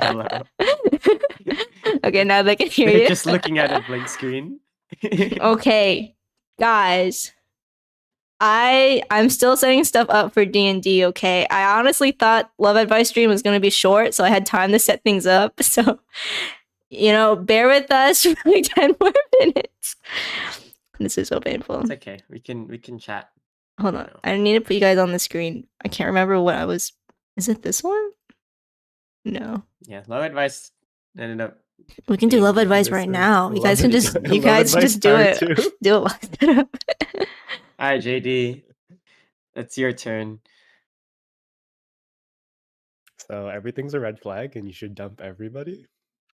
Hello. Okay, now they can hear They're you. just looking at a blank screen. Okay, guys. I'm still setting stuff up for D&D, okay? I honestly thought Love Advice stream was going to be short, so I had time to set things up. So, bear with us for like 10 more minutes. This is so painful. It's okay. We can chat. Hold on. I need to put you guys on the screen. I can't remember what I was... Is it this one? No. Yeah, Love Advice ended up... We can do Love Advice right now. You guys can just... You guys just do it. Do it. Alright, JD. It's your turn. So everything's a red flag and you should dump everybody?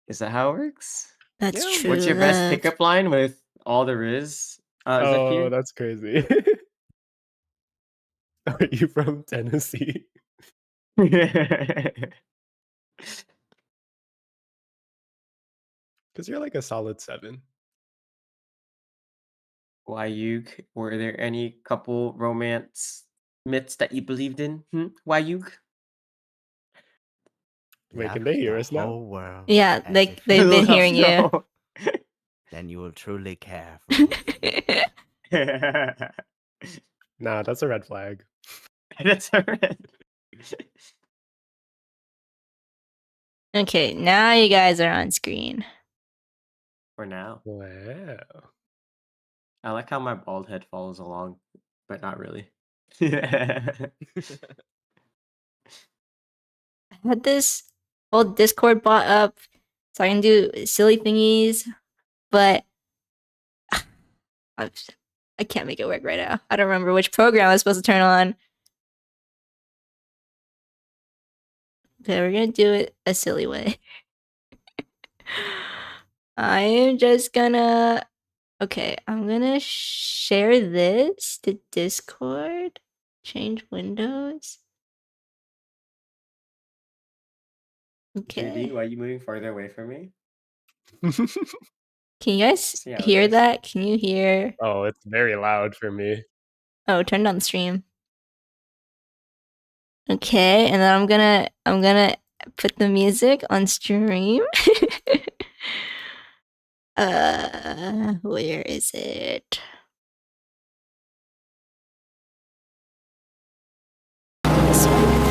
Is that how it works? That's true. What's your best pickup line with all there is? Oh, that's crazy. Are you from Tennessee? Because you're like a solid 7. Wayug, were there any couple romance myths that you believed in? Wayug? Wait, can they hear us now? World yeah, they've been hearing you. Then you will truly care for me. Nah, that's a red flag. That's a red. Okay, now you guys are on screen. For now. Wow. I like how my bald head follows along, but not really. I had this whole Discord bot up so I can do silly thingies, but I can't make it work right now. I don't remember which program I was supposed to turn on. Okay, we're gonna do it a silly way. I am just gonna... Okay, I'm gonna share this to Discord. Change windows. Okay. JD, why are you moving farther away from me? Can you guys hear that? Can you hear? Oh, it's very loud for me. Oh, turn on the stream. Okay, and then I'm gonna put the music on stream. Where is it? This one.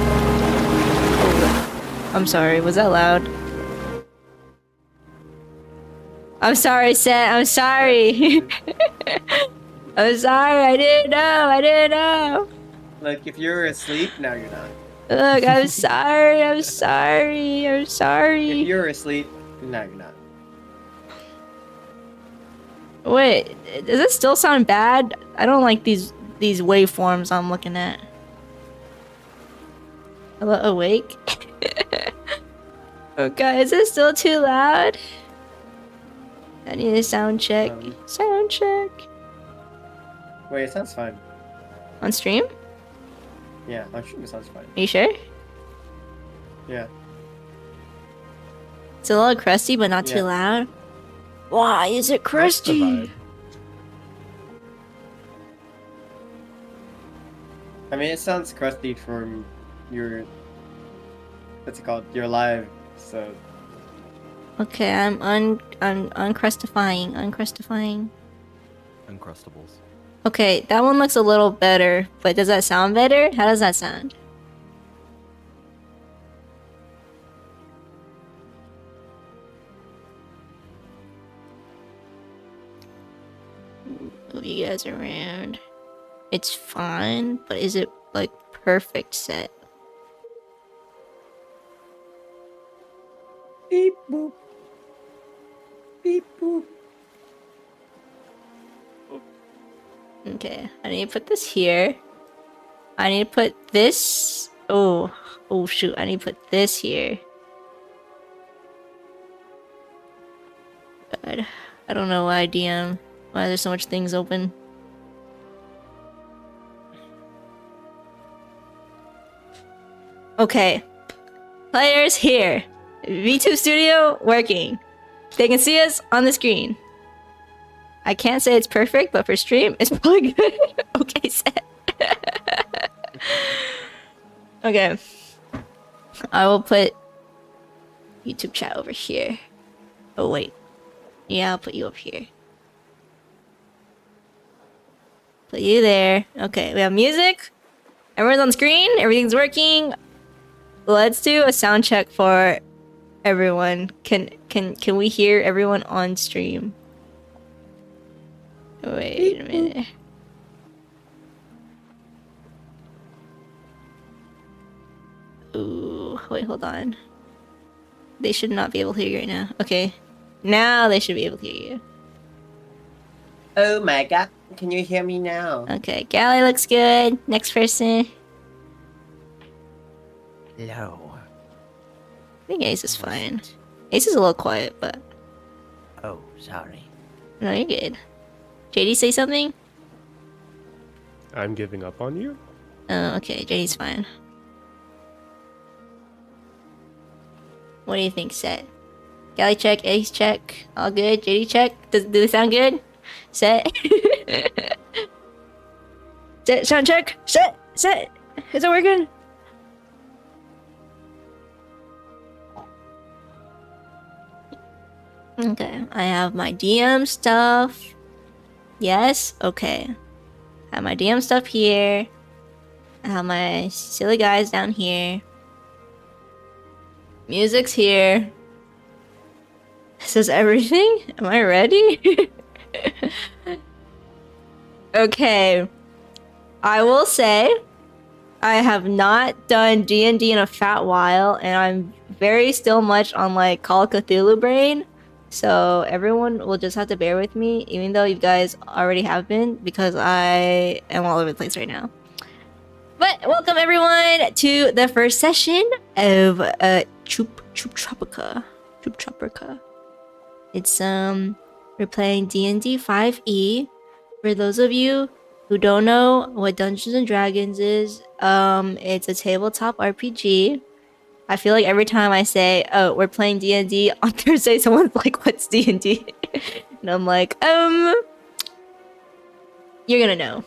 Oh, I'm sorry, was that loud? I'm sorry, Seth. I'm sorry. I'm sorry. I didn't know. Look, if you're asleep, now you're not. Look, I'm sorry. I'm sorry. If you're asleep, now you're not. Wait, does it still sound bad? I don't like these waveforms I'm looking at. Hello, awake? Okay, is it still too loud? I need a sound check. Sound check. Wait, it sounds fine. On stream? Yeah, on stream it sounds fine. Are you sure? Yeah. It's a little crusty, but not too loud. Why is it crusty? I mean, it sounds crusty from your... What's it called? Your live, so... Okay, I'm uncrustifying. Uncrustables. Okay, that one looks a little better, but does that sound better? How does that sound? Move you guys around. It's fine, but is it like perfect set? Beep boop. Beep boop. Okay, I need to put this here. I need to put this... Oh shoot, I need to put this here. God, I don't know why why there's so much things open. Okay. Players here. VTube Studio working. They can see us on the screen. I can't say it's perfect, but for stream, it's probably good. Okay, set. Okay. I will put YouTube chat over here. Oh wait. Yeah, I'll put you up here. Put you there. Okay, we have music. Everyone's on screen. Everything's working. Let's do a sound check for everyone. Can we hear everyone on stream? Wait a minute. Ooh, wait, hold on. They should not be able to hear you right now. Okay. Now they should be able to hear you. Oh my god, can you hear me now? Okay, Galley looks good. Next person. Hello. I think Ace is fine. Ace is a little quiet, but... Oh, sorry. No, you're good. JD, say something? I'm giving up on you? Oh, okay, JD's fine. What do you think, Set? Galley check, Ace check, all good. JD check. Do they sound good? Set. Set, sound check. Set. Is it working? Okay, I have my DM stuff. Yes, okay. I have my DM stuff here. I have my silly guys down here. Music's here. This is everything? Am I ready? Okay. I will say I have not done D&D in a fat while, and I'm very still much on like Call of Cthulhu brain. So everyone will just have to bear with me, even though you guys already have been, because I am all over the place right now. But welcome everyone to the first session of chuptropia. It's we're playing D&D 5e. For those of you who don't know what Dungeons and Dragons is, it's a tabletop RPG. I feel like every time I say, "Oh, we're playing D&D" on Thursday, someone's like, "What's D&D?" And I'm like, you're gonna know.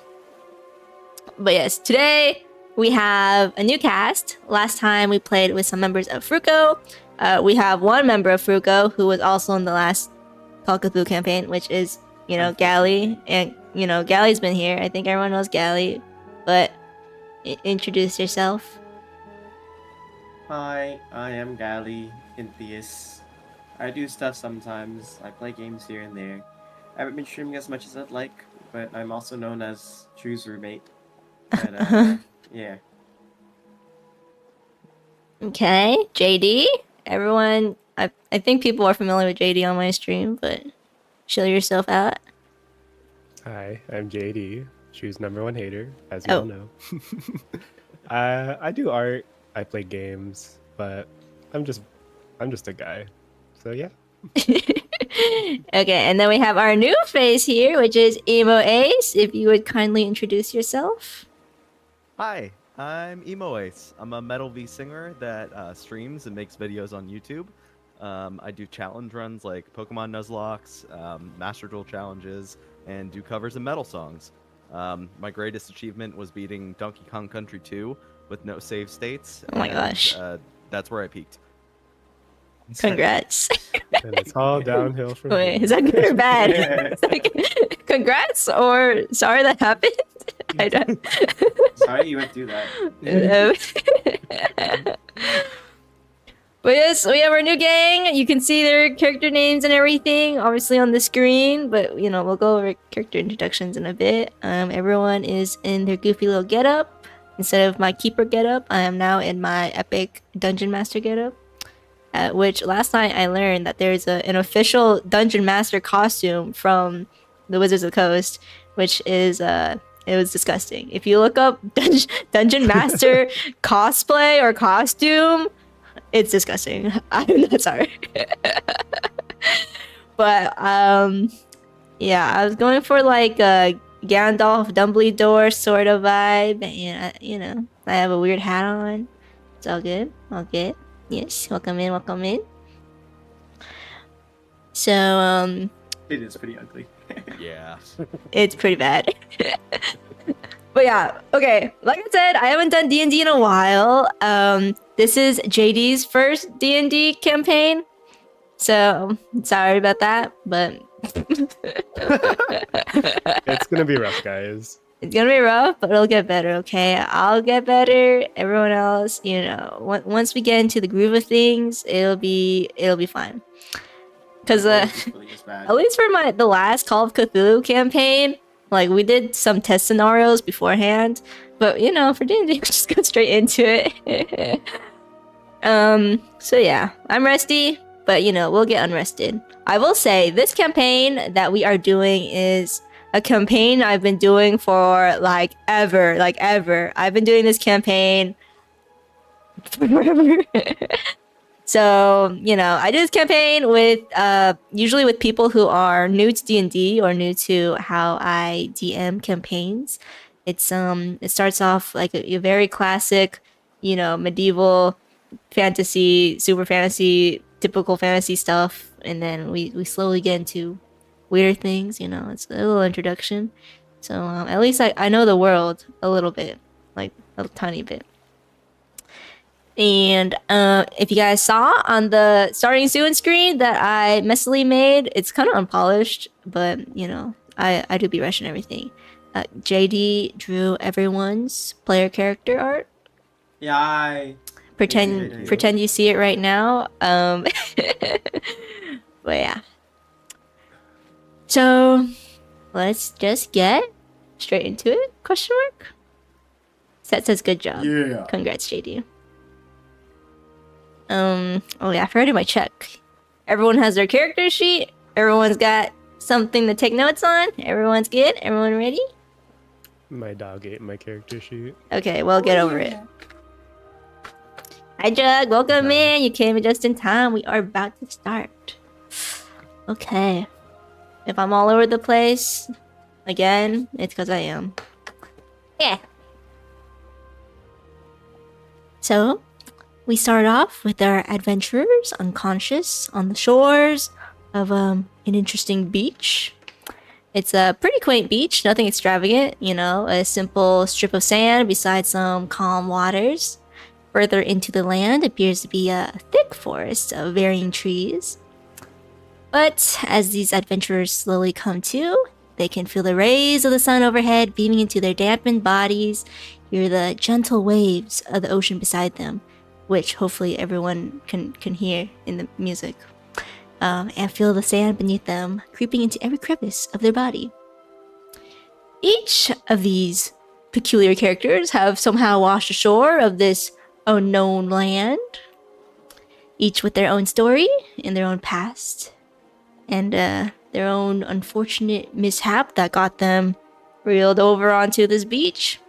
But yes, today we have a new cast. Last time we played with some members of Fruko. We have one member of Fruko who was also in the last Call of Cthulhu campaign, which is, you know, Galley. And, you know, Galley's been here. I think everyone knows Galley. But introduce yourself. Hi, I am Gally, Entheus. I do stuff sometimes. I play games here and there. I haven't been streaming as much as I'd like, but I'm also known as Drew's roommate. But, yeah. Okay, JD. Everyone, I think people are familiar with JD on my stream, but show yourself out. Hi, I'm JD, Drew's #1 hater, as you all know. I do art, I play games, but I'm just a guy. So yeah. Okay, and then we have our new face here, which is Emo Ace. If you would kindly introduce yourself. Hi, I'm Emo Ace. I'm a Metal V singer that streams and makes videos on YouTube. I do challenge runs like Pokemon Nuzlocke, Master Duel challenges, and do covers of metal songs. My greatest achievement was beating Donkey Kong Country 2 with no save states. Oh my gosh. That's where I peaked. Congrats. And it's all downhill from Wait, here. is that good or bad? It's like, congrats or sorry that happened? I don't... Sorry you went through that. But yes, we have our new gang. You can see their character names and everything, obviously on the screen. But you know, we'll go over character introductions in a bit. Everyone is in their goofy little getup. Instead of my keeper getup, I am now in my epic dungeon master getup. Which last night I learned that there's an official dungeon master costume from the Wizards of the Coast, which is it was disgusting. If you look up dungeon master cosplay or costume, it's disgusting. I'm not sorry. But yeah, I was going for like a Gandalf Dumbledore sort of vibe, and you know, I have a weird hat on. It's all good. All good. Yes, welcome in, welcome in. So It is pretty ugly. Yeah. it's pretty bad. But yeah, okay. Like I said, I haven't done D&D in a while. This is JD's first D&D campaign. So, sorry about that, but It's gonna be rough, guys. it's gonna be rough, but it'll get better, okay? I'll get better. Everyone else, you know, once we get into the groove of things, it'll be fine. Cause Equally as bad. at least for the last Call of Cthulhu campaign, like we did some test scenarios beforehand, but you know, for D&D, just go straight into it. So yeah, I'm rusty, but you know, we'll get unrested. I will say this campaign that we are doing is a campaign I've been doing for like ever. I've been doing this campaign forever. So, you know, I do this campaign with usually with people who are new to D&D or new to how I DM campaigns. It starts off like a very classic, you know, medieval fantasy, super fantasy, typical fantasy stuff, and then we slowly get into weirder things, you know. It's a little introduction. So, at least I know the world a little bit, like a tiny bit. And if you guys saw on the starting soon screen that I messily made, it's kind of unpolished, but you know, I do be rushing everything. JD drew everyone's player character art. Yeah, Pretend you see it right now. But yeah. So let's just get straight into it. Question mark. Set says good job. Yeah. Congrats, JD. Oh yeah, I forgot to do my check. Everyone has their character sheet. Everyone's got something to take notes on. Everyone's good. Everyone ready? My dog ate my character sheet. Okay, well, get over it. Hi, Jug. Welcome in. You came in just in time. We are about to start. Okay. If I'm all over the place, again, it's because I am. Yeah. So, we start off with our adventurers unconscious on the shores of an interesting beach. It's a pretty quaint beach, nothing extravagant, you know, a simple strip of sand beside some calm waters. Further into the land appears to be a thick forest of varying trees. But as these adventurers slowly come to, they can feel the rays of the sun overhead beaming into their dampened bodies, hear the gentle waves of the ocean beside them, which hopefully everyone can hear in the music, and feel the sand beneath them creeping into every crevice of their body. Each of these peculiar characters have somehow washed ashore of this unknown land, each with their own story and their own past, and their own unfortunate mishap that got them reeled over onto this beach.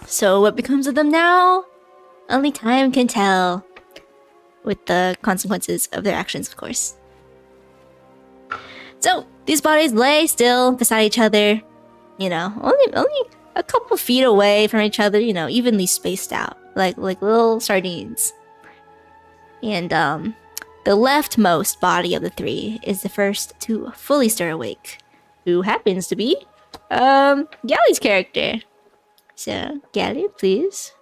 So what becomes of them now? Only time can tell, with the consequences of their actions, of course. So these bodies lay still beside each other, you know, only a couple feet away from each other, you know, evenly spaced out, like little sardines. And the leftmost body of the three is the first to fully stir awake, who happens to be Galley's character. So Galley, please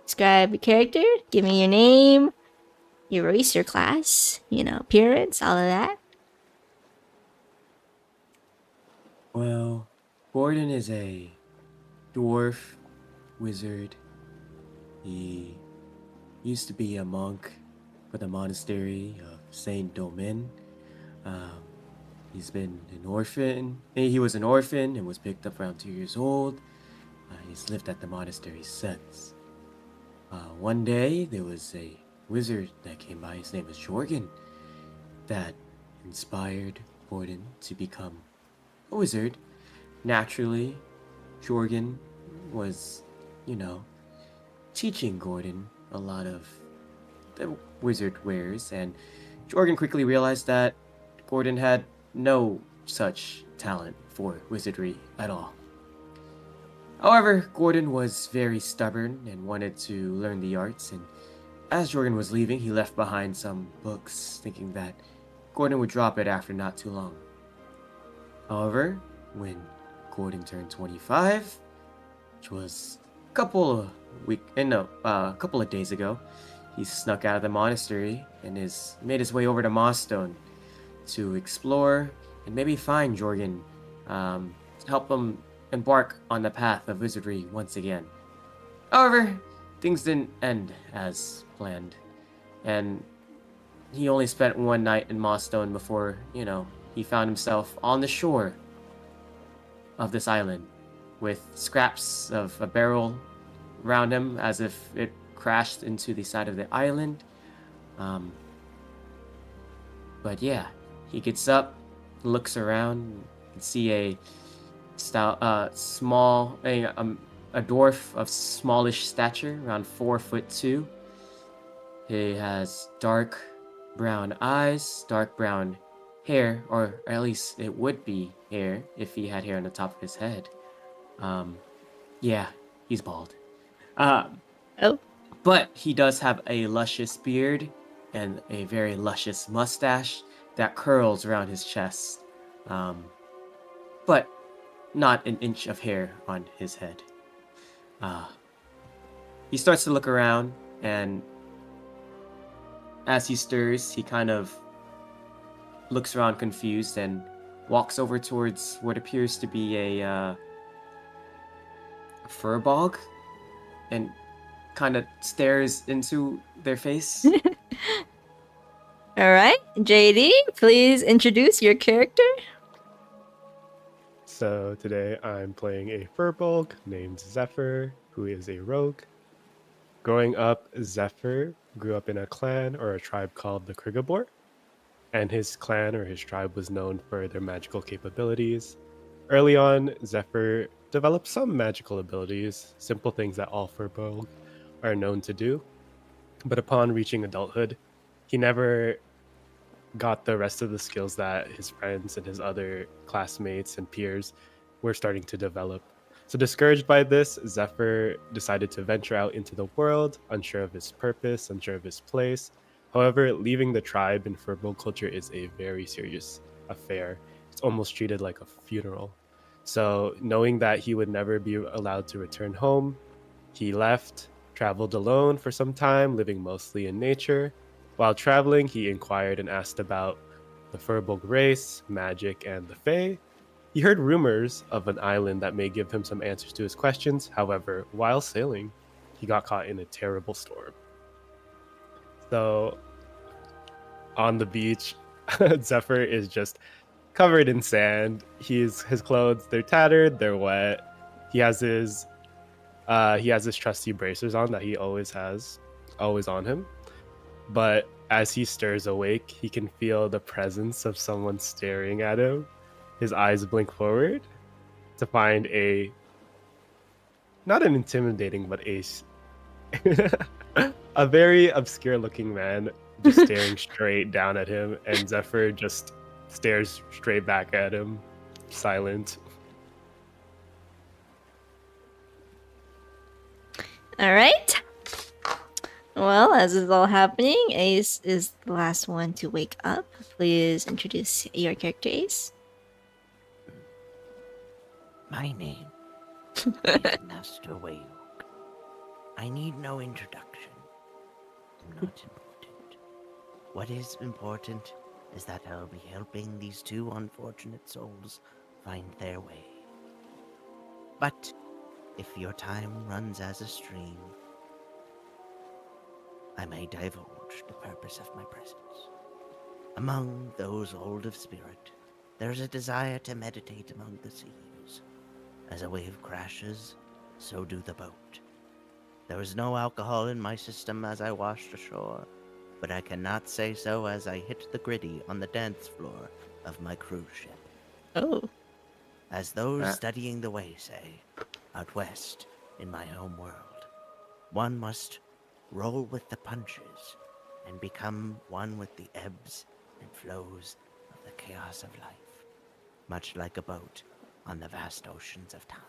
describe your character, give me your name, your race, your class, you know, appearance, all of that. Well, Gordon is a dwarf wizard. He used to be a monk for the monastery of Saint Domin. He's been an orphan. He was an orphan and was picked up around 2 years old. He's lived at the monastery since. One day, there was a wizard that came by. His name was Jorgen. That inspired Gordon to become a wizard. Naturally, Jorgen was, you know, teaching Gordon a lot of the wizard wares, and Jorgen quickly realized that Gordon had no such talent for wizardry at all. However, Gordon was very stubborn and wanted to learn the arts, and as Jorgen was leaving, he left behind some books, thinking that Gordon would drop it after not too long. However, when Gordon turned 25, which was a couple of a couple of days ago. He snuck out of the monastery and made his way over to Mossstone to explore and maybe find Jorgen, help him embark on the path of wizardry once again. However, things didn't end as planned, and he only spent one night in Mossstone before, he found himself on the shore of this island with scraps of a barrel around him as if it crashed into the side of the island. But yeah, he gets up, looks around, and see a dwarf of smallish stature, around 4'2". He has dark brown eyes, dark brown hair, or at least it would be hair if he had hair on the top of his head. Yeah, he's bald. Oh. But he does have a luscious beard and a very luscious mustache that curls around his chest. But not an inch of hair on his head. He starts to look around, and as he stirs, he kind of looks around confused and walks over towards what appears to be a fur bog and kind of stares into their face. All right, JD, please introduce your character. So today I'm playing a furbolg named Zephyr, who is a rogue. Growing up, Zephyr grew up in a clan or a tribe called the Krigabor, and his clan or his tribe was known for their magical capabilities. Early on, Zephyr developed some magical abilities, simple things that all furbolg are known to do. But upon reaching adulthood, he never got the rest of the skills that his friends and his other classmates and peers were starting to develop. So discouraged by this, Zephyr decided to venture out into the world, unsure of his purpose, unsure of his place. However, leaving the tribe in furbolg culture is a very serious affair. It's almost treated like a funeral. So knowing that he would never be allowed to return home, he left, traveled alone for some time, living mostly in nature. While traveling, he inquired and asked about the furbolg race, magic, and the Fae. He heard rumors of an island that may give him some answers to his questions. However, while sailing, he got caught in a terrible storm. So, on the beach, Zephyr is just covered in sand. His clothes, they're tattered, they're wet. He has his trusty bracers on that he always has, always on him. But as he stirs awake, he can feel the presence of someone staring at him. His eyes blink forward to find not an intimidating, but a very obscure looking man just staring straight down at him, and Zephyr just stares straight back at him, silent. All right. Well, as is all happening, Ace is the last one to wake up. Please introduce your character, Ace. My name is Master Wayne. I need no introduction. I'm not important. What is important is that I'll be helping these two unfortunate souls find their way. But if your time runs as a stream, I may divulge the purpose of my presence. Among those old of spirit, there is a desire to meditate among the seas. As a wave crashes, so do the boat. There is no alcohol in my system as I washed ashore, but I cannot say so as I hit the gritty on the dance floor of my cruise ship. Oh. As those studying the way say, out west in my home world, one must roll with the punches and become one with the ebbs and flows of the chaos of life, much like a boat on the vast oceans of time.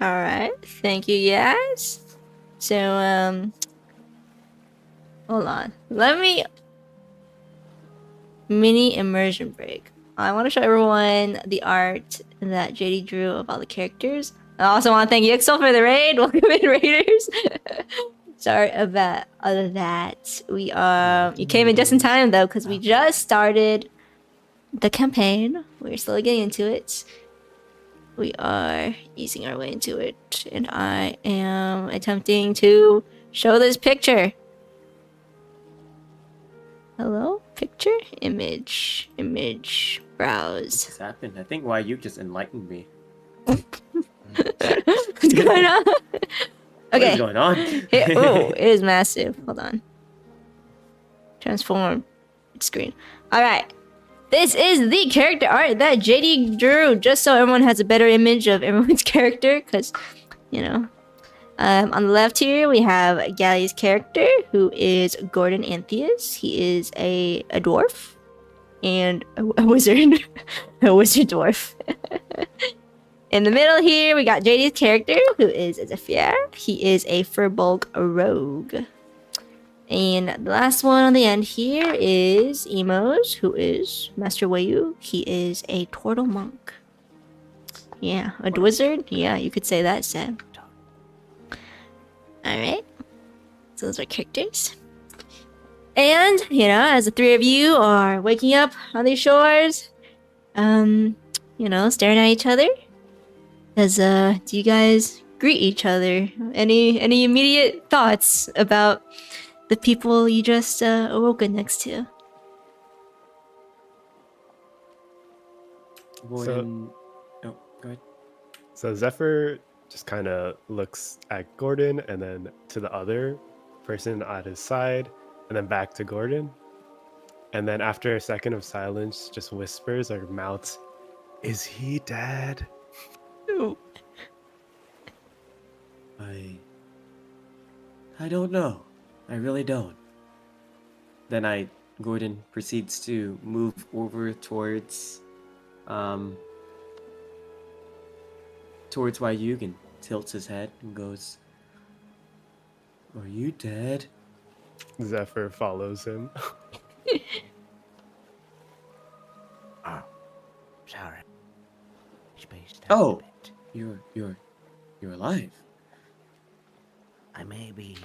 All right. Thank you, guys. So, hold on. Let me mini immersion break. I want to show everyone the art that JD drew of all the characters. I also want to thank Yixel for the raid. Welcome in, raiders. Sorry about all of that. You came in just in time though, because we just started the campaign. We're slowly getting into it. We are easing our way into it, and I am attempting to show this picture. Hello? Picture? Image. Image. What Browse. just happened? I think why you just enlightened me. What's going on? What is Okay. going on? Oh, it is massive. Hold on. Transform. Screen. Alright. This is the character art that JD drew, just so everyone has a better image of everyone's character, because, you know. On the left here, we have Galley's character, who is Gordon Antheus. He is a dwarf and a wizard. A wizard dwarf. In the middle here, we got JD's character, who is Zephyr. He is a Furbolg rogue. And the last one on the end here is Emos, who is Master Wayu. He is a turtle monk. Yeah, a wizard? Yeah, you could say that, Sam. Alright. So those are characters. And, you know, as the three of you are waking up on these shores, you know, staring at each other, do you guys greet each other? Any immediate thoughts about the people you just awoken next to? Gordon. Oh, go ahead. So Zephyr just kind of looks at Gordon and then to the other person at his side and then back to Gordon. And then after a second of silence, just whispers or mouths, "Is he dead?" I don't know. I really don't. Then Gordon proceeds to move over towards Wyug and tilts his head and goes, "Are you dead?" Zephyr follows him. Oh, sorry. Spaced out Oh. a bit. You're alive. I may be.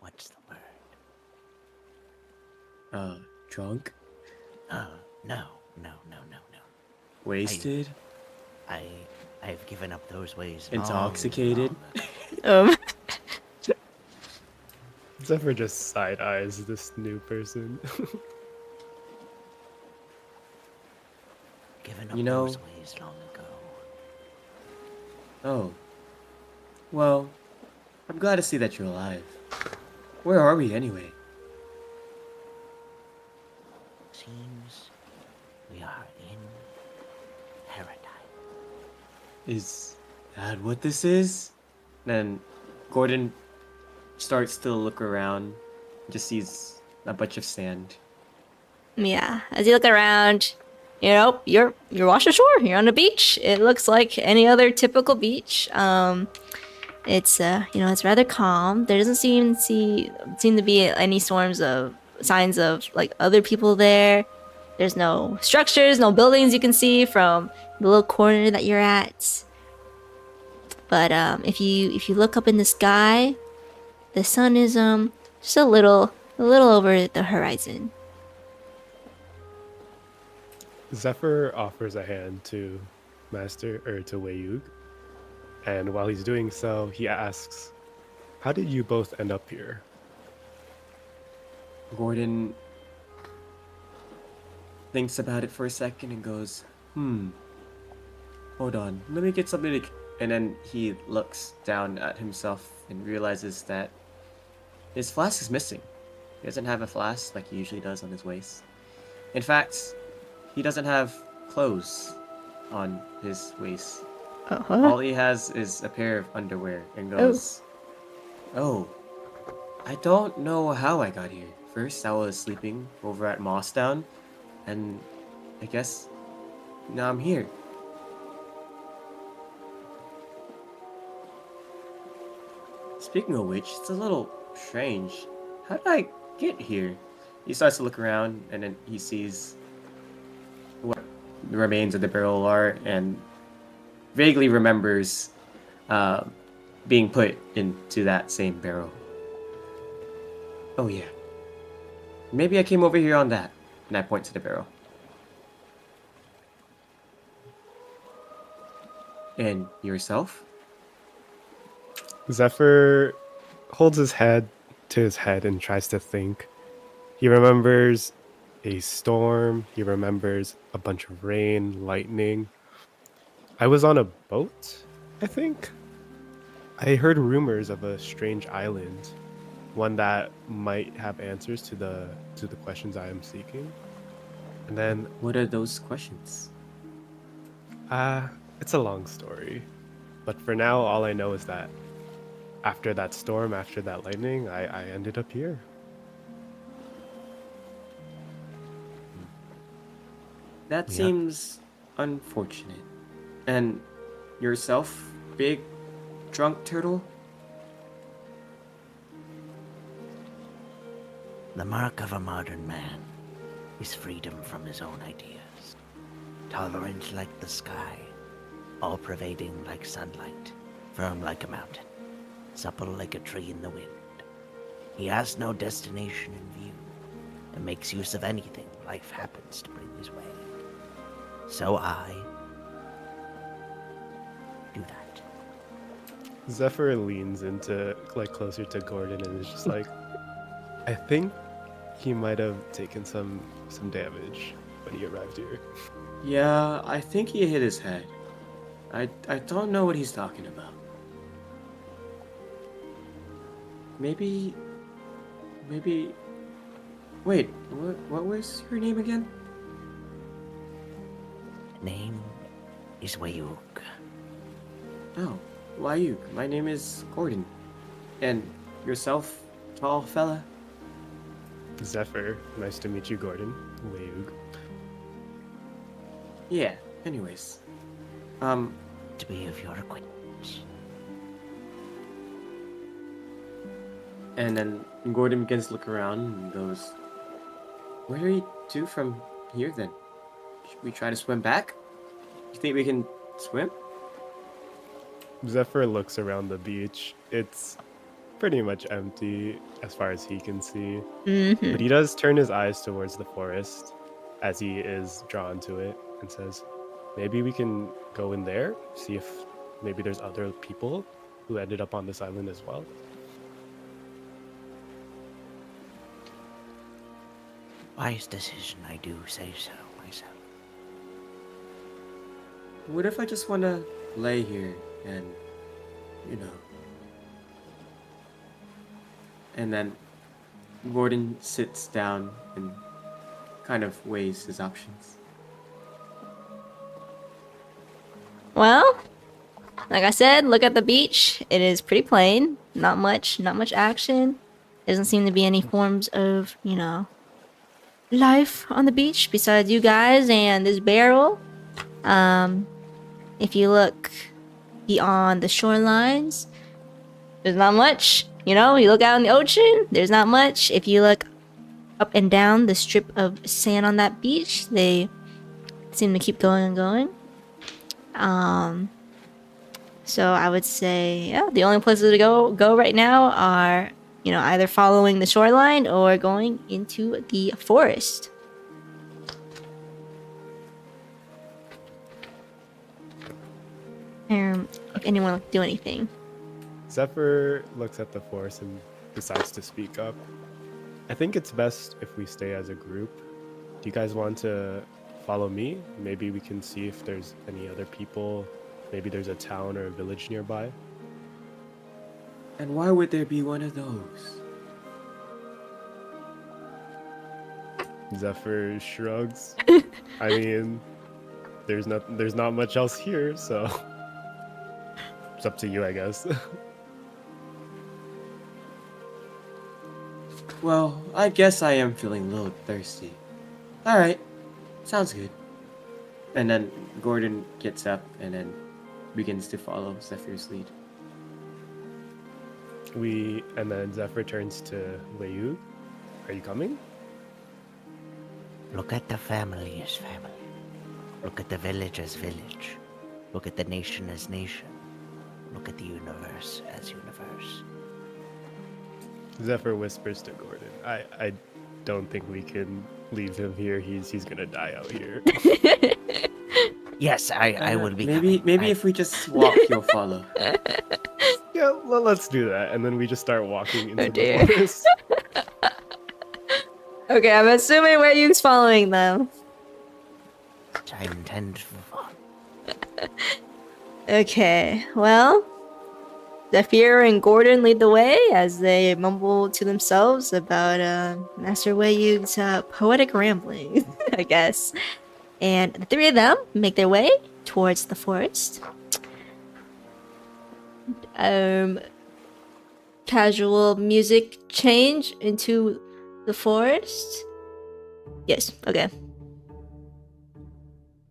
What's the word? Drunk? Oh, no. Wasted? I've given up those ways. long, Intoxicated? long ago. Zephyr just side eyes this new person. Given up You know- those ways long ago. Oh. Well, I'm glad to see that you're alive. Where are we anyway? Seems we are in paradise. Is that what this is? Then Gordon starts to look around, just sees a bunch of sand. Yeah, as you look around, you know, you're washed ashore. You're on the beach. It looks like any other typical beach. It's you know, it's rather calm. There doesn't seem to be any signs of like other people there. There's no structures, no buildings you can see from the little corner that you're at. But if you look up in the sky, the sun is just a little over the horizon. Zephyr offers a hand to Wayug, and while he's doing so, he asks, "How did you both end up here?" Gordon thinks about it for a second and goes, hold on, let me get something to... And then he looks down at himself and realizes that his flask is missing. He doesn't have a flask like he usually does on his waist. In fact, he doesn't have clothes on his waist. All he has is a pair of underwear and goes, "Oh, I don't know how I got here. First, I was sleeping over at Mossdown, and I guess now I'm here." Speaking of which, it's a little strange. How did I get here? he starts to look around, and then he sees what the remains of the barrel are, and vaguely remembers uh, being put into that same barrel. Oh yeah, maybe I came over here on that. And I point to the barrel. And yourself? Zephyr holds his head to his head and tries to think. He remembers a storm. He remembers a bunch of rain, lightning. I was on a boat, I think. I heard rumors of a strange island, one that might have answers to the questions I am seeking. And then What are those questions? it's a long story. But for now all I know is that after that storm, after that lightning, I ended up here. That Yeah. seems unfortunate. And yourself, big drunk turtle? The mark of a modern man is freedom from his own ideas, tolerant like the sky, all-pervading like sunlight, firm like a mountain, supple like a tree in the wind. He has no destination in view, and makes use of anything life happens to bring his way. So I do that. Zephyr leans into closer to Gordon and is just like, I think he might have taken some damage when he arrived here. Yeah, I think he hit his head. I don't know what he's talking about. Maybe... Wait, what was your name again? Name is Wayuk. Oh, Wayuk. My name is Gordon. And yourself, tall fella? Zephyr, nice to meet you, Gordon. Leug. Yeah, anyways. To be of your acquaintance. And then Gordon begins to look around and goes, what do we do from here then? Should we try to swim back? You think we can swim? Zephyr looks around the beach. It's pretty much empty as far as he can see. Mm-hmm. But he does turn his eyes towards the forest as he is drawn to it and says, maybe we can go in there, see if maybe there's other people who ended up on this island as well. Wise decision, I do say so myself. What if I just want to lay here and, you know... And then Gordon sits down and kind of weighs his options. Well, like I said, look at the beach. It is pretty plain. Not much action. Doesn't seem to be any forms of, life on the beach besides you guys and this barrel. If you look beyond the shorelines, there's not much. You look out in the ocean, there's not much. If you look up and down the strip of sand on that beach, they seem to keep going and going. So I would say, yeah, the only places to go right now are, either following the shoreline or going into the forest. If anyone would do anything. Zephyr looks at the forest and decides to speak up. I think it's best if we stay as a group. Do you guys want to follow me? Maybe we can see if there's any other people. Maybe there's a town or a village nearby. And why would there be one of those? Zephyr shrugs. I mean, there's not much else here, so it's up to you, I guess. Well, I guess I am feeling a little thirsty. Alright, sounds good. And then Gordon gets up and then begins to follow Zephyr's lead. And then Zephyr turns to Leyu. Are you coming? Look at the family as family. Look at the village as village. Look at the nation as nation. Look at the universe as universe. Zephyr whispers to Gordon, I don't think we can leave him here. He's gonna die out here. Yes, I will be Maybe coming. if we just walk, you'll follow. Yeah, let's do that. And then we just start walking into dear. the forest. Okay, I'm assuming Wayu's following them. I intend to follow. Okay, well, Zephyr and Gordon lead the way as they mumble to themselves about Master Wayu's poetic ramblings, I guess. And the three of them make their way towards the forest. Casual music change into the forest. Yes, okay.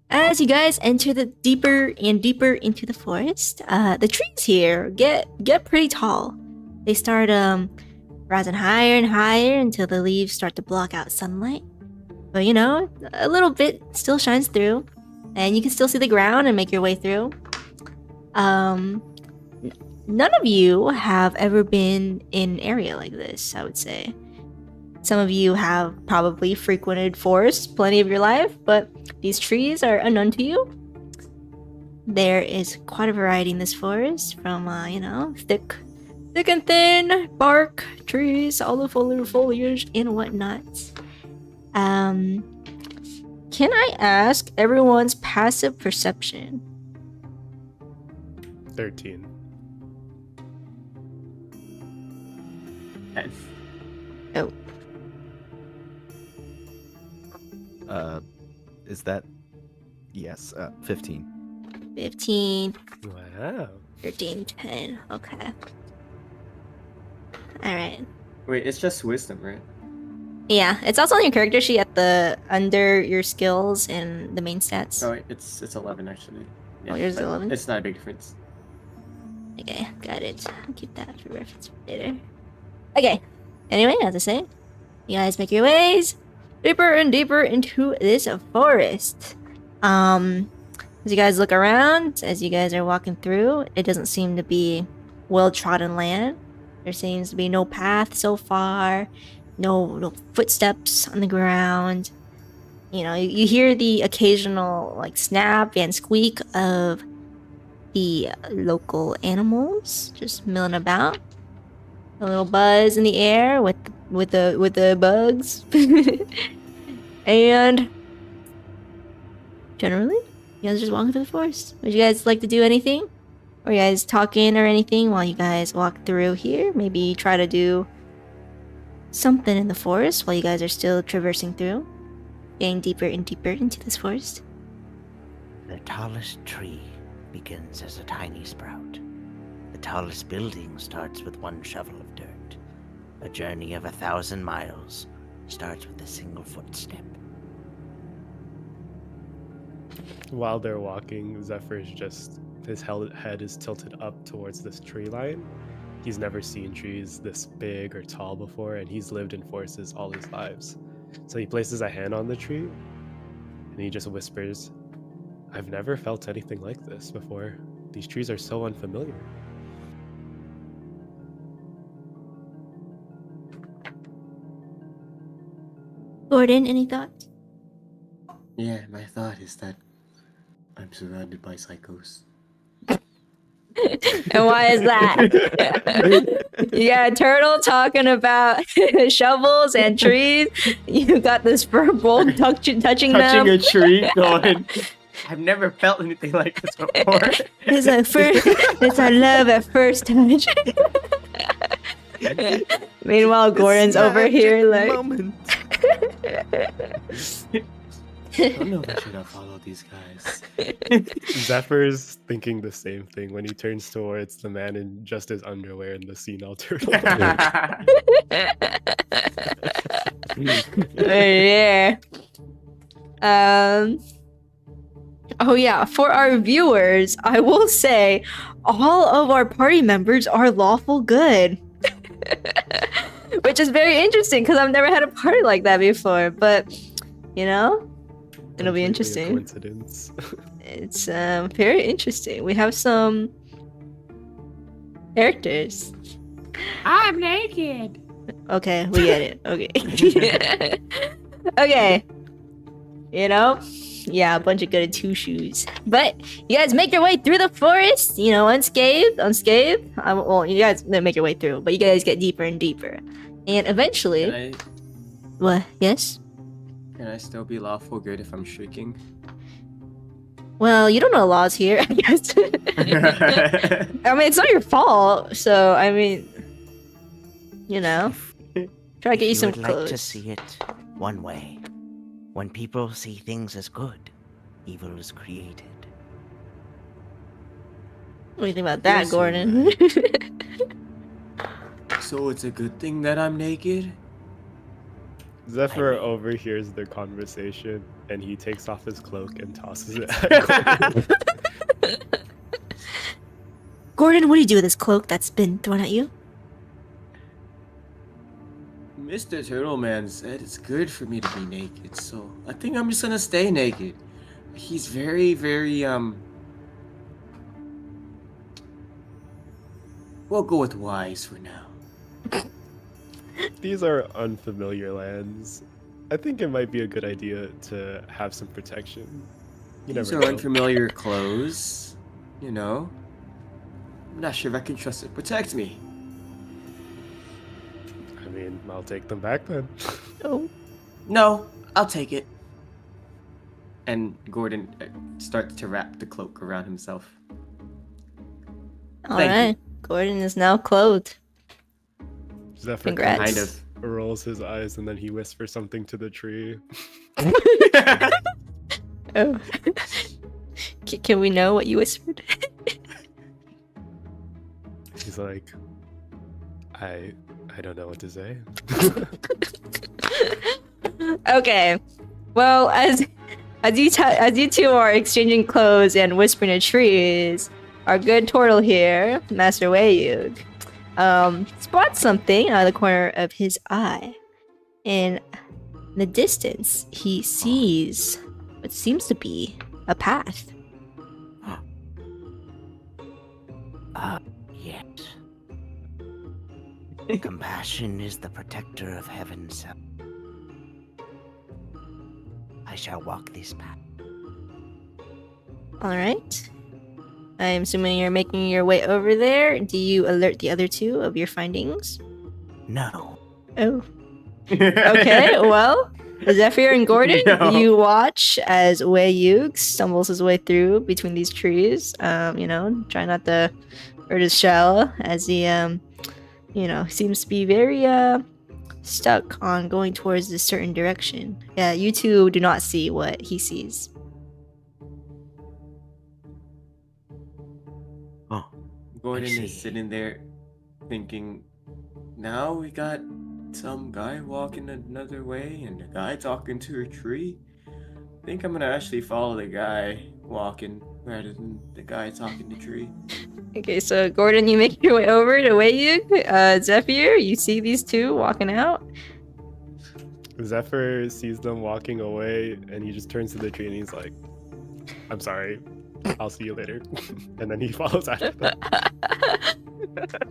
As you guys enter the deeper and deeper into the forest, the trees here get pretty tall. They start rising higher and higher until the leaves start to block out sunlight. But you know, a little bit still shines through, and you can still see the ground and make your way through. None of you have ever been in an area like this, I would say. Some of you have probably frequented forests plenty of your life, but these trees are unknown to you. There is quite a variety in this forest, from you know, thick and thin bark trees, all the foliage and whatnot. Can I ask everyone's passive perception? 13. 10. Oh, Is that? Yes, 15. 15, Wow. 13, 10. Okay. Alright. Wait, it's just wisdom, right? Yeah, it's also on your character sheet at the under your skills and the main stats. Oh, wait, it's 11 actually. Oh, yours is but 11? It's not a big difference. Okay, got it. I'll keep that for reference for later. Okay. Anyway, as I say, you guys make your ways deeper and deeper into this forest. As you guys look around, as you guys are walking through, it doesn't seem to be well-trodden land. There seems to be no path so far, no footsteps on the ground. You know, you hear the occasional like snap and squeak of the local animals just milling about. A little buzz in the air with the bugs. And generally, you guys are just walking through the forest. Would you guys like to do anything? Or you guys talking or anything while you guys walk through here? Maybe try to do something in the forest while you guys are still traversing through, getting deeper and deeper into this forest. The tallest tree begins as a tiny sprout. The tallest building starts with one shovel of dirt. A journey of 1,000 miles starts with a single footstep. While they're walking, Zephyr's just, his head is tilted up towards this tree line. He's never seen trees this big or tall before, and he's lived in forests all his lives. So he places a hand on the tree, and he just whispers, "I've never felt anything like this before. These trees are so unfamiliar." Gordon, any thoughts? Yeah, my thought is that I'm surrounded by psychos. And why is that? You got a turtle talking about shovels and trees. You got this fur bull touching Touching them. a tree, going, I've never felt anything like this before. It's a love at first touch. Meanwhile, Gordon's over here like. Moment. I don't know if I should have followed these guys. Zephyr's thinking the same thing when he turns towards the man in just his underwear and the senile turtle. Yeah. Oh yeah, for our viewers, I will say all of our party members are lawful good. Which is very interesting because I've never had a party like that before. But You know, it'll be Completely a interesting. Coincidence. It's very interesting. We have some characters. I'm naked. Okay, we get it. Okay. Okay. You know? Yeah, a bunch of good two shoes. But you guys make your way through the forest, you know, unscathed. Well, you guys didn't make your way through, but you guys get deeper and deeper. And eventually... Can I, What? Yes? can I still be lawful good if I'm shrieking? Well, you don't know laws here, I guess. I mean, it's not your fault, so, I mean... You know? Try to get you If some would clothes. like to see it one way. When people see things as good, evil is created. What do you think about that, Yes, Gordon? So it's a good thing that I'm naked? Zephyr overhears their conversation and he takes off his cloak and tosses it at Gordon. Gordon, what do you do with this cloak that's been thrown at you? Mr. Turtleman said it's good for me to be naked, so I think I'm just gonna stay naked. He's very, very, we'll go with wise for now. These are unfamiliar lands. I think it might be a good idea to have some protection. You These never are know. unfamiliar clothes, you know? I'm not sure if I can trust it. Protect me. I mean, I'll take them back then. Oh. No, I'll take it. And Gordon starts to wrap the cloak around himself. Thank you. Alright. Gordon is now clothed. Zephyr Congrats. Kind of. rolls his eyes and then he whispers something to the tree. Oh. Can we know what you whispered? He's like, I don't know what to say. Okay. Well, as you two are exchanging clothes and whispering to trees, our good turtle here, Master Wayug, spots something out of the corner of his eye. In the distance, he sees what seems to be a path. Yet. Compassion is the protector of heaven's self. I shall walk this path. All right. I'm assuming you're making your way over there. Do you alert the other two of your findings? No. Oh. Okay, well, Zephyr and Gordon, No. you watch as Wei Yug stumbles his way through between these trees. You know, try not to hurt his shell as he, you know, seems to be very, stuck on going towards this certain direction. Yeah, you two do not see what he sees. Oh, Gordon I is see. sitting there thinking, now we got some guy walking another way and a guy talking to a tree. I think I'm gonna actually follow the guy walking rather than the guy talking to tree. Okay, so Gordon, you make your way over to Wei Yug. Zephyr, you see these two walking out. Zephyr sees them walking away and he just turns to the tree and he's like, I'm sorry, I'll see you later. And then he follows after them.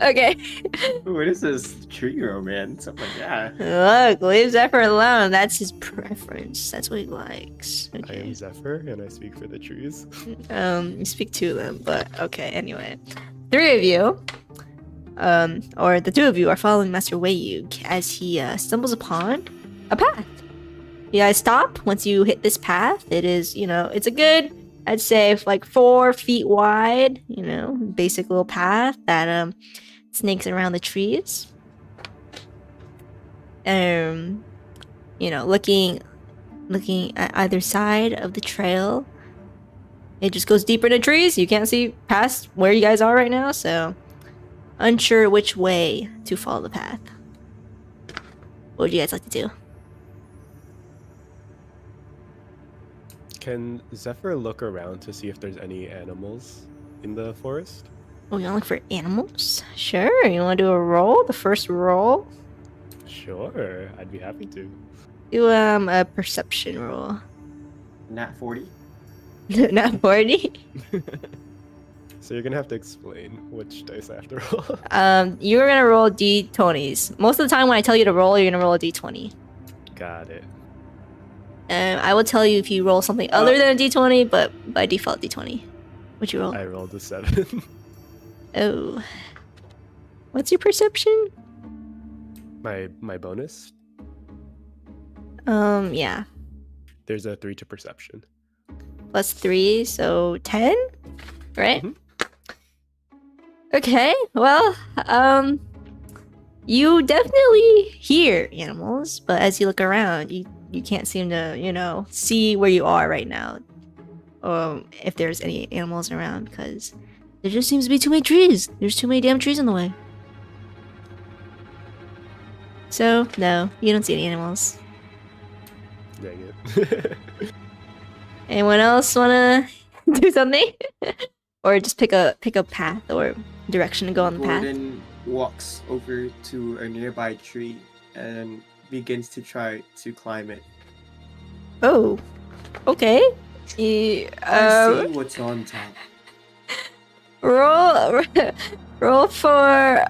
Okay. What is this tree romance? I'm like, yeah. Look, leave Zephyr alone. That's his preference. That's what he likes. I Okay. am Zephyr and I speak for the trees. You speak to them, but okay, anyway. Three of you, or the two of you are following Master Wayug as he stumbles upon a path. You guys stop once you hit this path. It is, you know, it's a good, I'd say, like 4 feet wide, you know, basic little path that snakes around the trees. You know, looking at either side of the trail, it just goes deeper into trees. You can't see past where you guys are right now, so unsure which way to follow the path. What would you guys like to do? Can Zephyr look around to see if there's any animals in the forest? Oh, you want to look for animals? Sure. You want to do a roll? The first roll? Sure, I'd be happy to. Do a perception roll. Nat 40. Not 40. So you're gonna have to explain which dice I have to roll. You're gonna roll d20s. Most of the time when I tell you to roll, you're gonna roll a d20. Got it. I will tell you if you roll something other than a d20, but by default d20. What'd you roll? I rolled a 7. Oh. What's your perception? My bonus. Yeah. There's a 3 to perception. Plus 3, so 10? Right? Mhm. Okay, well, you definitely hear animals, but as you look around, you can't seem to, see where you are right now. If there's any animals around, because there just seems to be too many trees. There's too many damn trees in the way. So, no, you don't see any animals. Dang it. Anyone else wanna do something? Or just pick a path or direction to go on the path? Gordon walks over to a nearby tree and begins to try to climb it. Oh, okay. I see what's on top. Roll for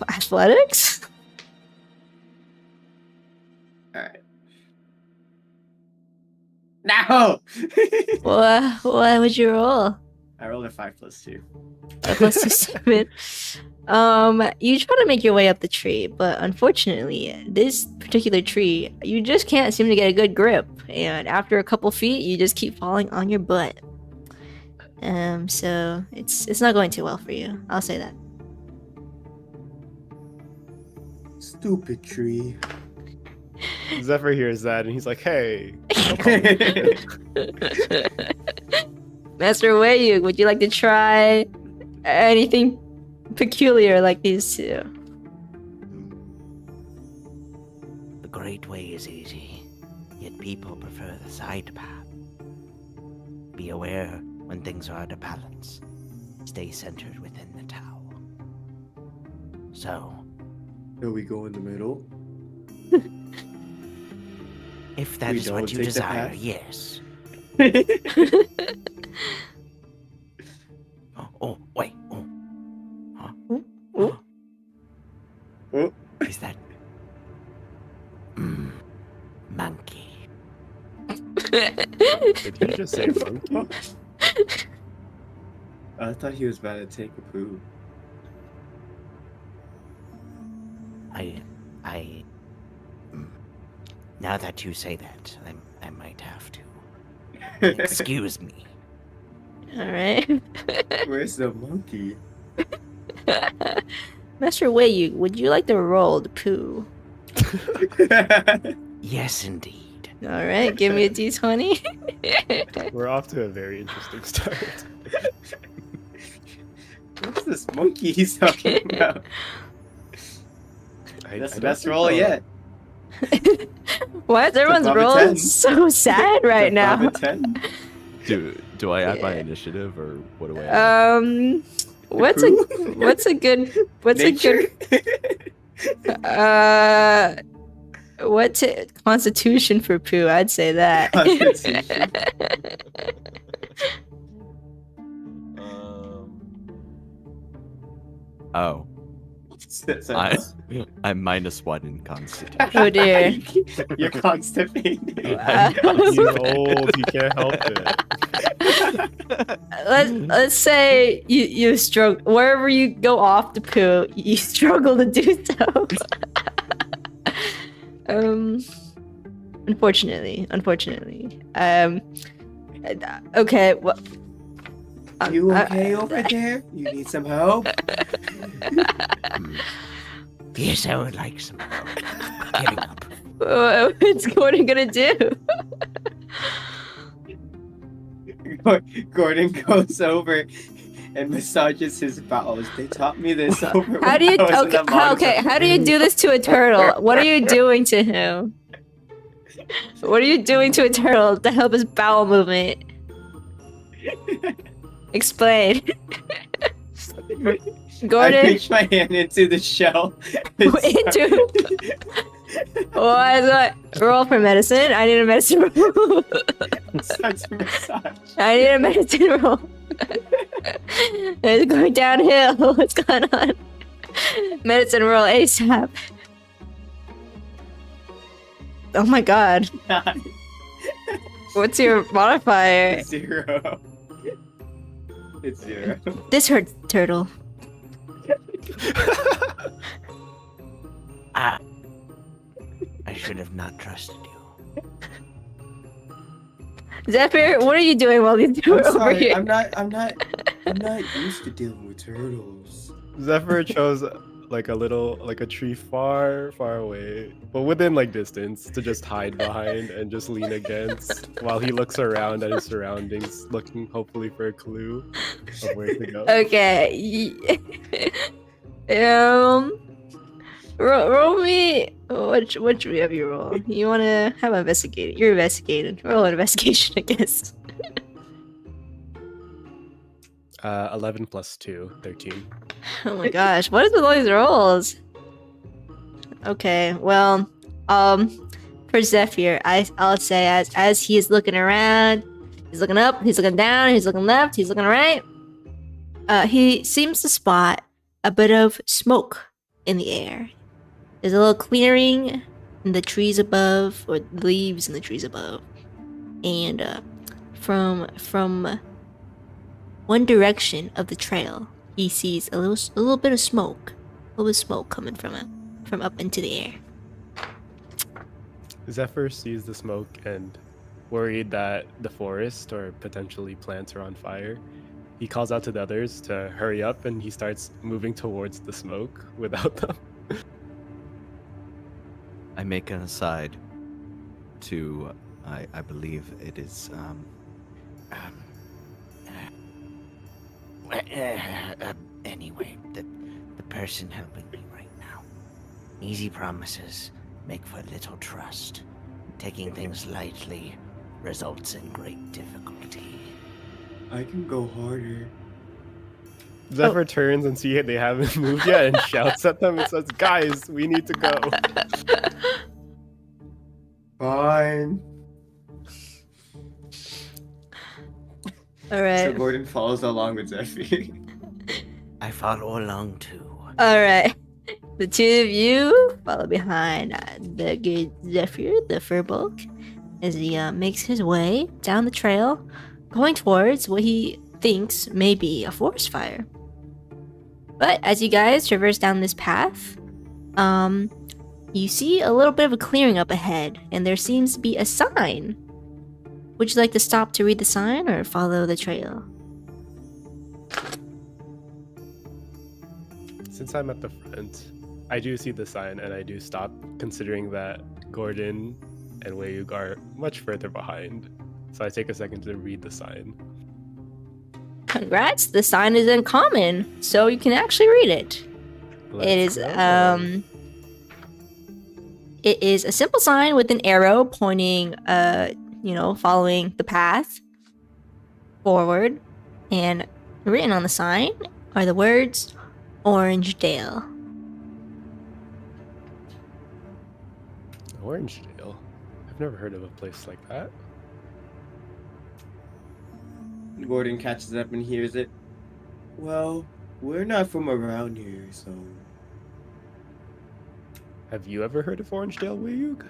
athletics. Alright. No! What would you roll? I rolled a 5 plus 2. Plus 2, 7. You try to make your way up the tree, but unfortunately, this particular tree, you just can't seem to get a good grip. And after a couple feet, you just keep falling on your butt. So it's not going too well for you. I'll say that. Stupid tree. Zephyr hears that and he's like, hey. Master Wayu, would you like to try anything peculiar like these two? The Great Way is easy, yet people prefer the side path. Be aware when things are out of balance. Stay centered within the Tao. So, Do we go in the middle? if that We is what don't you take the desire, path? yes. Oh, wait. Oh. Huh? Oh. Oh. Is that... monkey. Did he just say monkey? I thought he was about to take a poo. Now that you say that, I might have to. Excuse me. All right. Where's the monkey? Master Wayu, would you like to roll the poo? Yes, indeed. All right, give me a d20. We're off to a very interesting start. What's this monkey he's talking about? That's the best roll yet. Why is everyone's above a roll 10. so sad right Above now? a 10. Do I add my initiative or what do I add? What's a good Nature? what's a constitution for poo? I'd say that. Constitution. Oh, So- I'm -1 in Constitution. Oh dear. You're constipated. He's old, he can't help it. Let's say you struggle wherever you go off to poo, you struggle to do so. Unfortunately. Okay, well. You okay over there? You need some help? Yes, I would like some help. Giving up. What's Gordon gonna do? Gordon goes over and massages his bowels. They taught me this over. How do you when I was in the manga. how do you do this to a turtle? What are you doing to him? What are you doing to a turtle to help his bowel movement? Explain. I Gordon reach my hand into the shell. and into What? Roll for medicine. I need a medicine roll. Such a massage. I need a medicine roll. It's going downhill. What's going on? Medicine roll ASAP. Oh my god. What's your modifier? 0. It's 0. This hurts, turtle. Ah, I should have not trusted you. Zephyr, what are you doing while these two are I'm over sorry. here? I'm not used to dealing with turtles. Zephyr chose like a tree far away, but within like distance to just hide behind and just lean against while he looks around at his surroundings, looking hopefully for a clue of where to go. Okay. Roll me. What should we have you roll? You wanna have investigated? You're investigating. Roll an investigation, I guess. 11 plus 2, 13. Oh my gosh, what is with all these rolls? Okay, well, for Zephyr, I'll say as he is looking around, he's looking up, he's looking down, he's looking left, he's looking right. He seems to spot a bit of smoke in the air. There's a little clearing in the trees above, or the leaves in the trees above, and from one direction of the trail, he sees a little bit of smoke, coming from up into the air. Zephyr sees the smoke and, worried that the forest or potentially plants are on fire, he calls out to the others to hurry up, and he starts moving towards the smoke without them. I make an aside to, I believe it is, anyway, the person helping me right now. Easy promises make for little trust. Taking things lightly results in great difficulty. I can go harder. Zephyr turns and sees they haven't moved yet and shouts at them and says, "Guys, we need to go." Fine. All right. So Gordon follows along with Zephyr. I follow along too. All right. The two of you follow behind the good Zephyr, the furbolg, as he makes his way down the trail, going towards what he thinks may be a forest fire. But as you guys traverse down this path, you see a little bit of a clearing up ahead, and there seems to be a sign. Would you like to stop to read the sign or follow the trail? Since I'm at the front, I do see the sign and I do stop, considering that Gordon and Wayug are much further behind. So I take a second to read the sign. Congrats, the sign is in common, so you can actually read it. Let's go. It is a simple sign with an arrow pointing, following the path forward, and written on the sign are the words Orange Dale. Orangedale? I've never heard of a place like that. Gordon catches up and hears it. Well, we're not from around here, so... Have you ever heard of Orangedale, Wayug?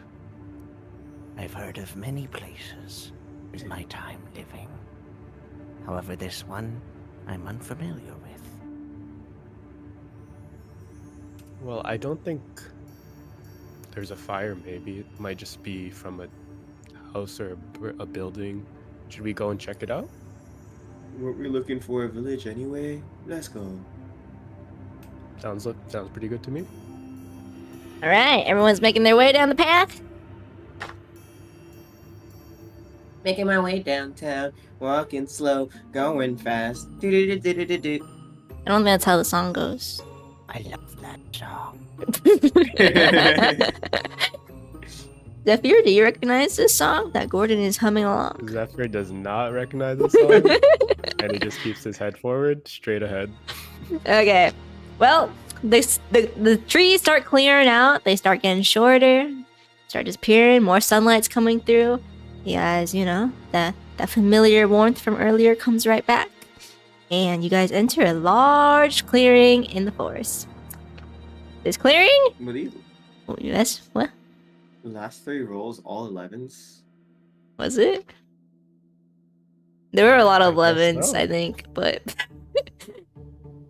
I've heard of many places in my time living. However, this one I'm unfamiliar with. Well, I don't think there's a fire, maybe. It might just be from a house or a building. Should we go and check it out? Weren't we looking for a village anyway? Let's go. Sounds pretty good to me. All right, everyone's making their way down the path. Making my way downtown, walking slow, going fast. Do-do-do-do-do-do. I don't think that's how the song goes. I love that song. Zephyr, do you recognize this song that Gordon is humming along? Zephyr does not recognize the song, and he just keeps his head forward, straight ahead. Okay, well, the trees start clearing out. They start getting shorter, start disappearing. More sunlight's coming through. You guys, you know, that familiar warmth from earlier comes right back. And you guys enter a large clearing in the forest. This clearing? What do you? Oh, yes, what? The last 3 rolls, all 11s. Was it? There were a lot of I guess 11s, so. I think, but...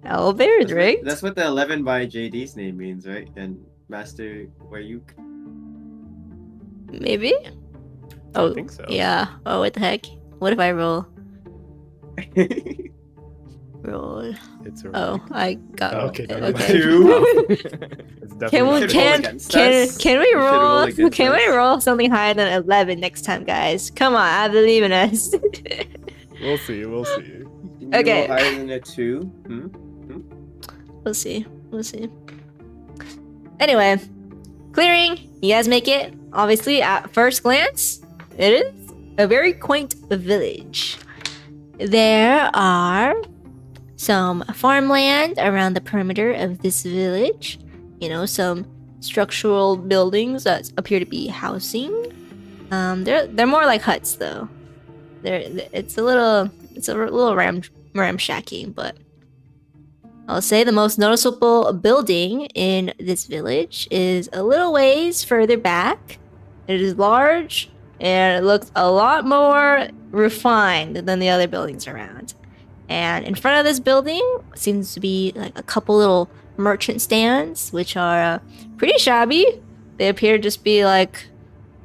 Owlbears, right? That's what the 11 by JD's name means, right? And Master, where you? Maybe? Oh, think so. Yeah. Oh, what the heck? What if I roll? Roll. It's a Oh, I got... Okay, never mind. okay. 2. It's Can definitely we, should not- roll can, against can, us. can we You should roll roll? against Can we us. roll something higher than 11 next time, guys? Come on, I believe in us. We'll see. We'll see. Can Okay. You roll higher than a 2. Hmm? We'll see. We'll see. Anyway, clearing. You guys make it. Obviously, at first glance, it is a very quaint village. There are some farmland around the perimeter of this village. You know, some structural buildings that appear to be housing. They're more like huts though. It's a little ramshacky, but I'll say the most noticeable building in this village is a little ways further back. It is large and it looks a lot more refined than the other buildings around. And in front of this building seems to be like a couple little merchant stands, which are pretty shabby. They appear to just be like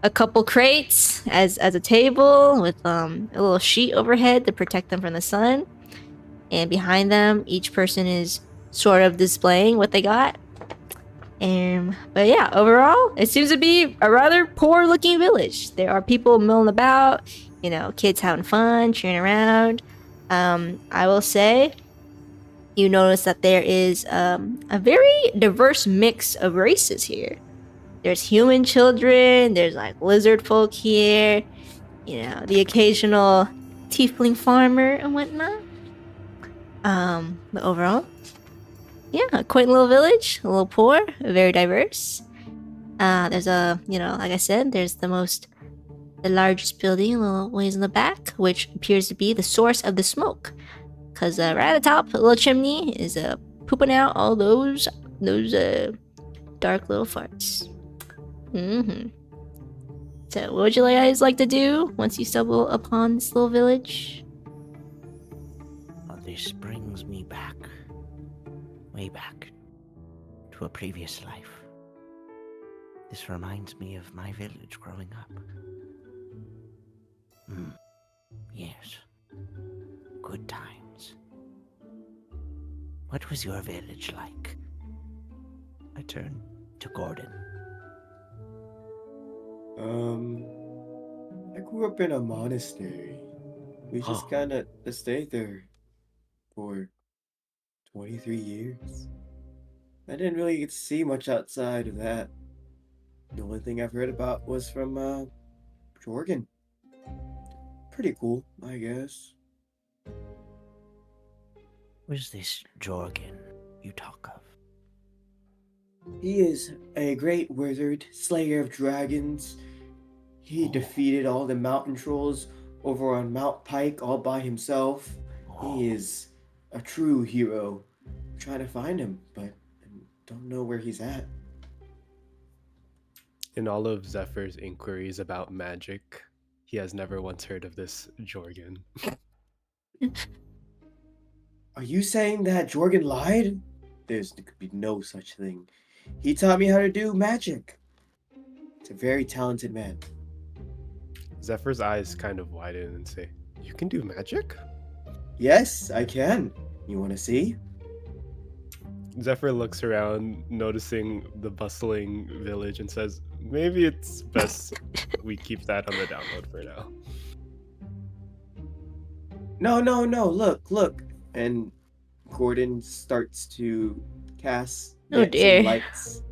a couple crates as a table with a little sheet overhead to protect them from the sun. And behind them, each person is sort of displaying what they got. But yeah, overall, it seems to be a rather poor-looking village. There are people milling about, you know, kids having fun, cheering around. I will say, you notice that there is a very diverse mix of races here. There's human children, there's like lizard folk here, you know, the occasional tiefling farmer and whatnot. But overall, yeah, a quaint little village, a little poor, very diverse. There's you know, like I said, there's the largest building a little ways in the back, which appears to be the source of the smoke. Cause right at the top, a little chimney is pooping out all those dark little farts. So, what would you guys like to do once you stumble upon this little village? This brings me back, way back, to a previous life. This reminds me of my village growing up. Yes. Good times. What was your village like? I turn to Gordon. I grew up in a monastery. We just Oh. kind of stayed there for 23 years. I didn't really get to see much outside of that. The only thing I've heard about was from Jorgen. Pretty cool, I guess. Who's this Jorgen you talk of? He is a great wizard, slayer of dragons. He defeated all the mountain trolls over on Mount Pike all by himself. He is a true hero. I'm trying to find him, but I don't know where he's at. In all of Zephyr's inquiries about magic, he has never once heard of this Jorgen. Are you saying that Jorgen lied? There could be no such thing. He taught me how to do magic. He's a very talented man. Zephyr's eyes kind of widen and say, "You can do magic?" Yes, I can. You want to see? Zephyr looks around, noticing the bustling village, and says, "Maybe it's best we keep that on the download for now." No, look. And Gordon starts to cast Oh, dancing dear. lights.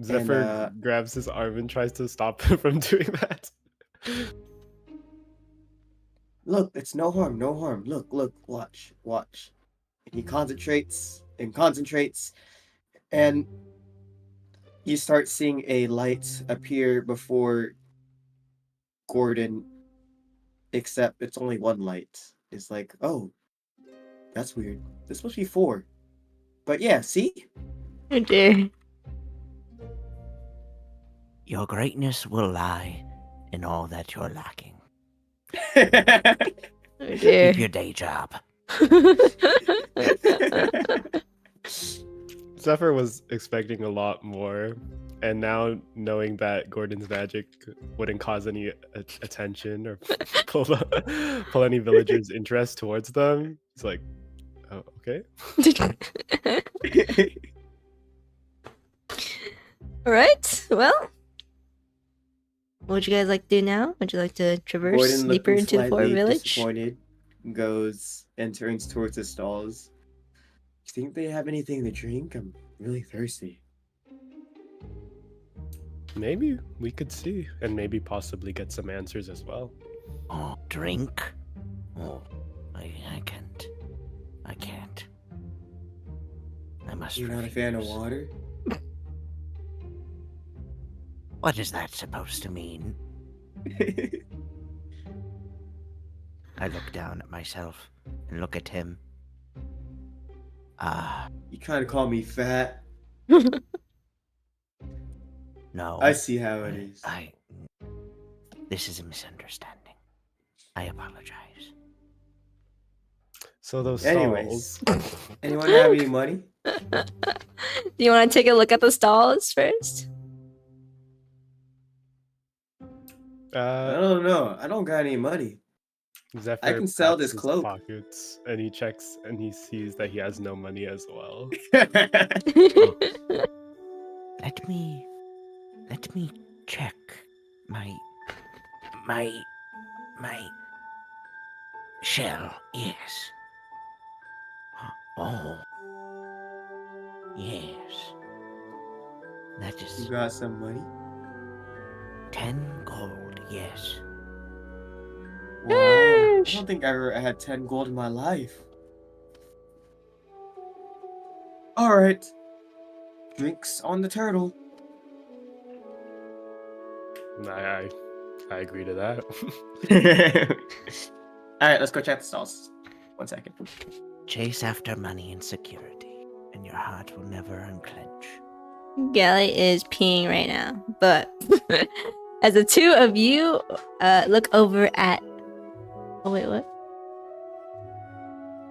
Zephyr grabs his arm and tries to stop him from doing that. Look, it's no harm. Look, watch. And he concentrates and concentrates, and you start seeing a light appear before Gordon, except it's only one light. It's like, oh, that's weird. This must be 4. But yeah, see? Oh dear. Your greatness will lie in all that you're lacking. Oh dear. Keep your day job. Zephyr was expecting a lot more, and now knowing that Gordon's magic wouldn't cause any attention or pull any villagers' interest towards them, he's like, "Oh, okay." All right. Well, what would you guys like to do now? Would you like to traverse Gordon, deeper looking into the Fort slightly Village? disappointed, goes and turns towards the stalls. Do you think they have anything to drink? I'm really thirsty. Maybe we could see, and maybe possibly get some answers as well. Oh, drink? Oh, I can't. I can't. I must. You're not a fan of refuse. water? What is that supposed to mean? I look down at myself and look at him. You trying to call me fat? No. I see how it is. This is a misunderstanding. I apologize. So those Anyways. stalls. Anyone have any money? Do you want to take a look at the stalls first? I don't know. I don't got any money. Zephyr I can sell pats this his cloak. pockets, and he checks, and he sees that he has no money as well. Let me check my shell. Yes. Oh. Yes. That You is got some money? 10 gold. Yes. Wow. I don't think I ever had 10 gold in my life. Alright. Drinks on the turtle. I agree to that. Alright, let's go check the stalls. 1 second. Chase after money and security, and your heart will never unclench. Gally is peeing right now, but as the two of you look over at. Oh wait, what?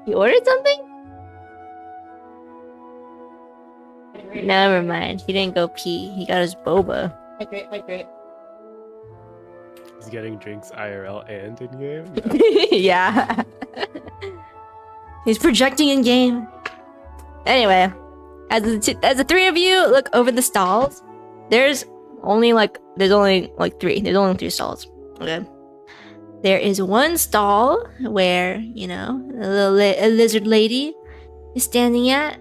You ordered something? Never mind. He didn't go pee. He got his boba. Hydrate. He's getting drinks IRL and in game. Yeah. He's projecting in game. Anyway, as the three of you look over the stalls, there's only like 3. There's only 3 stalls. Okay. There is one stall where, you know, a lizard lady is standing at.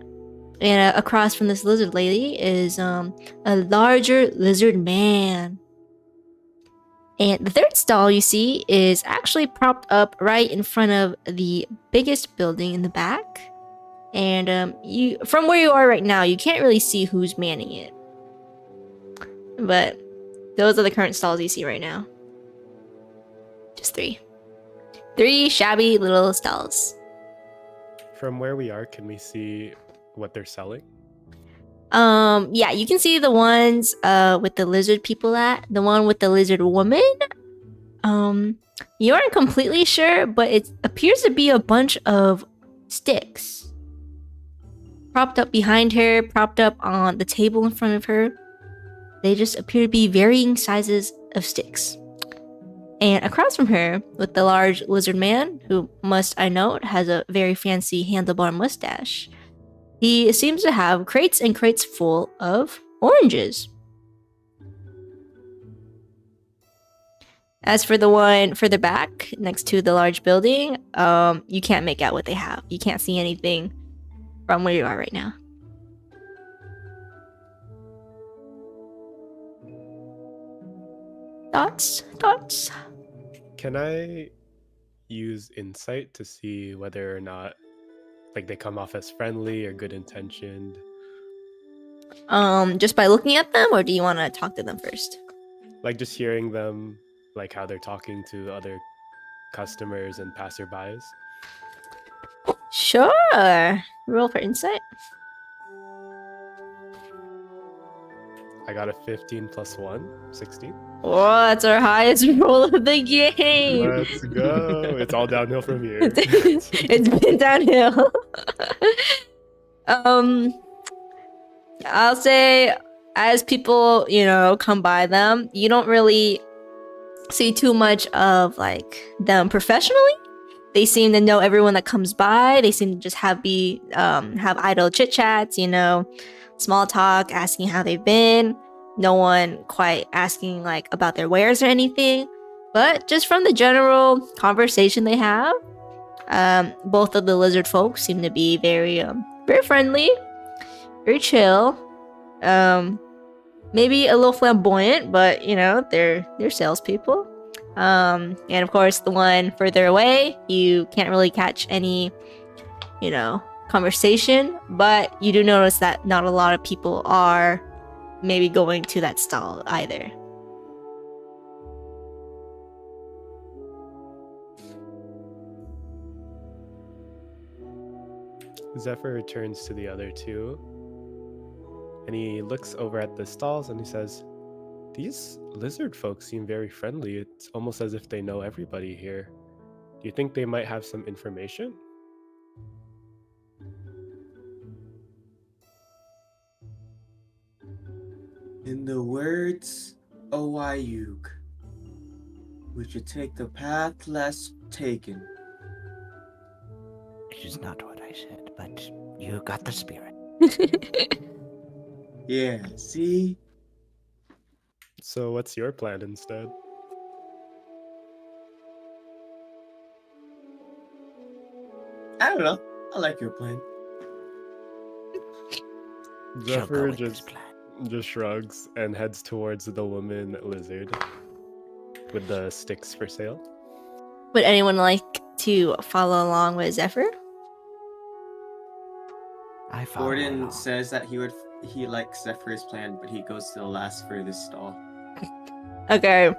And across from this lizard lady is a larger lizard man. And the third stall you see is actually propped up right in front of the biggest building in the back. And you, from where you are right now, you can't really see who's manning it. But those are the current stalls you see right now. Just 3. 3 shabby little stalls. From where we are, can we see what they're selling? Yeah, you can see the ones with the lizard people at. The one with the lizard woman. You aren't completely sure, but it appears to be a bunch of sticks. Propped up behind her, propped up on the table in front of her. They just appear to be varying sizes of sticks. And across from her, with the large lizard man, who must I note has a very fancy handlebar mustache, he seems to have crates and crates full of oranges. As for the one further back, next to the large building, you can't make out what they have. You can't see anything from where you are right now. Thoughts? Can I use insight to see whether or not Like they come off as friendly or good intentioned. Just by looking at them, or do you want to talk to them first? Like just hearing them, like how they're talking to other customers and passerbys. Sure. Roll for insight. I got a 15 plus 1, 16. Oh, that's our highest roll of the game. Let's go. It's all downhill from here. It's been downhill. I'll say as people, come by them, you don't really see too much of like them professionally. They seem to know everyone that comes by. They seem to just have idle chit chats, small talk, asking how they've been. No one quite asking like about their wares or anything. But just from the general conversation they have, both of the lizard folks seem to be very friendly, very chill. Maybe a little flamboyant, but they're salespeople. And of course, the one further away, you can't really catch any, conversation. But you do notice that not a lot of people are maybe going to that stall either. Zephyr turns to the other two and he looks over at the stalls and he says, "These lizard folks seem very friendly. It's almost as if they know everybody here. Do you think they might have some information?" In the words Oyuk, we should take the path less taken. It is not what I said, but you got the spirit. Yeah, see? So what's your plan instead? I don't know. I like your plan. Shall go Zephyr with this plan. just shrugs and heads towards the woman lizard with the sticks for sale. Would anyone like to follow along with Zephyr? I follow Gordon along. says that he likes Zephyr's plan, but he goes to the last furthest stall. Okay.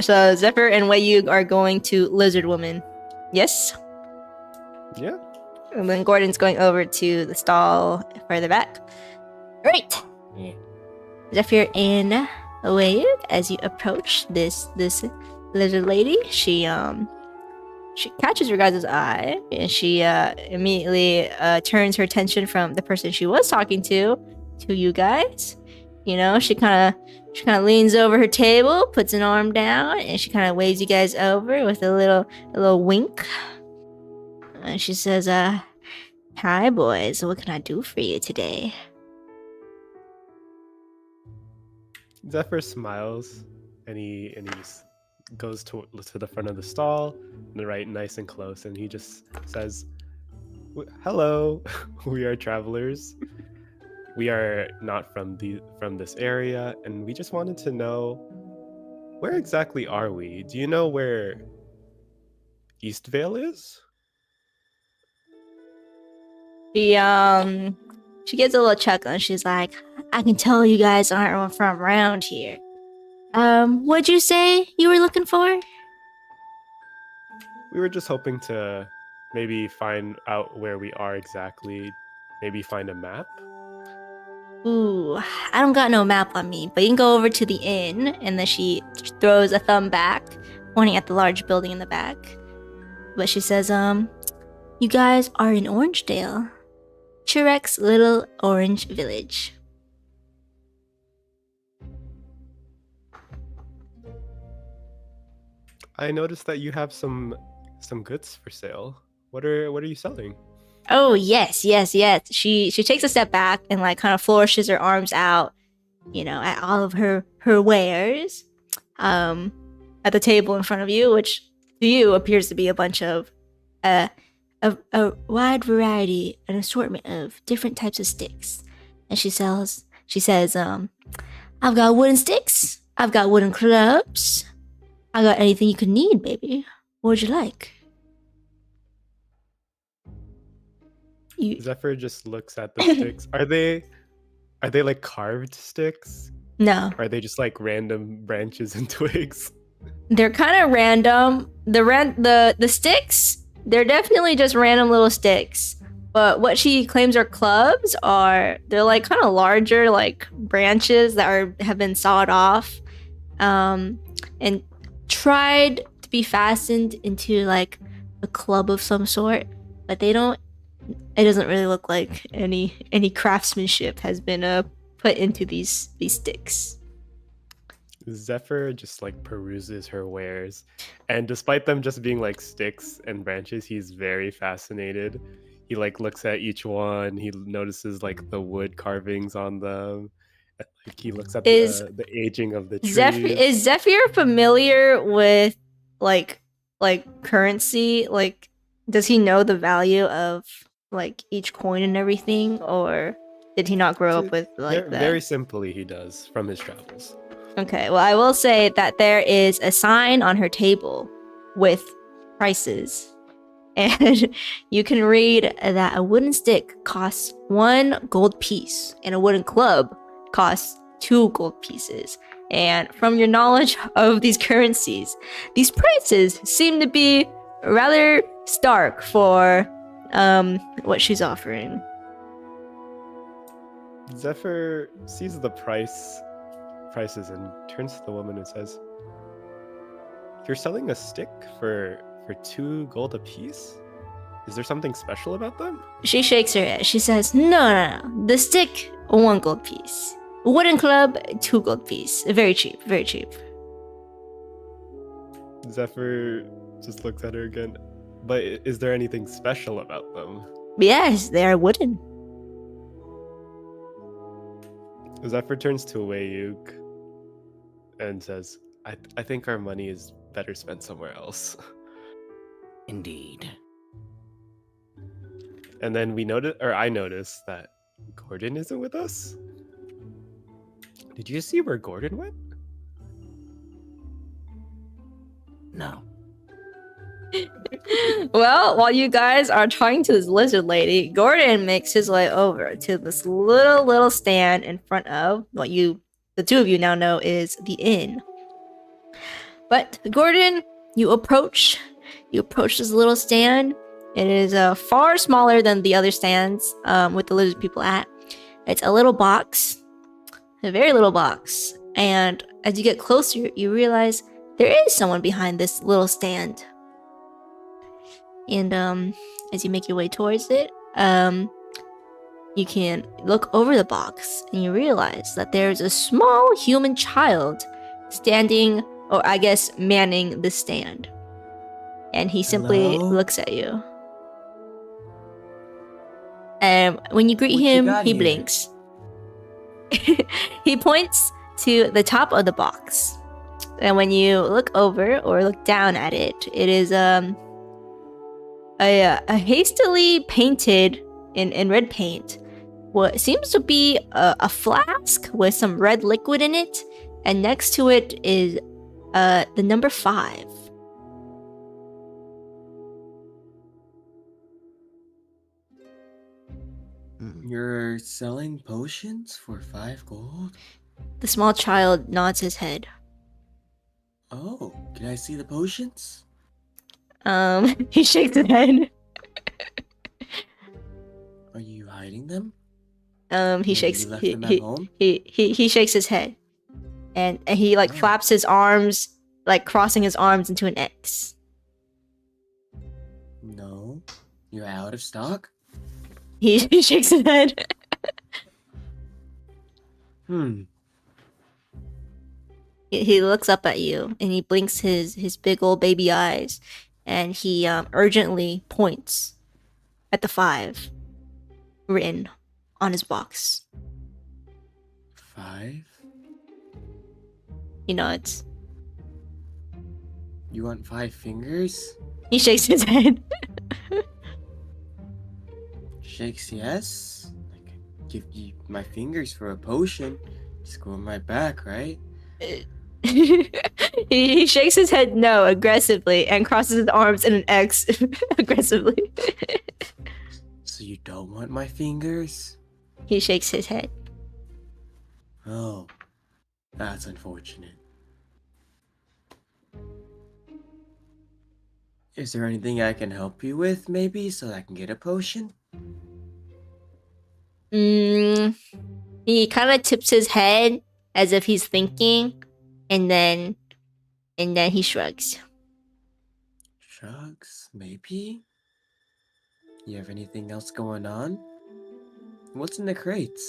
So Zephyr and Wei are going to Lizard Woman. Yes? Yeah. And then Gordon's going over to the stall further back. Great. Yeah. Zephyr and Wei, as you approach this lizard lady, she catches your guys' eye and she immediately turns her attention from the person she was talking to you guys. She kind of leans over her table, puts an arm down, and she kind of waves you guys over with a little wink. And she says, "Hi boys, what can I do for you today?" Zephyr smiles and he goes to the front of the stall, right nice and close, and he just says, "Hello, we are travelers. We are not from this area, and we just wanted to know, where exactly are we? Do you know where Eastvale is?" She gets a little chuckle and she's like, "I can tell you guys aren't from around here. What'd you say you were looking for?" We were just hoping to maybe find out where we are exactly, maybe find a map. Ooh, I don't got no map on me, but you can go over to the inn. And then she throws a thumb back, pointing at the large building in the back. But she says, "You guys are in Orangedale. Churek's little orange village." I noticed that you have some goods for sale. What are you selling? Oh, yes. She takes a step back and like kind of flourishes her arms out, at all of her wares. At the table in front of you, which to you appears to be a bunch of a wide variety, an assortment of different types of sticks. And she says, "I've got wooden sticks, I've got wooden clubs, I got anything you could need, baby. What would you like?" You Zephyr just looks at the sticks. Are they like carved sticks? no. Or are they just like random branches and twigs? They're kind of random. The sticks, they're definitely just random little sticks. But what she claims are clubs they're like kind of larger like branches that have been sawed off, and tried to be fastened into like a club of some sort. But it doesn't really look like any craftsmanship has been put into these sticks. Zephyr just like peruses her wares, and despite them just being like sticks and branches, he's very fascinated. He like looks at each one. He notices like the wood carvings on them. Like he looks at the aging of the trees. Is Zephyr familiar with like currency? Like, does he know the value of like each coin and everything, or did he not grow up with like that? Very simply, he does from his travels. Okay, well, I will say that there is a sign on her table with prices. And you can read that a wooden stick costs 1 gold piece, and a wooden club costs 2 gold pieces. And from your knowledge of these currencies, these prices seem to be rather stark for what she's offering. Zephyr sees the prices and turns to the woman and says, "You're selling a stick for 2 gold apiece? Is there something special about them?" She shakes her head. She says, no. The stick, 1 gold piece. Wooden club, 2 gold piece. Very cheap, very cheap. Zephyr just looks at her again. But is there anything special about them? Yes, they are wooden. Zephyr turns to Wayuk and says, I think our money is better spent somewhere else. Indeed. And then I noticed that Gordon isn't with us. Did you see where Gordon went? No. Well, while you guys are talking to this lizard lady, Gordon makes his way over to this little stand in front of what the two of you now know is the inn. But Gordon, you approach this little stand. It is far smaller than the other stands with the lizard people at. It's a little box, a very little box. And as you get closer, you realize there is someone behind this little stand. And as you make your way towards it, you can look over the box and you realize that there's a small human child standing, or I guess manning the stand. And he simply Hello? looks at you. And when you greet What you him, got he here? blinks. He points to the top of the box. And when you look over or look down at it, it is a hastily painted in red paint what seems to be a flask with some red liquid in it, and next to it is the number 5. You're selling potions for 5 gold? The small child nods his head. Oh, can I see the potions? He shakes his head. Are you hiding them? He Maybe shakes you left he, them at he, home? he shakes his head, and he like Oh. flaps his arms, like crossing his arms into an X. No. You're out of stock? He shakes his head. He looks up at you and he blinks his big old baby eyes, and he urgently points at the 5 written on his box. 5? He nods. You want 5 fingers? He shakes his head. Shakes yes. I could give you my fingers for a potion. Just go on my back, right? He shakes his head no aggressively and crosses his arms in an X aggressively. So So you don't want my fingers? He shakes his head. Oh, that's unfortunate. Is there anything I can help you with, maybe, so I can get a potion? He kind of tips his head as if he's thinking, and then he shrugs. Shrugs, maybe? You have anything else going on? What's in the crates?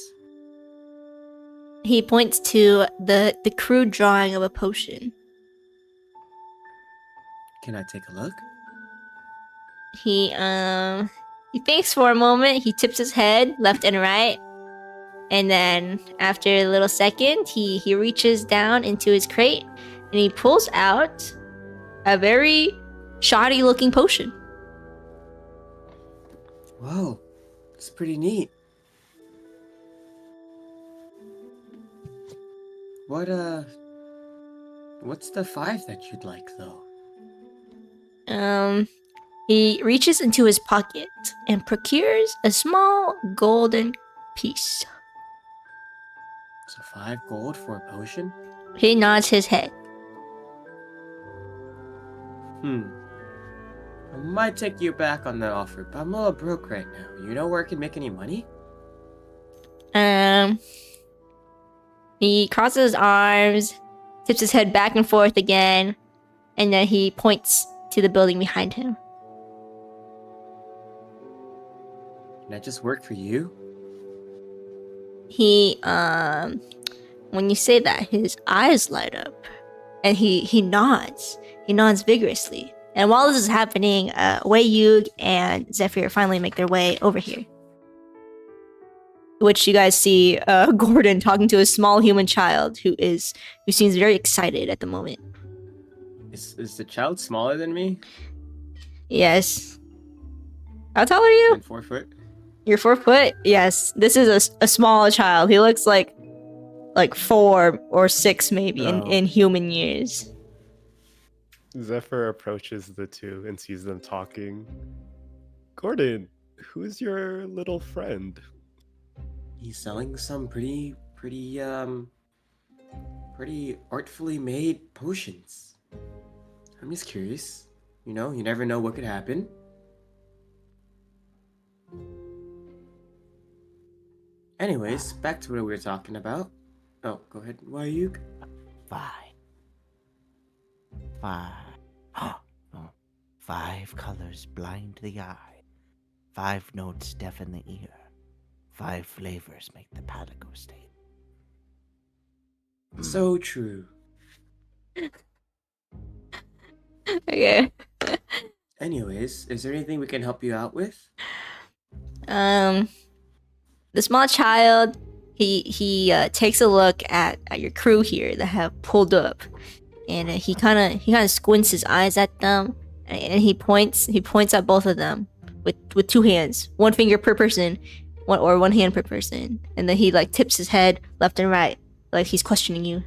He points to the crude drawing of a potion. Can I take a look? He thinks for a moment. He tips his head left and right, and then after a little second, he reaches down into his crate and he pulls out a very shoddy looking potion. Whoa, it's pretty neat. What's the 5 that you'd like, though? He reaches into his pocket and procures a small golden piece. So 5 gold for a potion? He nods his head. I might take you back on that offer, but I'm a little broke right now. You know where I can make any money? He crosses his arms, tips his head back and forth again, and then he points to the building behind him. Can I just work for you? He, when you say that, his eyes light up, and he nods. He nods vigorously. And while this is happening, Wei Yug and Zephyr finally make their way over here. Which you guys see Gordon talking to a small human child who seems very excited at the moment. Is the child smaller than me? Yes. How tall are you? I'm 4 foot. You're 4 foot? Yes. This is a small child. He looks like 4 or 6 maybe Oh. in human years. Zephyr approaches the two and sees them talking. Gordon, who's your little friend? He's selling some pretty artfully made potions. I'm just curious. You know, you never know what could happen. Anyways, back to what we were talking about. Oh, go ahead. Why you? 5. 5 colors blind the eye. 5 notes deafen the ear. 5 flavors make the palate go stale. So true. Okay. Anyways, is there anything we can help you out with? The small child, he takes a look at your crew here that have pulled up, and he kind of squints his eyes at them, and he points at both of them with 2 hands, 1 finger per person, one hand per person, and then he tips his head left and right, like he's questioning you.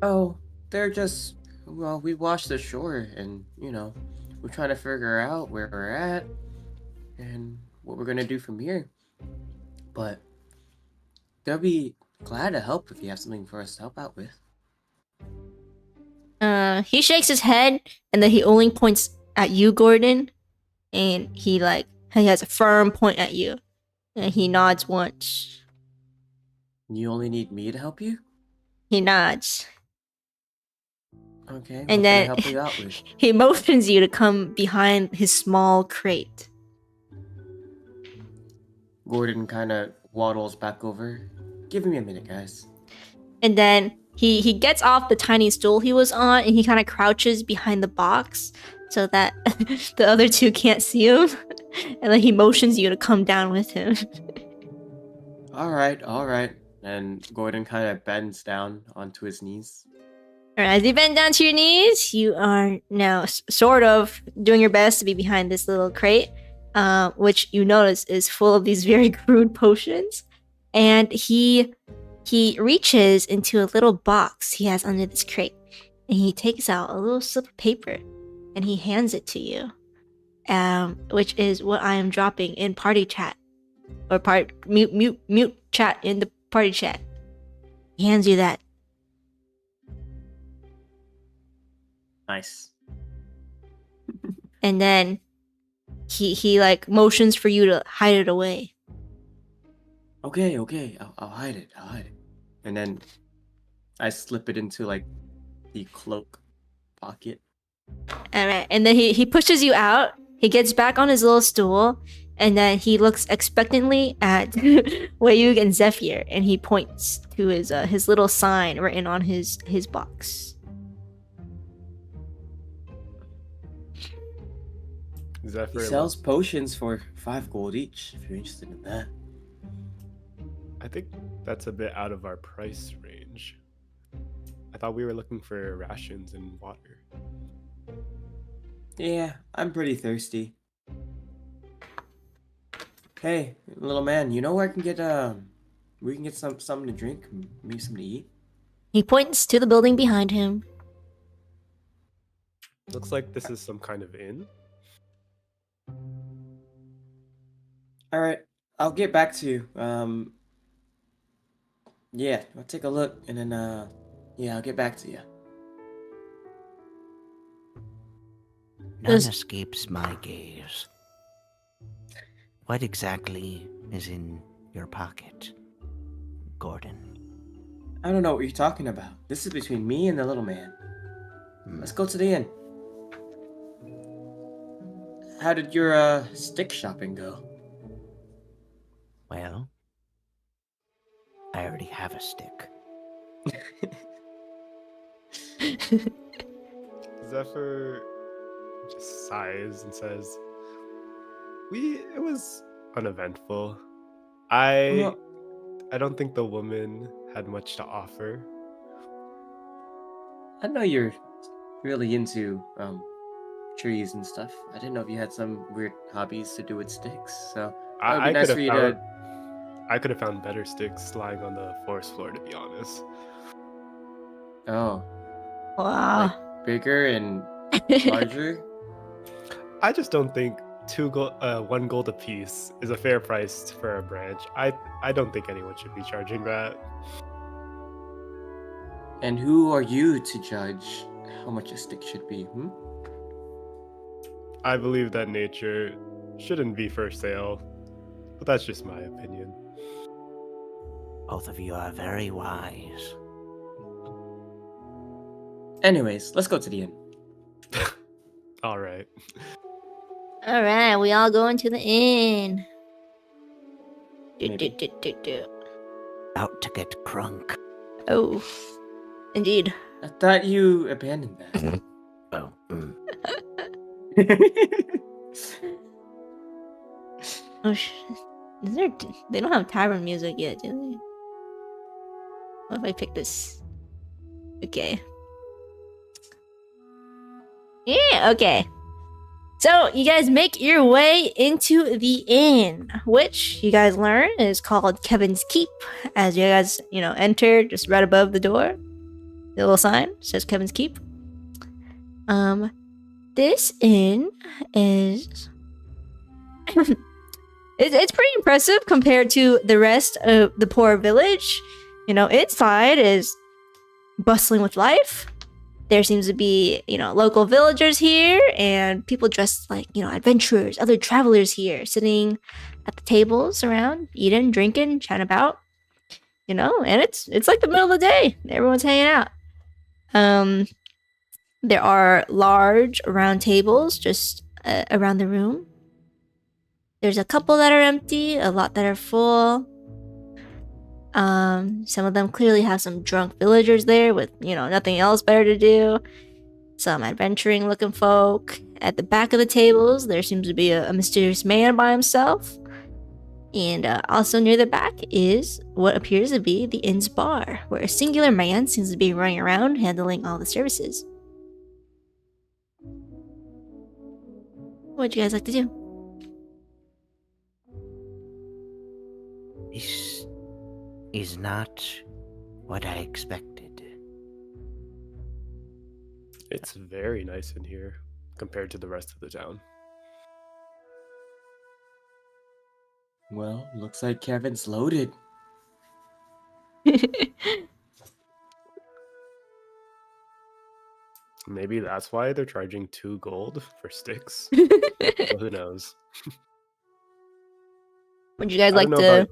Oh, they're just, well, we washed the shore and, you know, we're trying to figure out where we're at and what we're gonna do from here. But they'll be glad to help if you have something for us to help out with. He shakes his head, and then he only points at you, Gordon, and he has a firm point at you, and he nods once. You only need me to help you? He nods. Okay, And what then can I help you out with? he motions you to come behind his small crate. Gordon kind of waddles back over. Give me a minute, guys. And then he gets off the tiny stool he was on, and he kind of crouches behind the box so that the other 2 can't see him. And then he motions you to come down with him. All right. And Gordon kind of bends down onto his knees. Alright, as you bend down to your knees, you are now sort of doing your best to be behind this little crate, which you notice is full of these very crude potions. And he reaches into a little box he has under this crate, and he takes out a little slip of paper, and he hands it to you. which is what I am dropping in party chat, or mute chat in the party chat. He hands you that. Nice. And then he like motions for you to hide it away. Okay, I'll hide it. And then I slip it into like the cloak pocket. Alright, and then he pushes you out. He gets back on his little stool, and then he looks expectantly at Wayug and Zephyr, and he points to his little sign written on his box. Zephyr He sells potions for 5 gold each, if you're interested in that. I think that's a bit out of our price range. I thought we were looking for rations and water. Yeah, I'm pretty thirsty. Hey, little man, you know where I can get we can get something to drink, maybe something to eat? He points to the building behind him. Looks like this is some kind of inn. Alright, I'll get back to you. Yeah, I'll take a look and then yeah, I'll get back to you. None Does- escapes my gaze. What exactly is in your pocket, Gordon? I don't know what you're talking about. This is between me and the little man. Let's go to the inn. How did your stick shopping go? Well, I already have a stick. Zephyr just sighs and says, It was uneventful. I don't think the woman had much to offer. I know you're really into trees and stuff. I didn't know if you had some weird hobbies to do with sticks. So it would be I nice could for you have to. I could have found better sticks lying on the forest floor, to be honest. Oh, Wow. like bigger and larger. I just don't think 1 gold a piece is a fair price for a branch. I don't think anyone should be charging that. And who are you to judge how much a stick should be? I believe that nature shouldn't be for sale, but that's just my opinion. Both of you are very wise. Anyways, let's go to the inn. All right. All right, we all go into the inn. Maybe. Out to get crunk. Oh, indeed. I thought you abandoned that. Oh, Oh, is there? They don't have tavern music yet, do they? What if I pick this? Okay. Yeah. Okay. So you guys make your way into the inn, which you guys learn is called Kevin's Keep. As you guys, enter, just right above the door, the little sign says Kevin's Keep. This inn is it's pretty impressive compared to the rest of the poor village. Inside is bustling with life. There seems to be, local villagers here and people dressed like, adventurers, other travelers here, sitting at the tables around, eating, drinking, chatting about, and it's like the middle of the day. Everyone's hanging out. There are large round tables just around the room. There's a couple that are empty, a lot that are full. Some of them clearly have some drunk villagers there with, nothing else better to do. Some adventuring looking folk. At the back of the tables, there seems to be a mysterious man by himself. And also near the back is what appears to be the inn's bar, where a singular man seems to be running around handling all the services. What'd you guys like to do? This is not what I expected. It's very nice in here compared to the rest of the town. Well, looks like Kevin's loaded. Maybe that's why they're charging 2 gold for sticks. Well, who knows? Would you guys I like don't know to?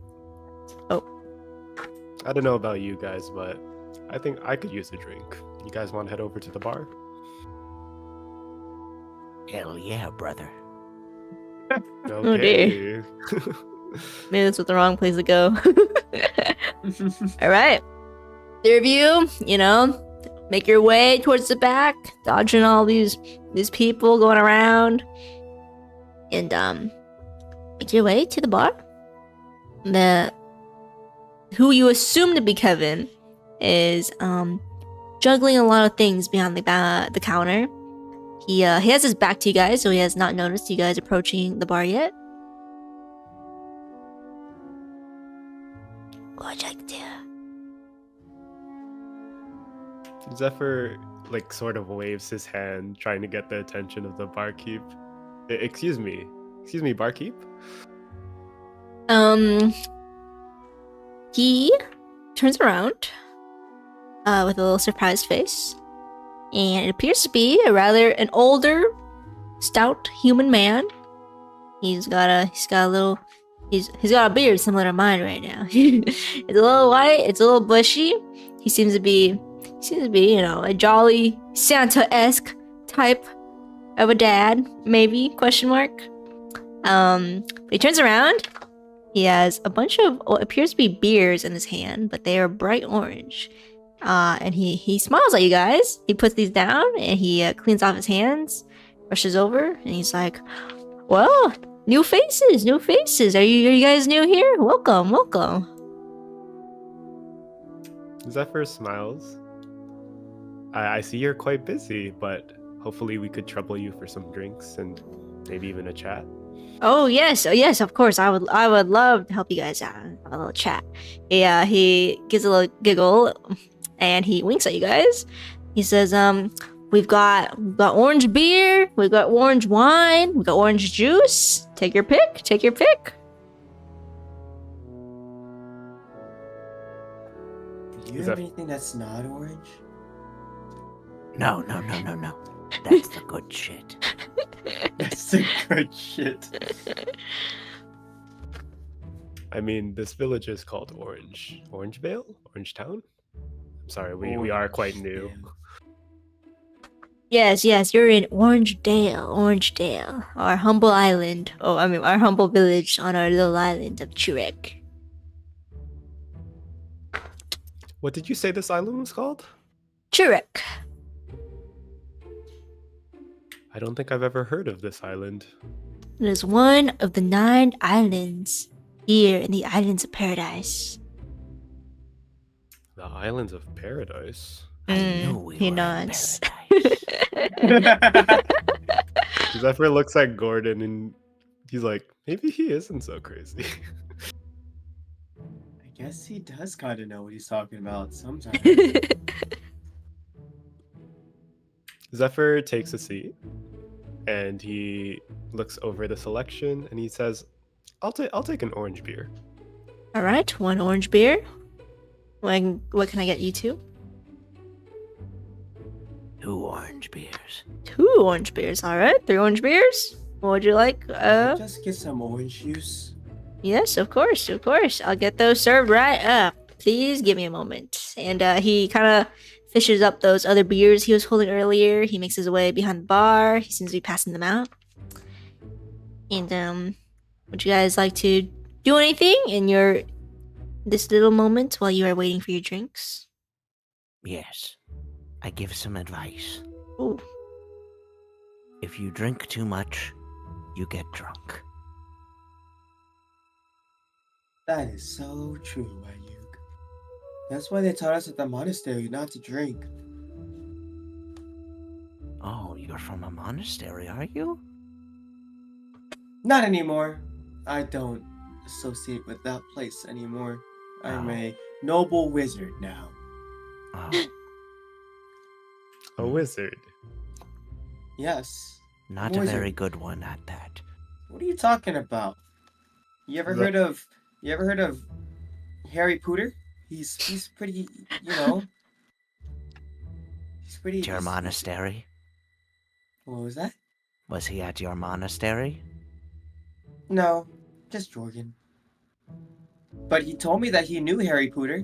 about I don't know about you guys, but I think I could use a drink. You guys want to head over to the bar? Hell yeah, brother. Oh, dear. Maybe that's the wrong place to go. All right, three of you, make your way towards the back, dodging all these people going around, and make your way to the bar. Who you assume to be Kevin is juggling a lot of things behind the counter. He has his back to you guys, so he has not noticed you guys approaching the bar yet. What would you like to do? Zephyr like sort of waves his hand, trying to get the attention of the barkeep. Excuse me, barkeep. He turns around with a little surprised face, and it appears to be an older, stout human man. He's got a beard similar to mine right now. It's a little white, it's a little bushy. He seems to be, a jolly Santa-esque type of a dad, maybe, question mark. He turns around. He has a bunch of what appears to be beers in his hand, but they are bright orange. And he smiles at you guys. He puts these down and he cleans off his hands, rushes over, and he's like, "Well, new faces. Are you guys new here? Welcome." Zephyr smiles. I see you're quite busy, but hopefully we could trouble you for some drinks and maybe even a chat. Oh yes, of course. I would love to help you guys out. Have a little chat. Yeah, he gives a little giggle and he winks at you guys. He says, we've got orange beer, we've got orange wine, we've got orange juice. Take your pick. Do you have anything that's not orange? No. That's the good shit. That's the good shit. I mean, this village is called Orangevale? Orange Town? I'm sorry, we are quite new. Yes, you're in Orangedale, our humble island. Oh, I mean, our humble village on our little island of Churek. What did you say this island was called? Churek. I don't think I've ever heard of this island. It is one of the 9 islands here in the Islands of Paradise. The Islands of Paradise? I knew we he were in nods. paradise. Zephyr looks at Gordon and he's like, maybe he isn't so crazy. I guess he does kind of know what he's talking about sometimes. Zephyr takes a seat and he looks over the selection and he says, I'll take an orange beer. All right, 1 orange beer. What can I get you 2? 2 orange beers. 2 orange beers. All right, 3 orange beers. What would you like? Just get some orange juice. Yes, of course. I'll get those served right up. Please give me a moment. And he kind of fishes up those other beers he was holding earlier. He makes his way behind the bar. He seems to be passing them out. And would you guys like to do anything in this little moment while you are waiting for your drinks? Yes. I give some advice. Ooh. If you drink too much, you get drunk. That is so true, Ayuk. That's why they taught us at the monastery not to drink. Oh, you're from a monastery, are you? Not anymore. I don't associate with that place anymore. I'm Oh. a noble wizard now. Oh, A wizard. Yes. not a Wizard. very good one at that. What are you talking about? You ever Is that- heard of Harry Potter? He's pretty, you know. He's pretty. At your monastery? What was that? Was he at your monastery? No, just Jorgen. But he told me that he knew Harry Potter.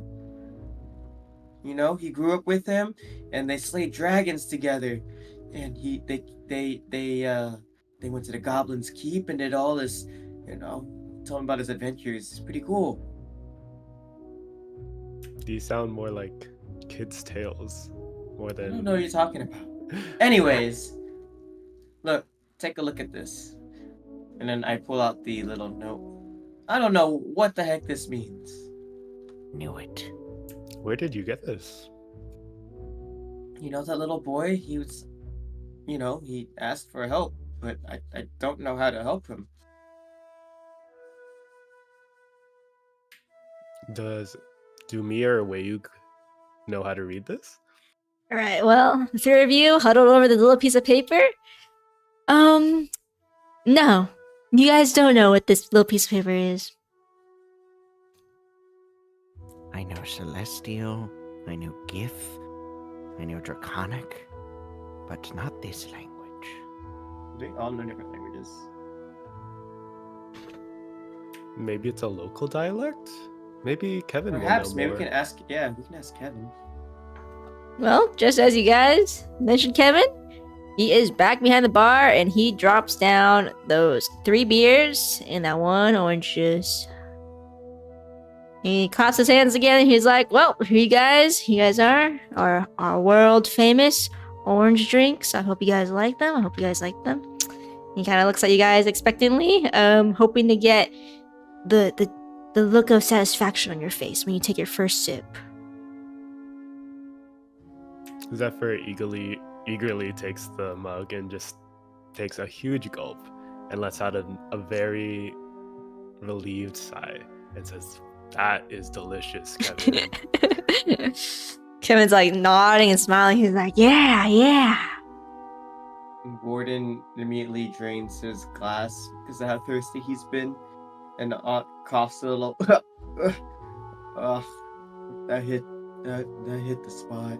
You know, he grew up with him, and they slayed dragons together. And they went to the Goblin's Keep and did all this. You know, told him about his adventures. It's pretty cool. These sound more like kids' tales, more I than. don't know what you're talking about. Anyways, look, take a look at this. And then I pull out the little note. I don't know what the heck this means. Knew it. Where did you get this? You know that little boy? He was, you know, he asked for help, but I don't know how to help him. Do me or Wayuk know how to read this? All right. Well, the three of you huddled over the little piece of paper. No, you guys don't know what this little piece of paper is. I know Celestial, I know Gif, I know Draconic, but not this language. They all know different languages. Maybe it's a local dialect? Maybe Kevin Perhaps, will know maybe more. we can ask. Yeah, we can ask Kevin. Well, just as you guys mentioned Kevin, he is back behind the bar and he drops down those 3 beers and that 1 orange juice. He claps his hands again and he's like, well, here you guys are our world famous orange drinks. I hope you guys like them. He kind of looks at you guys expectantly, hoping to get the look of satisfaction on your face when you take your first sip. Zephyr eagerly takes the mug and just takes a huge gulp and lets out a very relieved sigh and says, "That is delicious, Kevin." Kevin's like nodding and smiling. He's like, yeah. Gordon immediately drains his glass because of how thirsty he's been, and coughs a little. Ugh, that hit the spot.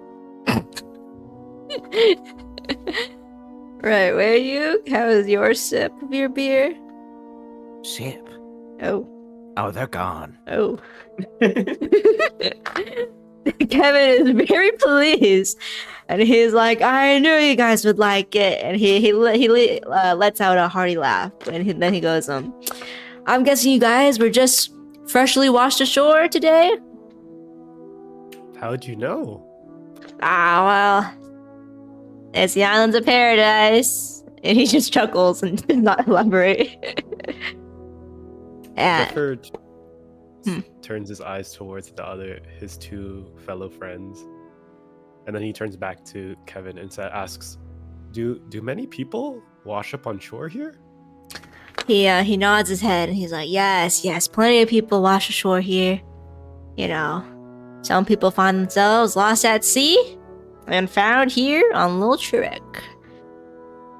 Right, where are you? How was your sip of your beer? Sip. Oh. Oh, they're gone. Oh. Kevin is very pleased, and he's like, "I knew you guys would like it." And he lets out a hearty laugh, and then he goes, "I'm guessing you guys were just freshly washed ashore today." How'd you know? Ah, well, it's the islands of paradise, and he just chuckles and does not elaborate. And Zephyr turns his eyes towards his 2 fellow friends, and then he turns back to Kevin and asks, "Do many people wash up on shore here?" he nods his head and he's like, yes, plenty of people wash ashore here. You know, some people find themselves lost at sea and found here on Little Trek.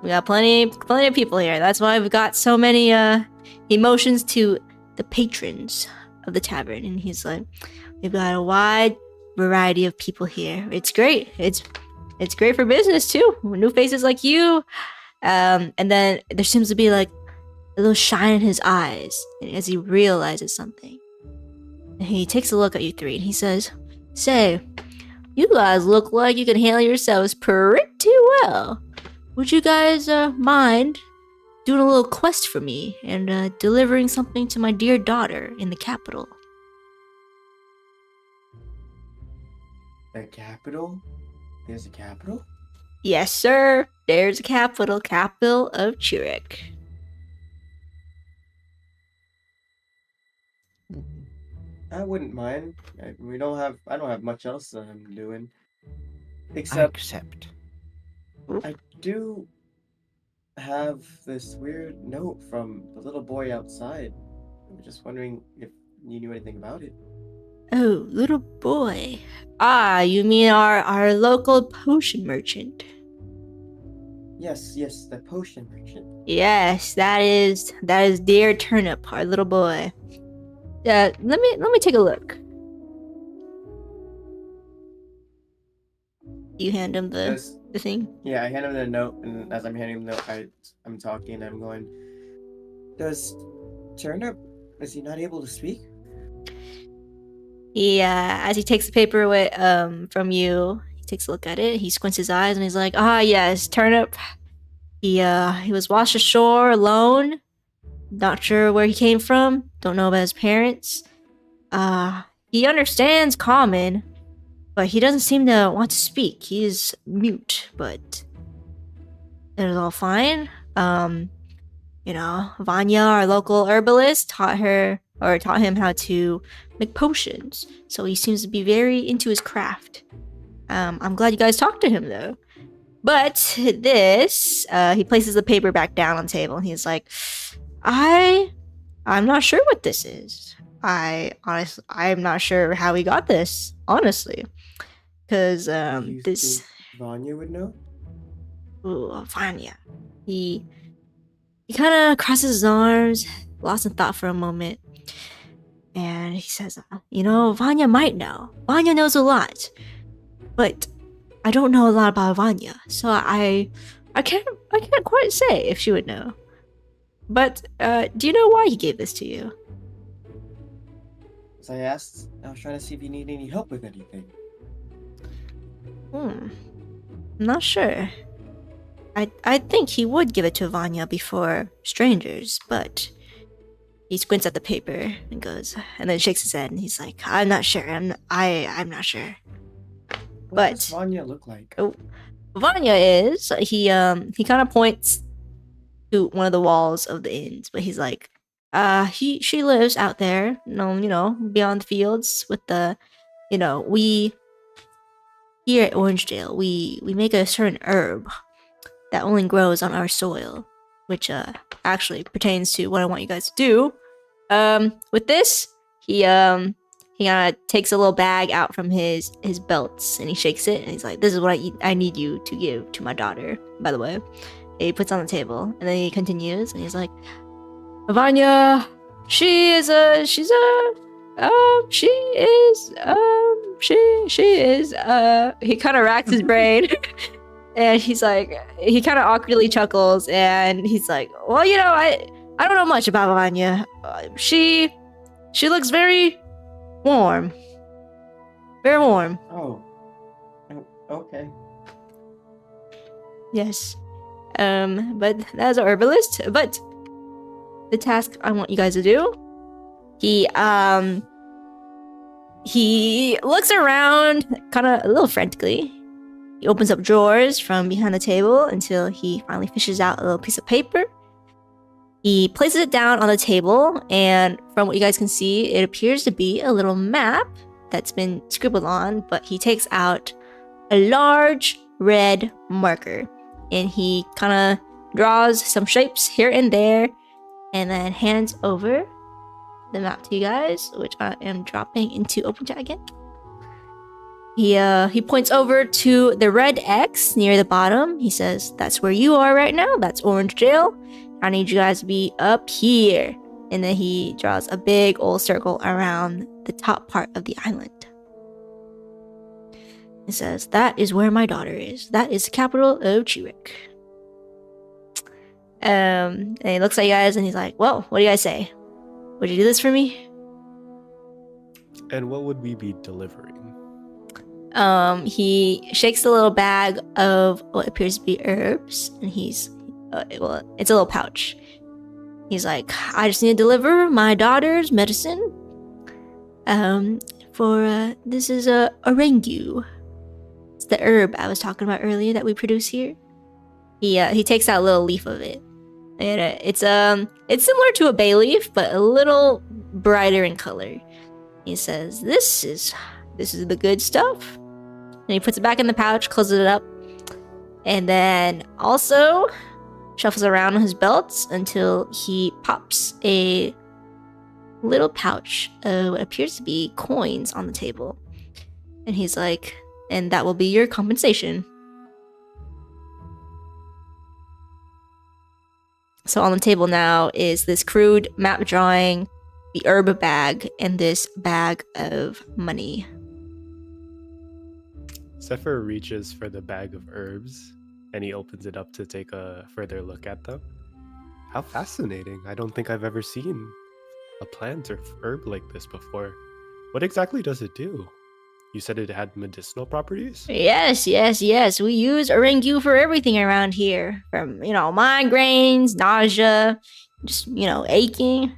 We got plenty of people here. That's why we've got so many emotions to the patrons of the tavern. And he's like, we've got a wide variety of people here. It's great. It's great for business too. New faces like you. And then there seems to be like a little shine in his eyes as he realizes something. And he takes a look at you 3 and he says, "Say, you guys look like you can handle yourselves pretty well. Would you guys mind doing a little quest for me and delivering something to my dear daughter in the capital?" The capital? There's a capital? Yes, sir. There's a capital of Churek. I wouldn't mind. I don't have much else that I'm doing. I Except accept. I do have this weird note from the little boy outside. I was just wondering if you knew anything about it. Oh, little boy. Ah, you mean our local potion merchant? Yes, the potion merchant. Yes, that is dear Turnip, our little boy. Let me take a look. You hand him the Does thing. Yeah, I hand him the note, and as I'm handing him the note, I'm talking. I'm going. Does Turnip? Is he not able to speak? As he takes the paper away from you, he takes a look at it. He squints his eyes and he's like, "Ah, yes, Turnip. He was washed ashore alone. Not sure where he came from. Don't know about his parents. He understands common, but he doesn't seem to want to speak. He is mute, but it was all fine. Vanya, our local herbalist, taught him how to make potions. So he seems to be very into his craft. I'm glad you guys talked to him though. But this, he places the paper back down on the table and he's like, I'm not sure what this is. I'm not sure how he got this, honestly. Because Do you this think Vanya would know? Vanya. He kind of crosses his arms, lost in thought for a moment, and he says, Vanya might know. Vanya knows a lot, but I don't know a lot about Vanya, so I can't quite say if she would know. But do you know why he gave this to you? As I asked, I was trying to see if you need any help with anything. I'm not sure. I think he would give it to Vanya before strangers, but he squints at the paper and then shakes his head and he's like, I'm not sure. I'm not sure. What does Vanya look like? Vanya is he kind of points to one of the walls of the inns, but he's like, she lives out there, beyond the fields with the, we here at Orangedale, we make a certain herb that only grows on our soil, which actually pertains to what I want you guys to do. With this, he kind of takes a little bag out from his belts and he shakes it and he's like, "This is what I need you to give to my daughter." By the way, and he puts it on the table and then he continues and he's like, "Vanya, she is. He kind of racks his brain." And he's like, he kind of awkwardly chuckles, and he's like, "Well, I don't know much about Vanya. She looks very warm, very warm." Oh, okay. Yes, but that's a herbalist. But the task I want you guys to do, he looks around, kind of a little frantically. He opens up drawers from behind the table until he finally fishes out a little piece of paper. He places it down on the table, and from what you guys can see, it appears to be a little map that's been scribbled on, but he takes out a large red marker, and he kind of draws some shapes here and there, and then hands over the map to you guys, which I am dropping into open chat again. He points over to the red X near the bottom. He says, "That's where you are right now. That's Orangedale. I need you guys to be up here." And then he draws a big old circle around the top part of the island. He says, "That is where my daughter is. That is the capital of Chirik." And he looks at you guys and he's like, "Well, what do you guys say? Would you do this for me?" And what would we be delivering? He shakes a little bag of what appears to be herbs, and it's a little pouch. He's like, "I just need to deliver my daughter's medicine. This is a orangu. It's the herb I was talking about earlier that we produce here." He takes out a little leaf of it, and it's similar to a bay leaf, but a little brighter in color. He says, "This is the good stuff." And he puts it back in the pouch, closes it up, and then also shuffles around his belt until he pops a little pouch of what appears to be coins on the table. And he's like, "And that will be your compensation." So on the table now is this crude map drawing, the herb bag, and this bag of money. Zephyr reaches for the bag of herbs and he opens it up to take a further look at them. How fascinating. I don't think I've ever seen a plant or herb like this before. What exactly does it do? You said it had medicinal properties? Yes. We use orangu for everything around here. From, migraines, nausea, just, aching.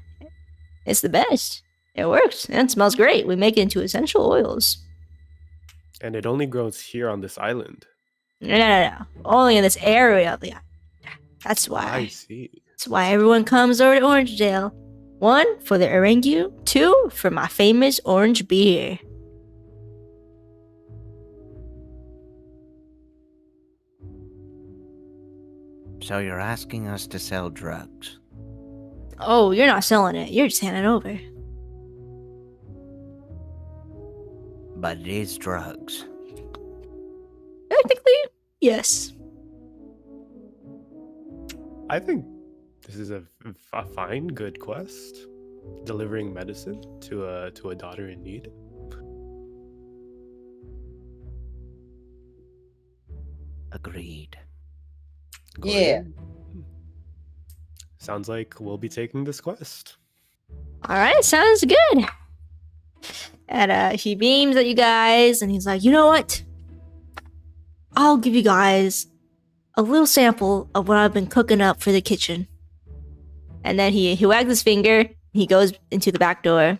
It's the best. It works and it smells great. We make it into essential oils. And it only grows here on this island. No. Only in this area of the island. That's why. I see. That's why everyone comes over to Orangedale. 1, for the orangu. 2, for my famous orange beer. So you're asking us to sell drugs? Oh, you're not selling it. You're just handing it over. But it is drugs. Technically, yes. I think this is a fine, good quest. Delivering medicine to a daughter in need. Agreed. Yeah. Sounds like we'll be taking this quest. Alright, sounds good. And he beams at you guys and he's like, you know what? I'll give you guys a little sample of what I've been cooking up for the kitchen. And then he wags his finger, he goes into the back door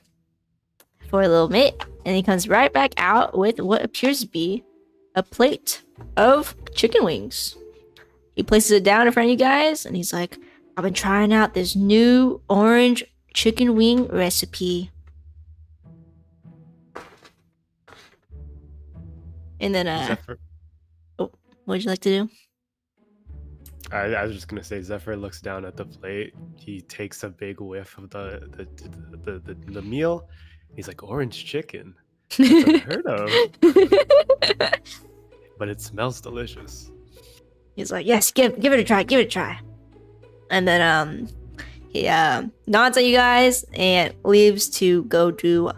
for a little bit, and he comes right back out with what appears to be a plate of chicken wings. He places it down in front of you guys, and he's like, I've been trying out this new orange chicken wing recipe. And then, Zephyr, what would you like to do? I was just gonna say, Zephyr looks down at the plate. He takes a big whiff of the meal. He's like, orange chicken. That's unheard of. But it smells delicious. He's like, yes, give it a try. And then he nods at you guys and leaves to go do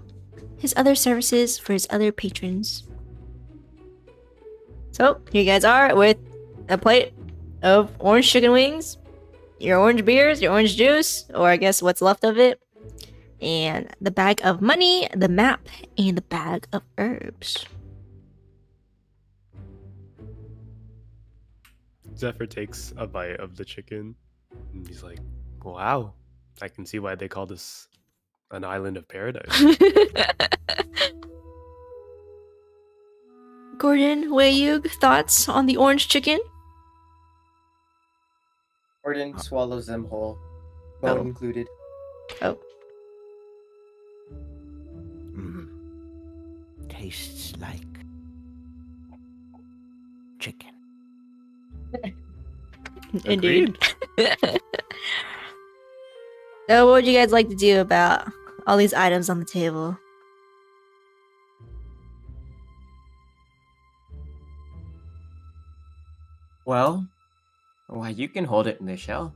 his other services for his other patrons. So here you guys are with a plate of orange chicken wings, your orange beers, your orange juice, or I guess what's left of it, and the bag of money, the map, and the bag of herbs. Zephyr takes a bite of the chicken and he's like, wow, I can see why they call this an island of paradise. Gordon, Wayug, thoughts on the orange chicken? Gordon swallows them whole, bone Oh. included. Oh. Tastes like chicken. Indeed. So what would you guys like to do about all these items on the table? Well, why you can hold it in the shell.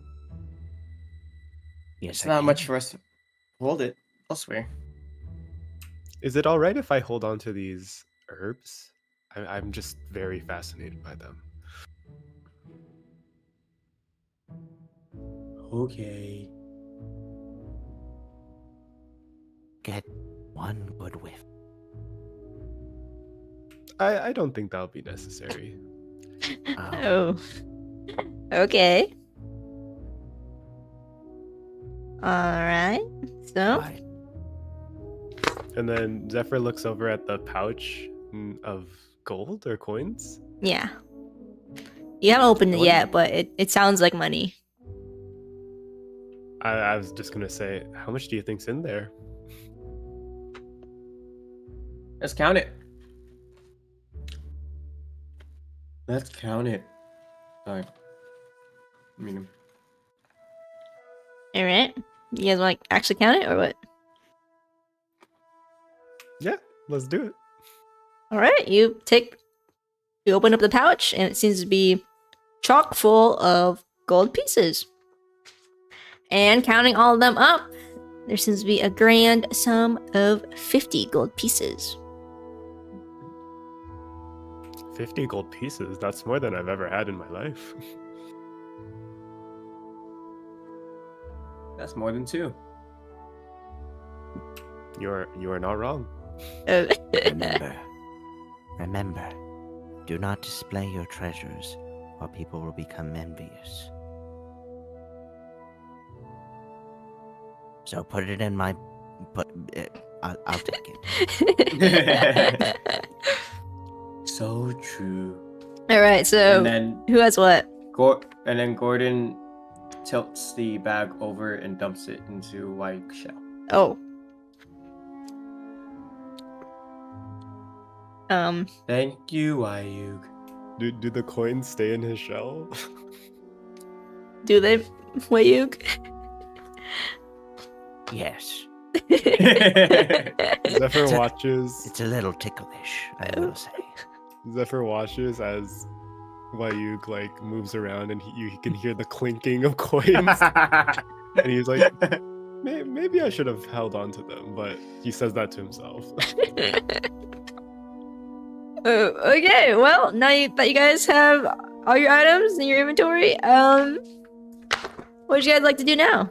Yes, It's I not can. much for us to hold it elsewhere. Is it all right if I hold on to these herbs? I'm just very fascinated by them. Okay. Get one good whiff. I don't think that'll be necessary. Oh. Okay. Alright. So Why? And then Zephyr looks over at the pouch of gold or coins. yeah. You haven't opened it What? yet, but it sounds like money. I was just gonna say, how much do you think's in there? Let's count it. Let's count it. Alright. Alright. You guys want to actually count it or what? Yeah, let's do it. Alright, you open up the pouch and it seems to be chock full of gold pieces. And counting all of them up, there seems to be a grand sum of 50 gold pieces. 50 gold pieces. That's more than I've ever had in my life. That's more than 2. You are not wrong. Oh. Remember, do not display your treasures, or people will become envious. So put it in my. I'll take it. So true. All right, so And then who has what? Gordon tilts the bag over and dumps it into White's shell. Oh. Thank you, Ayuk. Do the coins stay in his shell? Do they, Wayuk? Yes, Zephyr watches. it's a little ticklish, I will say. Zephyr watches as Wayuk like moves around, and he can hear the clinking of coins, and he's like, maybe I should have held on to them, but he says that to himself. Oh, okay, well, now that you guys have all your items in your inventory, what would you guys like to do now?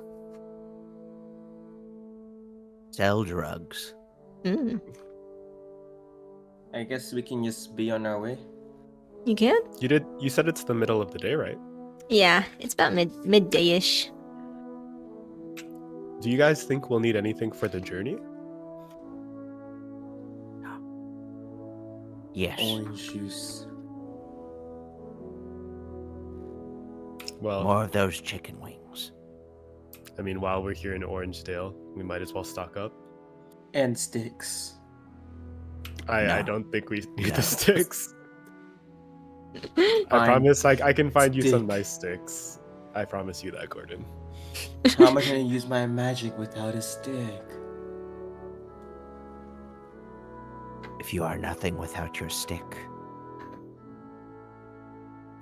Sell drugs. Hmm. I guess we can just be on our way. You can? You said it's the middle of the day, right? Yeah, it's about midday-ish. Do you guys think we'll need anything for the journey? Yes. Orange juice. Well, More of those chicken wings. I mean, while we're here in Orangedale, we might as well stock up. And sticks. I No. don't think we need No. the sticks. I Fine. promise I can find you some Stick. nice sticks. I promise you that, Gordon. How am I gonna use my magic without a stick? If you are nothing without your stick.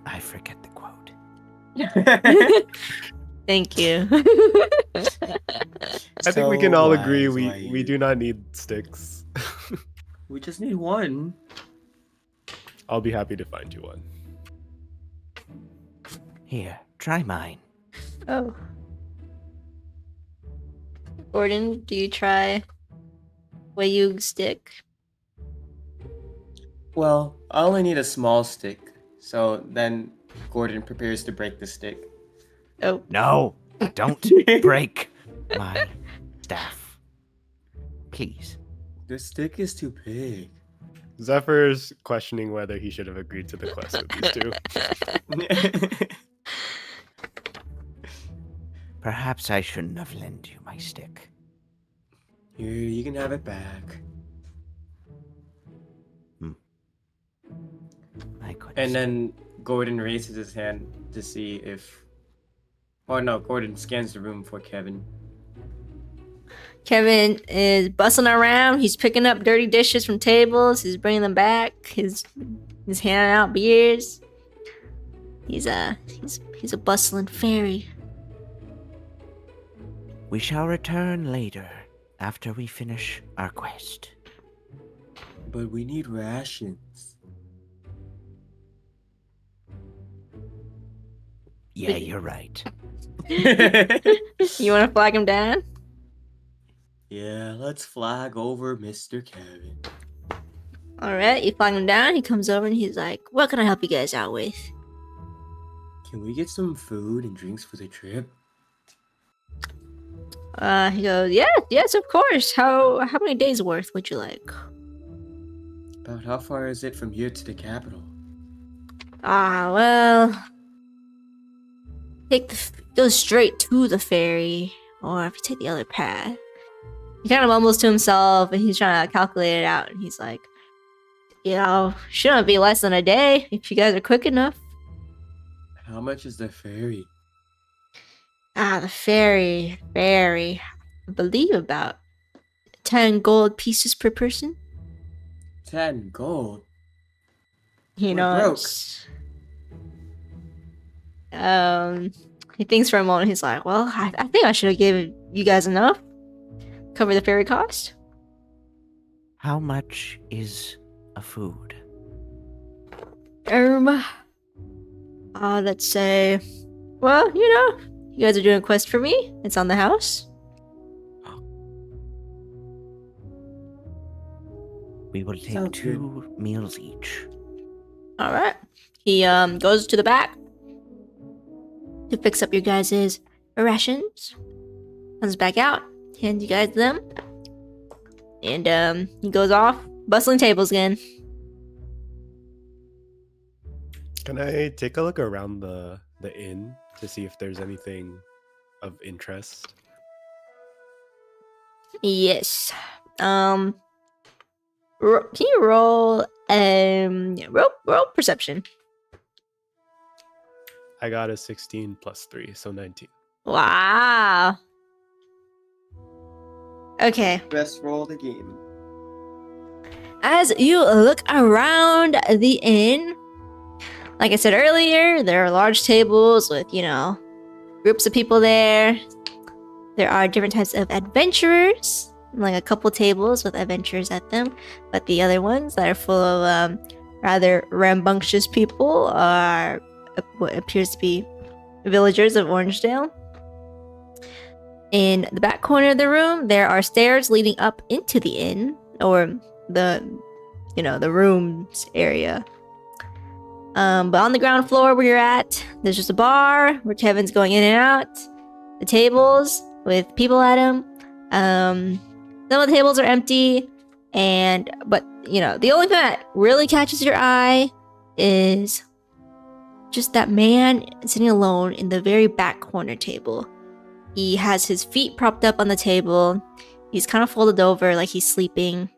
I forget the quote. Thank you. I think we can all agree wise, we do not need sticks. We just need one. I'll be happy to find you one. Here, try mine. Oh. Gordon, do you try Wayug's stick? Well, I only need a small stick. So then Gordon prepares to break the stick. Oh. No, don't break my staff. Please. The stick is too big. Zephyr's questioning whether he should have agreed to the quest with these two. Perhaps I shouldn't have lent you my stick. Here, you can have it back. My goodness. And then Gordon raises his hand to see if... Oh no, Gordon scans the room for Kevin. Kevin is bustling around. He's picking up dirty dishes from tables. He's bringing them back. He's handing out beers. He's a bustling fairy. We shall return later after we finish our quest. But we need rations. Yeah, you're right. You want to flag him down? Yeah, let's flag over Mr. Kevin. All right, you flag him down. He comes over and he's like, "What can I help you guys out with?" Can we get some food and drinks for the trip? He goes, yes, of course. How many days worth would you like? About how far is it from here to the capital? Well, go straight to the ferry, or if you take the other path. He kind of mumbles to himself, and he's trying to calculate it out. And he's like, shouldn't be less than a day if you guys are quick enough. How much is the ferry? The ferry, I believe about 10 gold pieces per person. 10 gold? He We're broke. nods. He thinks for a moment. He's like, well, I think I should have given you guys enough. Cover the ferry cost. How much is a food? Let's say, well, you guys are doing a quest for me. It's on the house. We will take Sounds 2 meals each. All right. He goes to the back to fix up your guys' rations. Comes back out, hands you guys them, and he goes off, bustling tables again. Can I take a look around the inn to see if there's anything of interest? Yes. Can you roll roll perception? I got a 16 plus 3, so 19. Wow. Okay. Best roll of the game. As you look around the inn, like I said earlier, there are large tables with, groups of people there. There are different types of adventurers, like a couple tables with adventurers at them. But the other ones that are full of rather rambunctious people are what appears to be villagers of Orangedale. In the back corner of the room, there are stairs leading up into the inn, or the rooms area. But on the ground floor where you're at, there's just a bar where Kevin's going in and out. The tables with people at them. Some of the tables are empty, but the only thing that really catches your eye is just that man sitting alone in the very back corner table. He has his feet propped up on the table. He's kind of folded over like he's sleeping,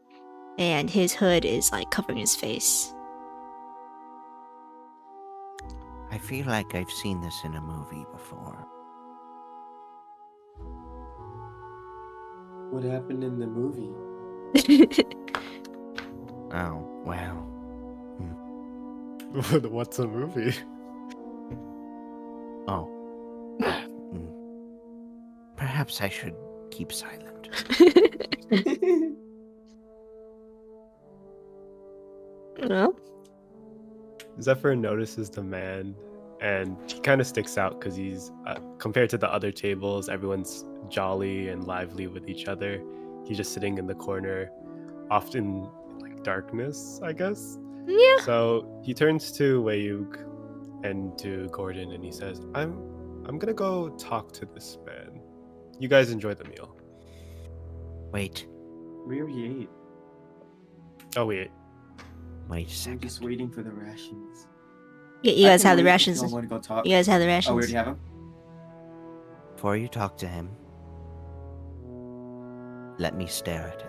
and his hood is like covering his face. I feel like I've seen this in a movie before. What happened in the movie? Oh, well. What's a movie? Oh. Perhaps I should keep silent. Well, Zephyr notices the man, and he kind of sticks out because he's compared to the other tables, everyone's jolly and lively with each other. He's just sitting in the corner, often like darkness, I guess. yeah. So he turns to Wayug and to Gordon, and he says, "I'm gonna go talk to this man. You guys enjoy the meal." Wait, We already ate. Oh wait, wait a I'm second. just waiting for the rations. Yeah, you I guys can have the wait if rations. y'all want to go talk. You guys have the Oh, we rations. already have them? Before you talk to him, let me stare at him.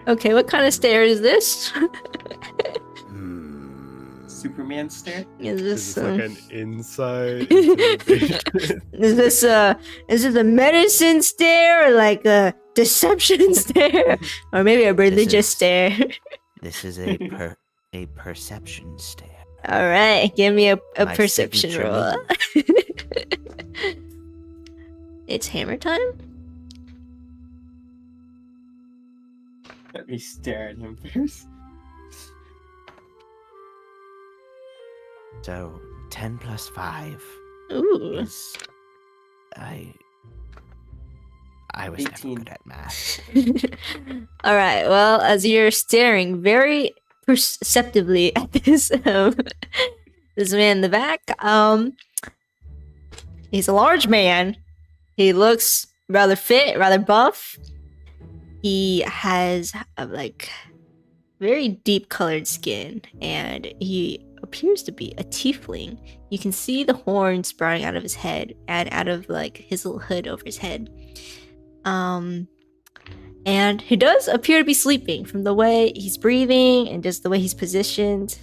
Okay, what kind of stare is this? Superman stare? Is is this this like an inside? is this a medicine stare, or like a deception stare, or maybe a religious is- stare? This is a perception stare. All right, give me a My perception signature roll. move. It's hammer time. Let me stare at him first. So 10 plus 5 Ooh. is I was never 18. good at math. All right. Well, as you're staring very perceptively at this this man in the back, he's a large man. He looks rather fit, rather buff. He has like very deep colored skin, and he appears to be a tiefling. You can see the horns sprouting out of his head and out of like his little hood over his head. And he does appear to be sleeping from the way he's breathing and just the way he's positioned.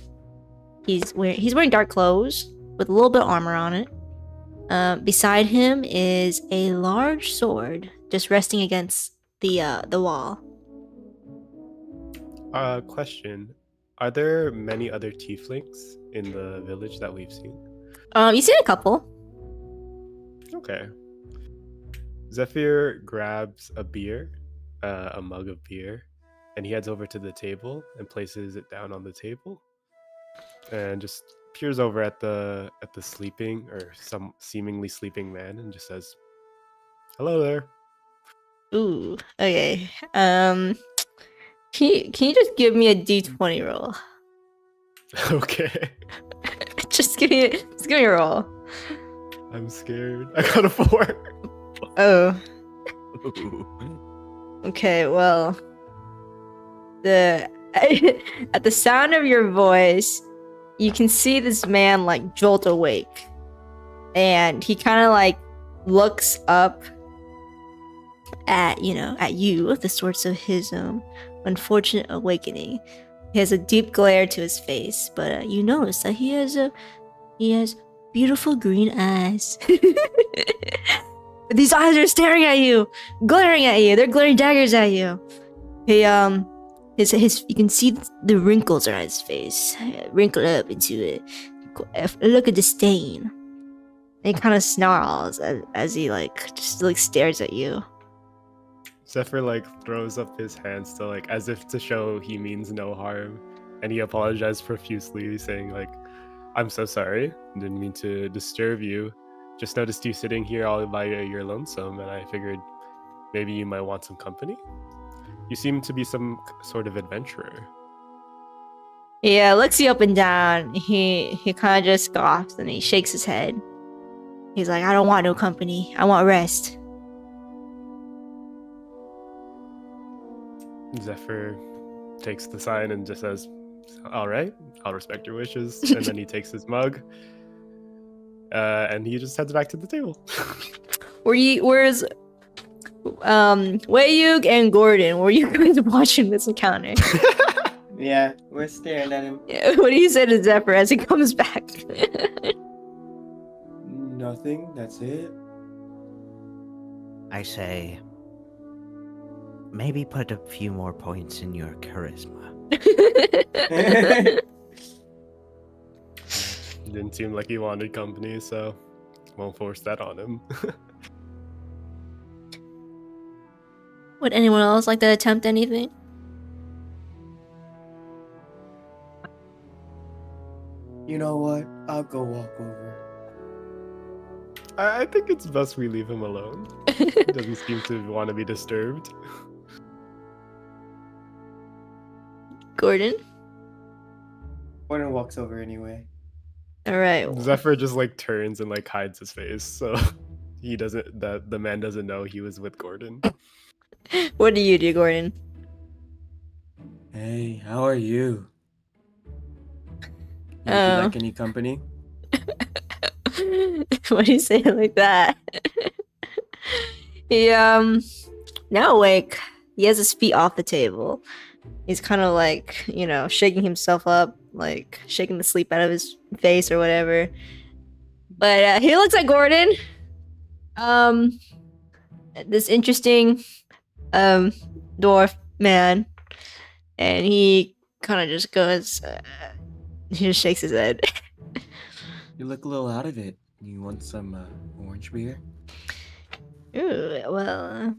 He's wearing dark clothes with a little bit of armor on it. Beside him is a large sword just resting against the wall. Question: are there many other tieflings in the village that we've seen? You see a couple. Okay. Zephyr grabs a beer, a mug of beer, and he heads over to the table and places it down on the table, and just peers over at the sleeping or some seemingly sleeping man and just says, "Hello there." Ooh, okay. Can you just give me a d20 roll? Okay. Just give me a roll. I'm scared. I got a 4. Oh. Okay, well, the at the sound of your voice, you can see this man like jolt awake, and he kind of like looks up at you, the source of his unfortunate awakening. He has a deep glare to his face, but you notice that he has beautiful green eyes. These eyes are staring at you, glaring at you. They're glaring daggers at you. He his you can see the wrinkles on his face, wrinkled up into it. Look at the stain. And he kind of snarls as he just stares at you. Zephyr throws up his hands to as if to show he means no harm, and he apologizes profusely, saying "I'm so sorry. Didn't mean to disturb you. Just noticed you sitting here all by your lonesome, and I figured maybe you might want some company. You seem to be some sort of adventurer." Yeah, looks you up and down. He kind of just scoffs and he shakes his head. He's like, "I don't want no company. I want rest." Zephyr takes the sign and just says, "All right, I'll respect your wishes." And then he takes his mug, and he just heads back to the table. Where's Wayug and Gordon? Were you guys watching this encounter? Yeah, we're staring at him. What do you say to Zephyr as he comes back? Nothing, that's it. I say, maybe put a few more points in your charisma. Didn't seem like he wanted company, so won't force that on him. Would anyone else like to attempt anything? You know what? I'll go walk over. I think it's best we leave him alone. He doesn't seem to want to be disturbed. Gordon? Gordon walks over anyway. Alright. Zephyr just turns and hides his face, so he doesn't. The man doesn't know he was with Gordon. What do you do, Gordon? Hey, how are you? Would you Oh. like any company? Why do you say it like that? He now awake. He has his feet off the table. He's kind of shaking himself up, shaking the sleep out of his face or whatever. But he looks at Gordon. This interesting dwarf man, and he kind of just goes. He just shakes his head. You look a little out of it. You want some orange beer? Ooh, well,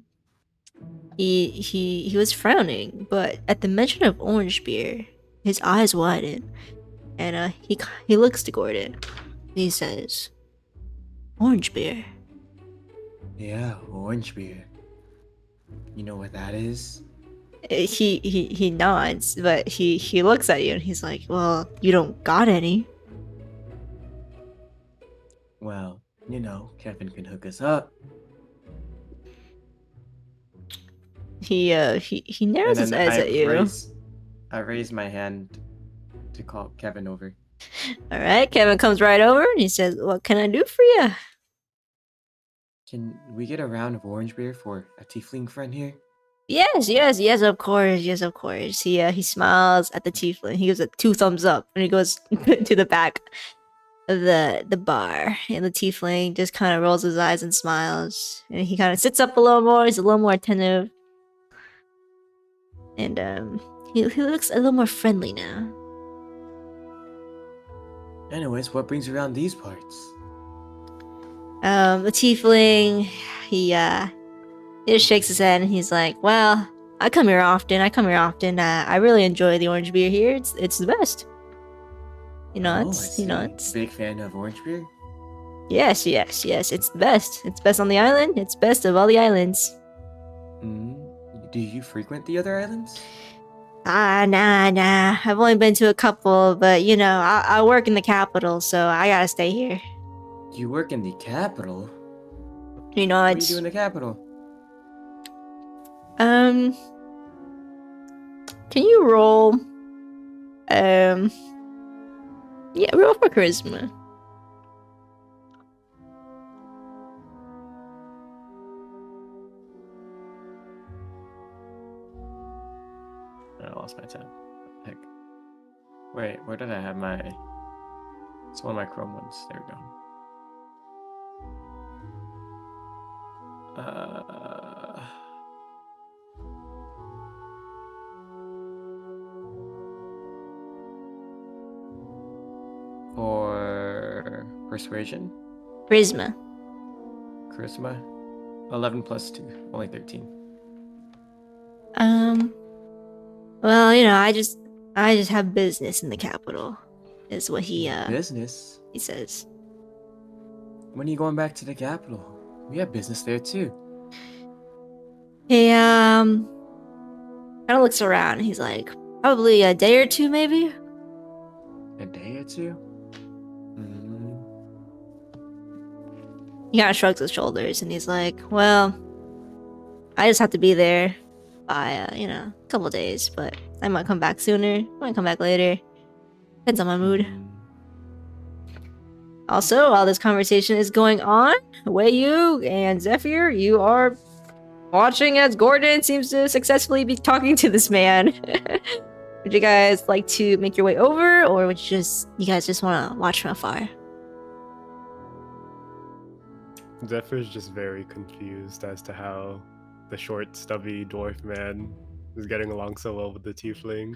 he was frowning, but at the mention of orange beer, his eyes widen, and he looks to Gordon. And he says, "Orange beer." Yeah, orange beer. You know what that is? He nods, but he looks at you and he's like, "Well, you don't got any." Well, Kevin can hook us up. He narrows his eyes at you. I raise my hand to call Kevin over. All right, Kevin comes right over and he says, "What can I do for you?" Can we get a round of orange beer for a tiefling friend here? Yes, of course. He smiles at the tiefling. He gives it 2 thumbs up and he goes to the back of the bar. And the tiefling just kind of rolls his eyes and smiles. And he kind of sits up a little more. He's a little more attentive. And he looks a little more friendly now. Anyways, what brings you around these parts? The tiefling, he just shakes his head and he's like, "Well, I come here often. I really enjoy the orange beer here. It's the best. You know, Oh, I it's see. it's Big fan of orange beer? yes. It's the best. It's best on the island. It's best of all the islands. Mm. Do you frequent the other islands? Nah. I've only been to a couple, but you know, I work in the capital, so I gotta stay here. You work in the capital? You know, What do you it's do in the capital? Can you roll? Yeah, roll for charisma. I lost my tab. Heck. Wait, where did I have my... It's one of my Chrome ones. There we go. For persuasion, Charisma. charisma, 11 plus 2, only 13. Well, you know, I just have business in the capital, is what he Business? says. When are you going back to the capital? We have business there too. He kind of looks around. He's like, probably a day or two, maybe. A day or two? He kind of shrugs his shoulders and he's like, well, I just have to be there by, you know, a couple days, but I might come back sooner, might come back later. Depends on my mood. Also, while this conversation is going on, Wayu and Zephyr, you are watching as Gordon seems to successfully be talking to this man. Would you guys like to make your way over, or would you guys just want to watch from afar? Zephyr's just very confused as to how the short, stubby dwarf man is getting along so well with the tiefling.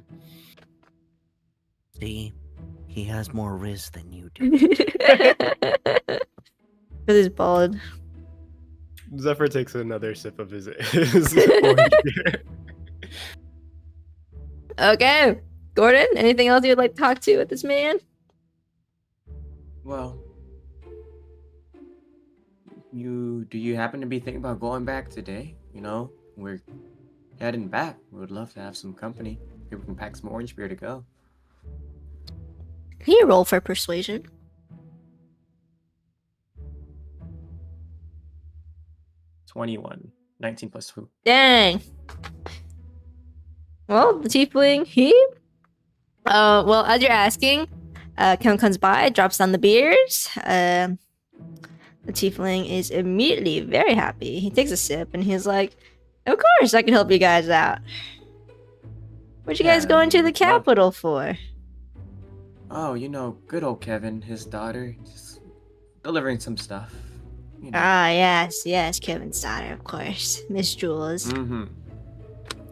See, he has more riz than you do. Because he's bald. Zephyr takes another sip of his orange beer. Okay. Gordon, anything else you'd like to talk to with this man? Well, do you happen to be thinking about going back today? You know, we're heading back. We would love to have some company. Maybe we can pack some orange beer to go. Can you roll for persuasion? 21. 19 plus 2. Dang. Well, the tiefling, well, as you're asking, Kevin comes by, drops down the beers. The tiefling is immediately very happy. He takes a sip and he's like, of course I can help you guys out. What you guys Yeah, going to the love- capital for? Oh, you know, good old Kevin, his daughter, just delivering some stuff. You know. Ah, yes, Kevin's daughter, of course. Miss Jules. Mm-hmm.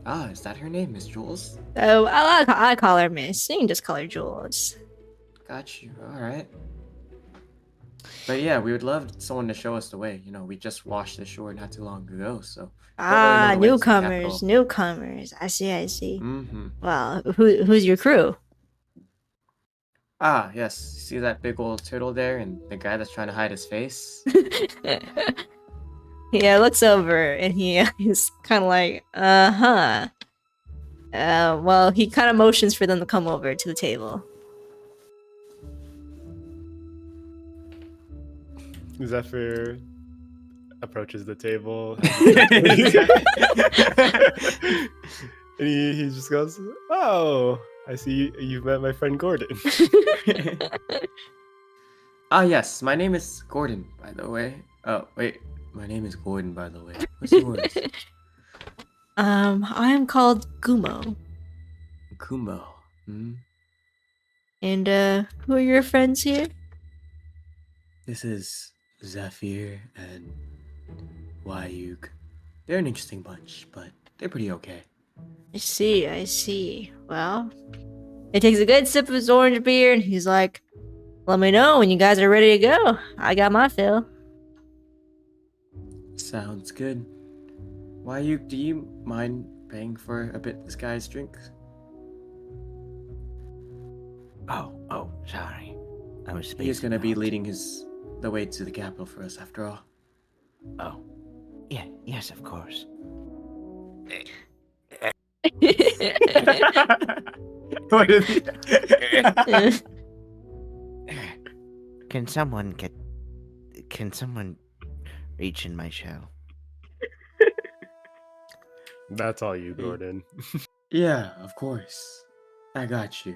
Ah, is that her name, Miss Jules? Oh, I call her Miss. You can just call her Jules. Got you. All right. But yeah, we would love someone to show us the way. You know, we just washed the shore not too long ago, so. Ah, know the way to the newcomers, capital. newcomers. I see. Mm-hmm. Well, who's your crew? Ah, yes. See that big old turtle there and the guy that's trying to hide his face? Yeah, looks over and he's kind of like, uh-huh. Well, he kind of motions for them to come over to the table. Zephyr approaches the table. And he just goes, oh, I see you've met my friend Gordon. Ah, yes. My name is Gordon, by the way. Oh, wait. My name is Gordon, by the way. What's yours? I am called Gumo. Kumo. Hmm? And, who are your friends here? This is Zephyr and Wayuk. They're an interesting bunch, but they're pretty okay. I see. Well, he takes a good sip of his orange beer and he's like, Let me know when you guys are ready to go. I got my fill. Sounds good. Do you mind paying for a bit this guy's drink? Oh, sorry. I was He is spacing gonna be out. leading the way to the capital for us after all. Oh. Yeah, yes, of course. What is he? Can someone reach in my shell? That's all you, Gordon. Yeah, of course. I got you.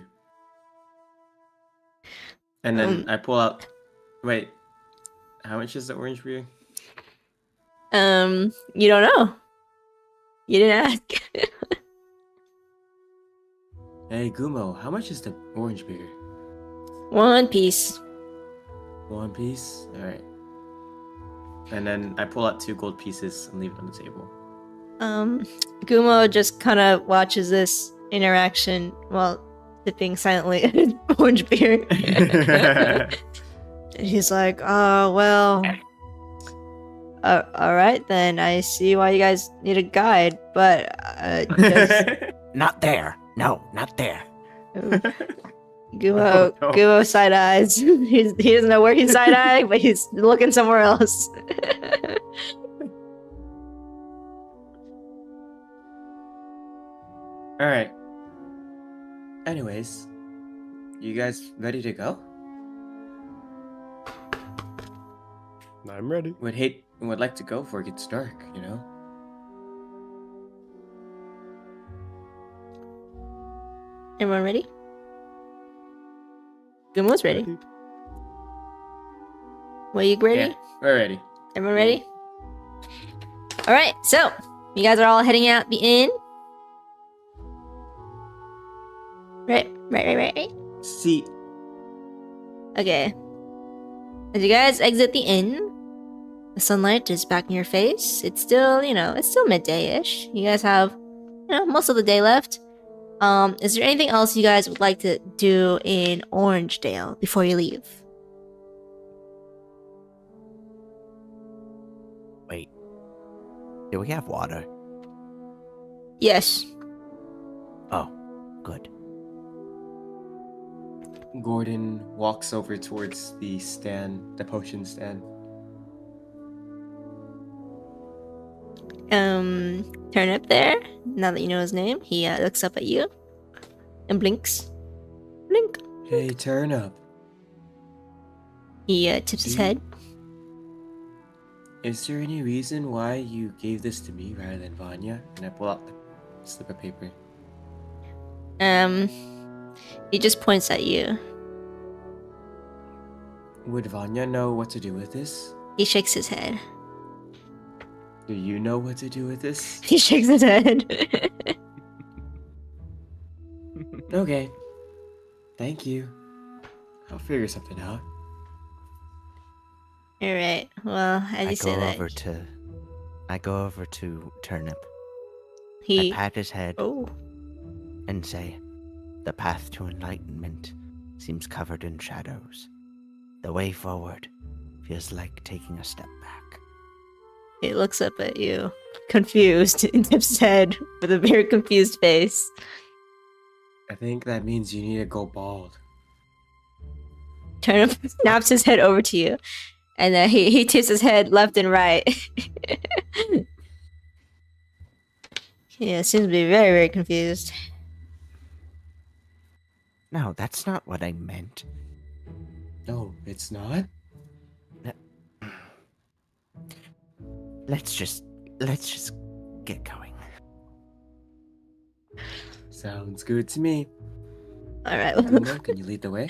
And then I pull out. Wait, how much is the orange beer? You don't know. You didn't ask. Hey, Gumo, how much is the orange beer? 1 piece. 1 piece? Alright. And then I pull out 2 gold pieces and leave it on the table. Gumo just kind of watches this interaction while sipping silently at his orange beer. And he's like, oh, well. Alright then, I see why you guys need a guide, but Not there. No, not there. Gumo, Oh, no. Gumo side eyes. He doesn't know where he's side eyeing, but he's looking somewhere else. Alright. Anyways, you guys ready to go? I'm ready. Would like to go before it gets dark, you know? Everyone ready? Gumo's ready. Were you ready? Yeah, we're ready. Everyone ready? Alright, so you guys are all heading out the inn. Right. See. Okay. As you guys exit the inn, the sunlight is back in your face. It's still, it's still midday-ish. You guys have, most of the day left. Is there anything else you guys would like to do in Orangedale before you leave? Wait. Do we have water? Yes. Oh, good. Gordon walks over towards the potion stand. Turn up there. Now that you know his name, he looks up at you and blinks. Blink. Hey, turn up. He tips his Do you- head. Is there any reason why you gave this to me rather than Vanya? And I pull out the slip of paper. He just points at you. Would Vanya know what to do with this? He shakes his head. Do you know what to do with this? He shakes his head. Okay. Thank you. I'll figure something out. Alright, well, as you say that, I go over to Turnip. he... I pat his head Oh. and say, "The path to enlightenment seems covered in shadows. The way forward feels like taking a step back." He looks up at you, confused, and tips his head with a very confused face. I think that means you need to go bald. Turnip snaps his head over to you, and then he tips his head left and right. Yeah, seems to be very, very confused. No, that's not what I meant. No, it's not? Let's just get going. Sounds good to me. Alright, Gumo, can you lead the way?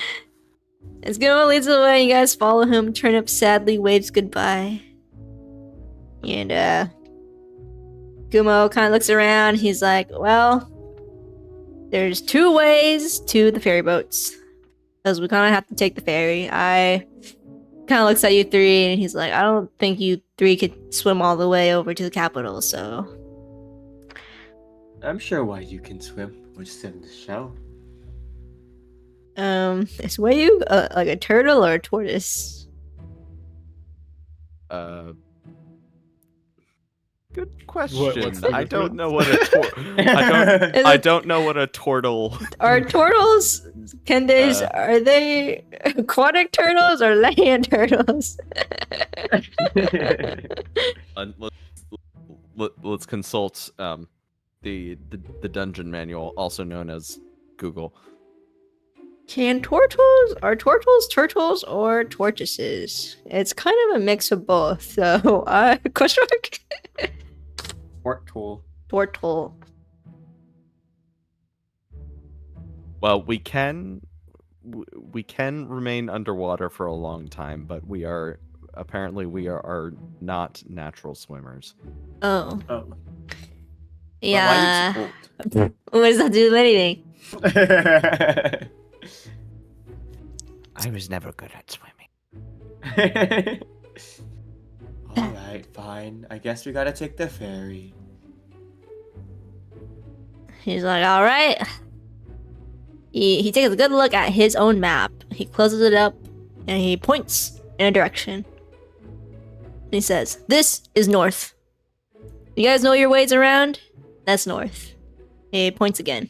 as Gumo leads the way, you guys follow him. Turnip sadly waves goodbye. And, Gumo kind of looks around. He's like, well, there's 2 ways to the ferry boats. Because we kind of have to take the ferry. I kind of looks at you 3, and he's like, I don't think you 3 could swim all the way over to the capital, so... I'm sure why you can swim. We'll just sit in the shell. Is Wayu like a turtle or a tortoise? Good question. what's the I don't difference? know what a Is I it- don't know what a turtle. Are turtles? Can they? Are they aquatic turtles or land turtles? Let's consult the dungeon manual, also known as Google. Are turtles or tortoises? It's kind of a mix of both. So, question mark? Work tool. Tortle. Well, we can remain underwater for a long time, but we are not natural swimmers. Oh, Oh. yeah. But What does that do with anything? why are you I was never good at swimming. so old? Alright, fine. I guess we gotta take the ferry. He's like, all right. He takes a good look at his own map. He closes it up and he points in a direction. And he says, "This is north. You guys know your ways around? That's north." He points again.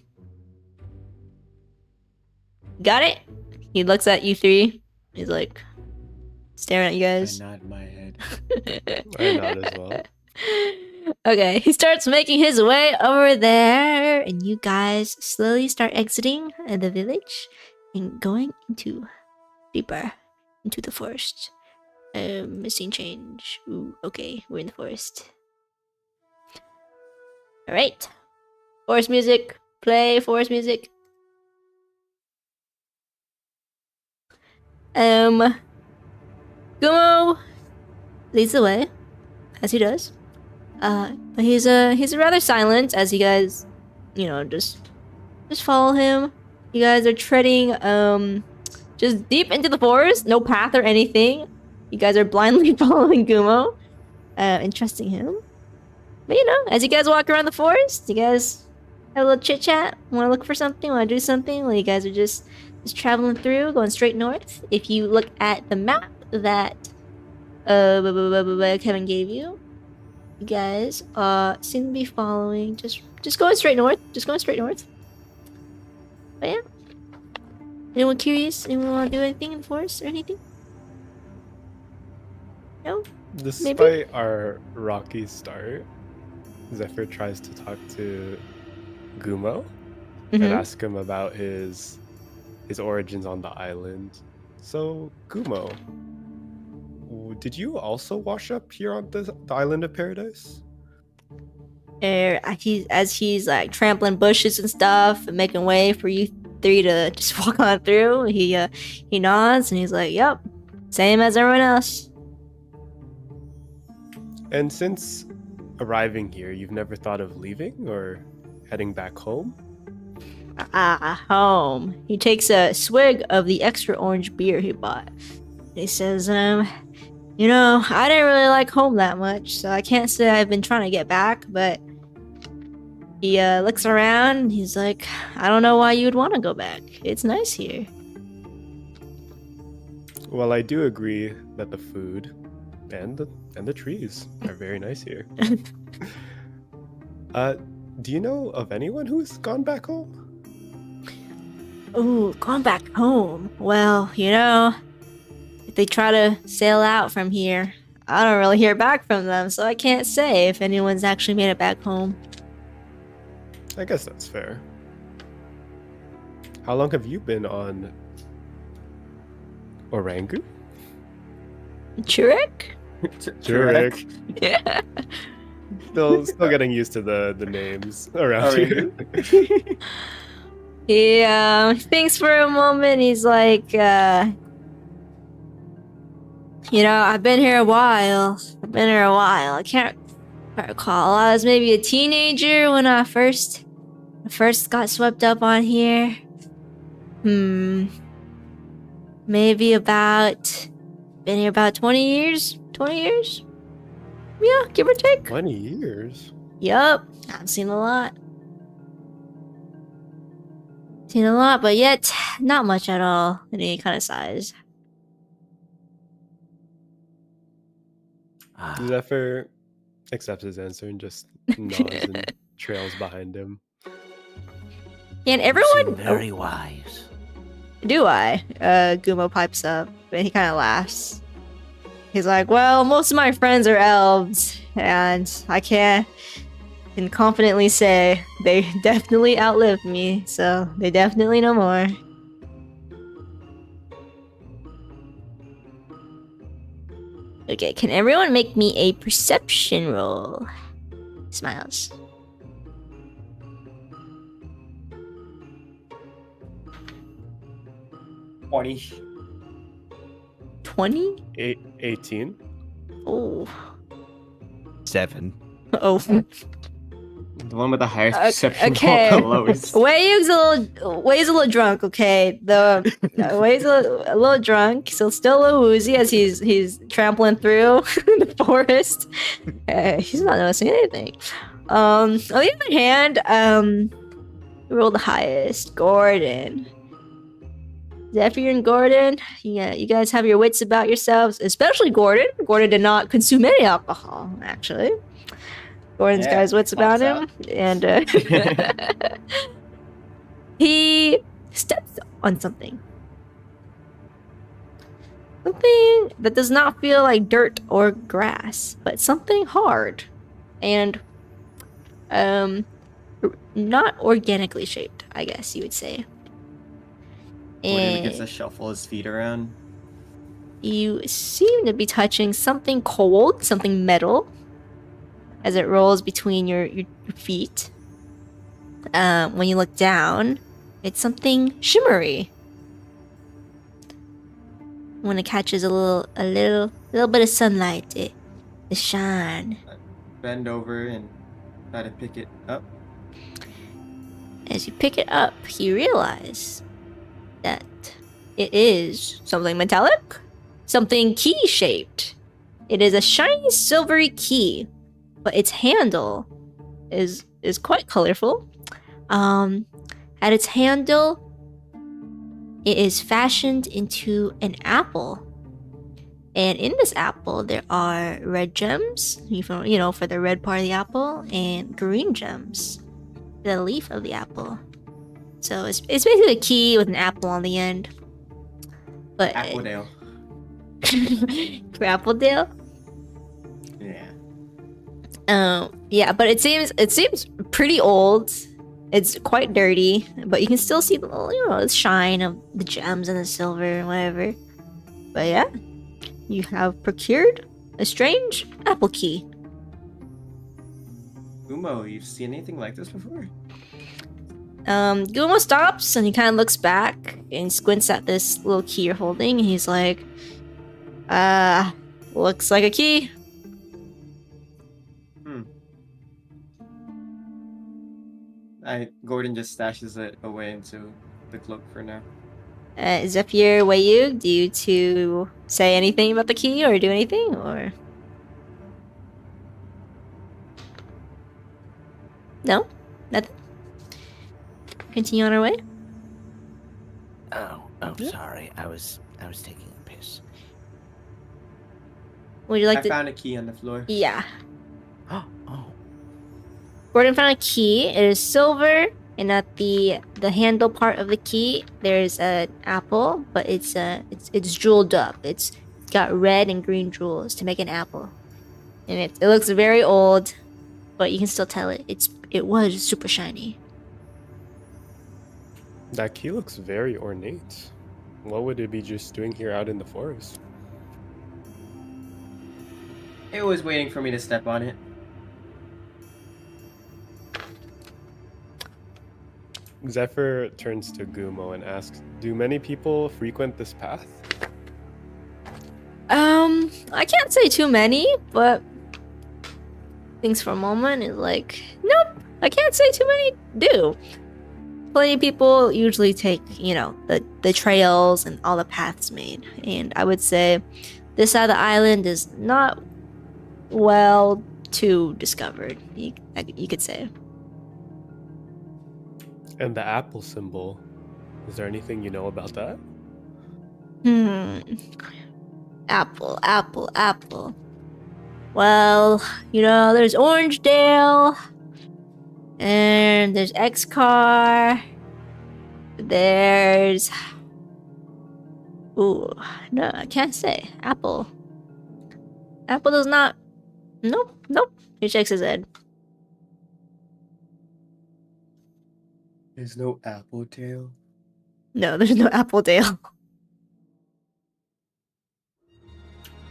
Got it? He looks at you three. He's like, staring at you I guys. nod my head. I nod as well. Okay, he starts making his way over there, and you guys slowly start exiting the village and going deeper into the forest. Scene change. Ooh, okay, we're in the forest. All right, forest music. Play forest music. Gumo leads the way, as he does. But he's rather silent as you guys, just follow him. You guys are treading just deep into the forest, no path or anything. You guys are blindly following Gumo, and trusting him. But as you guys walk around the forest, you guys have a little chit chat. Want to look for something? Want to do something? Well, you guys are just traveling through, going straight north. If you look at the map that Kevin gave you, you guys seem to be following just going straight north. Just going straight north. But yeah. Anyone curious? Anyone want to do anything in the forest or anything? No? Despite our rocky start, Zephyr tries to talk to Gumo and Mhm. ask him about his origins on the island. So, Gumo, did you also wash up here on the island of Paradise? He's like trampling bushes and stuff and making way for you three to just walk on through. He nods and he's like, "Yep, same as everyone else." And since arriving here, you've never thought of leaving or heading back home? Home. He takes a swig of the extra orange beer he bought. He says, I didn't really like home that much, so I can't say I've been trying to get back, but he looks around and he's like, "I don't know why you'd want to go back. It's nice here." Well, I do agree that the food and the trees are very nice here. Do you know of anyone who's gone back home? Ooh, going back home. Well, if they try to sail out from here, I don't really hear back from them, so I can't say if anyone's actually made it back home. I guess that's fair. How long have you been on Orangu? Churek? Jurek. Yeah. Still getting used to the names around Orangu. here. He thinks for a moment. He's like, I've been here a while. I can't recall. I was maybe a teenager when I first got swept up on here. Maybe been here about 20 years? 20 years? Yeah, give or take. 20 years? Yup, I've seen a lot. Seen a lot, but yet not much at all in any kind of size. Zephyr accepts his answer and just nods and trails behind him. And You everyone, seem very wise. do I? Gumo pipes up, and he kind of laughs. He's like, well, most of my friends are elves, and I can confidently say they definitely outlived me, so they definitely know more. Okay, can everyone make me a perception roll? Smiles. Twenty. 20? 18. Oh. 7. Oh. The one with the highest perception Okay. roll, the lowest. Way's a little drunk, okay? Way's a little drunk, so still a little woozy as he's trampling through the forest. He's not noticing anything. On the other hand, who rolled the highest? Gordon. Zephyr and Gordon, yeah, you guys have your wits about yourselves, especially Gordon. Gordon did not consume any alcohol, actually. Gordon's got his wits about him, and he steps on something. Something that does not feel like dirt or grass, but something hard and not organically shaped, I guess you would say. Gordon gets And to shuffle his feet around. you seem to be touching something cold, something metal, as it rolls between your feet. When you look down, it's something shimmery. When it catches a little bit of sunlight, it shine. Bend over and try to pick it up. As you pick it up, you realize that it is something metallic, something key-shaped. It is a shiny silvery key, but its handle is quite colorful. At its handle, it is fashioned into an apple. And in this apple, there are red gems, for the red part of the apple, and green gems, the leaf of the apple. So it's basically a key with an apple on the end. But Appledale. for Appledale? Yeah. Yeah, but it seems pretty old. It's quite dirty, but you can still see the shine of the gems and the silver and whatever. But yeah, you have procured a strange apple key. Umo, you've seen anything like this before? Gumo stops and he kind of looks back and squints at this little key you're holding. And he's like, looks like a key. Gordon just stashes it away into the cloak for now. Zephyr, Wayug, do you two say anything about the key or do anything, or? No? Nothing? Continue on our way? Oh, sorry. I was taking a piss. Would you like I to? found a key on the floor. Yeah. Oh. Gordon found a key. It is silver, and at the handle part of the key, there's an apple, but it's jeweled up. It's got red and green jewels to make an apple, and it looks very old, but you can still tell it was super shiny. That key looks very ornate. What would it be just doing here out in the forest? It was waiting for me to step on it. Zephyr turns to Gumo and asks, do many people frequent this path? I can't say too many, but thinks for a moment is like, nope, I can't say too many do. Plenty of people usually take, the trails and all the paths made. And I would say this side of the island is not well too discovered, you could say. And the apple symbol, Is there anything you know about that? Apple, apple, apple. Well, you know, there's Orangedale, and there's X-Car, there's... Ooh, no, I can't say. Apple. Apple does not... Nope, nope. He shakes his head. There's no apple tail. No, there's no Appledale.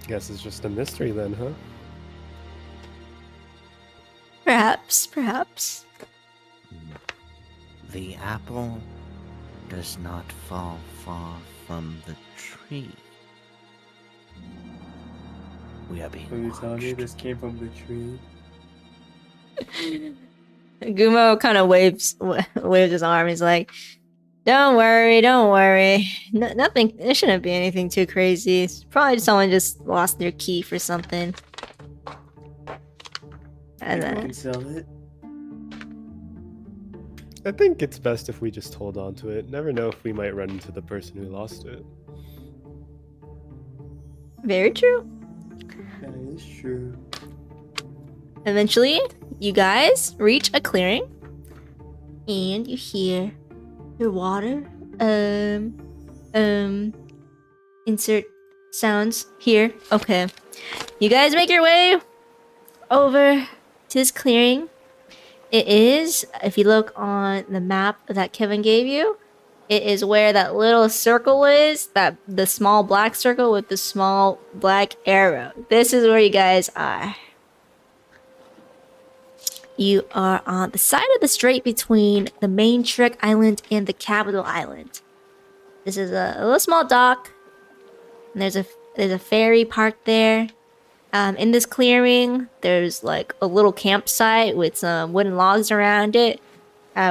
Guess it's just a mystery then, huh? Perhaps, perhaps. The apple does not fall far from the tree. We are being So you telling me watched. this came from the tree? Gumo kind of waves his arm. He's like, "Don't worry, don't worry. Nothing. It shouldn't be anything too crazy. It's probably someone just lost their key for something." And You then can sell it. I think it's best if we just hold on to it. Never know if we might run into the person who lost it. very true. That is true. Eventually, you guys reach a clearing, and you hear your water. Insert sounds here. Okay, you guys make your way over to this clearing. It is, if you look on the map that Kevin gave you, it is where that little circle is, that the small black circle with the small black arrow. This is where you guys are. You are on the side of the strait between the main Trek Island and the capital island. This is a little small dock, and there's a ferry parked there. In this clearing, there's like a little campsite with some wooden logs around it,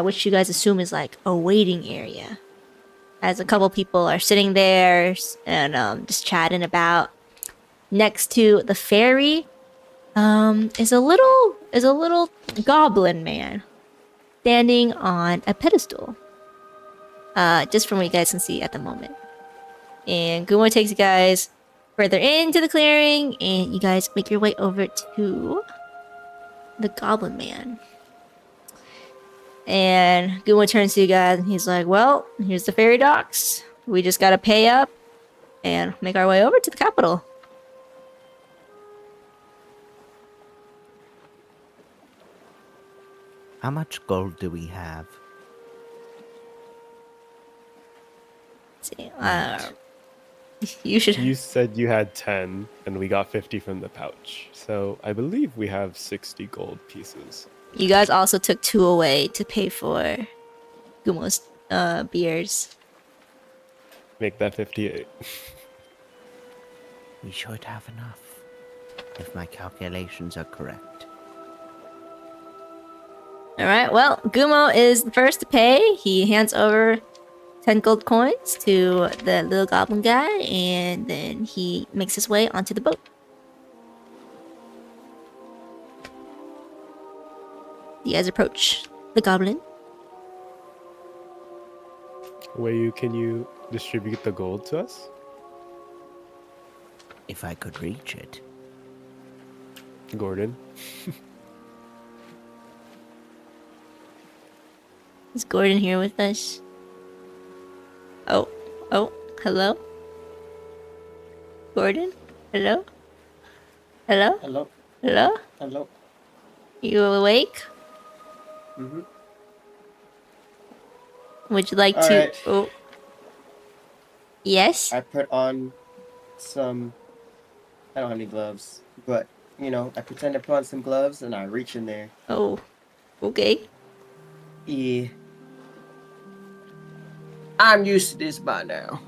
which you guys assume is like a waiting area. As a couple people are sitting there and just chatting about. Next to the ferry, is a little goblin man standing on a pedestal. Just from what you guys can see at the moment. And Gumo takes you guys further into the clearing, and you guys make your way over to the goblin man. And Gumo turns to you guys and he's like, "Well, here's the ferry docks. We just gotta pay up and make our way over to the capital." How much gold do we have? Let's see, you should. You said you had 10, and we got 50 from the pouch. So I believe we have 60 gold pieces. You guys also took 2 away to pay for Gumo's beers. Make that 58. We should have enough, if my calculations are correct. Alright, well, Gumo is the first to pay. He hands over 10 gold coins to the little goblin guy, and then he makes his way onto the boat. You guys approach the goblin. Wayu, can you distribute the gold to us? If I could reach it. Gordon? Is Gordon here with us? Oh, hello? Gordon? Hello? Hello? Hello. Hello? Hello. You awake? Mm-hmm. Would you like to... Alright. Oh. Yes? I put on some... I don't have any gloves, but, you know, I pretend to put on some gloves and I reach in there. Oh. Okay. Yeah. I'm used to this by now.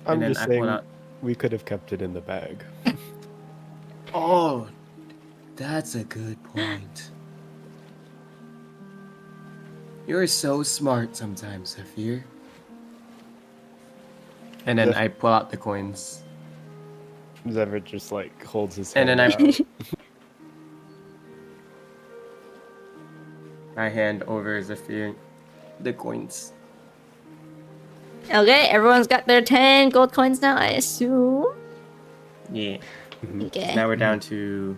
I'm then just I pull saying out- we could have kept it in the bag. Oh, that's a good point. You're so smart sometimes, Zafir. And then I pull out the coins. Zevra just like holds his And hand then out. I hand over Zafir the coins. Okay, everyone's got their 10 gold coins now, I assume. Yeah. Okay. Now we're down to.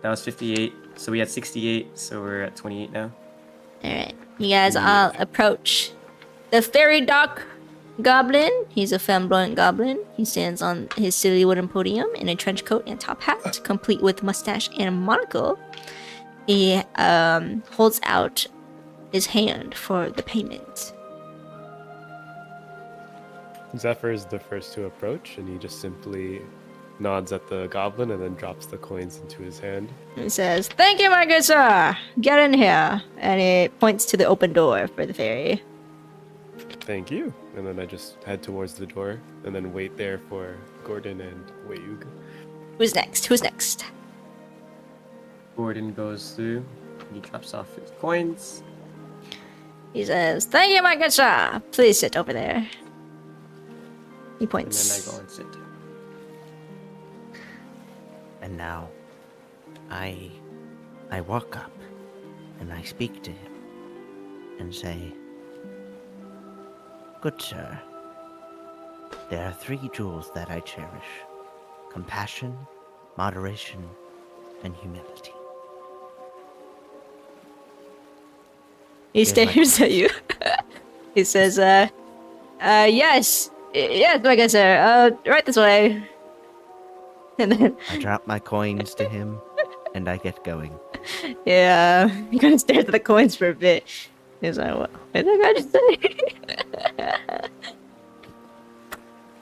That was 58. So we had 68. So we're at 28 now. Alright. You guys all approach the fairy dock goblin. He's a flamboyant goblin. He stands on his silly wooden podium in a trench coat and top hat, complete with mustache and monocle. He holds out his hand for the payment. Zephyr is the first to approach, and he just simply nods at the goblin and then drops the coins into his hand. He says, "Thank you, my good sir. Get in here." And he points to the open door for the fairy. Thank you. And then I just head towards the door and then wait there for Gordon and Wayug. Who's next? Who's next? Gordon goes through. He drops off his coins. He says, "Thank you, my good sir. Please sit over there." He And points. then I go and sit. And now, I walk up and I speak to him and say, "Good sir, there are 3 jewels that I cherish: compassion, moderation, and humility. He Here's my stares at you. He says, yes, my good sir. Right this way." And then, I drop my coins to him and I get going. yeah, he kind of stares at the coins for a bit. He's like, "What did I just say?"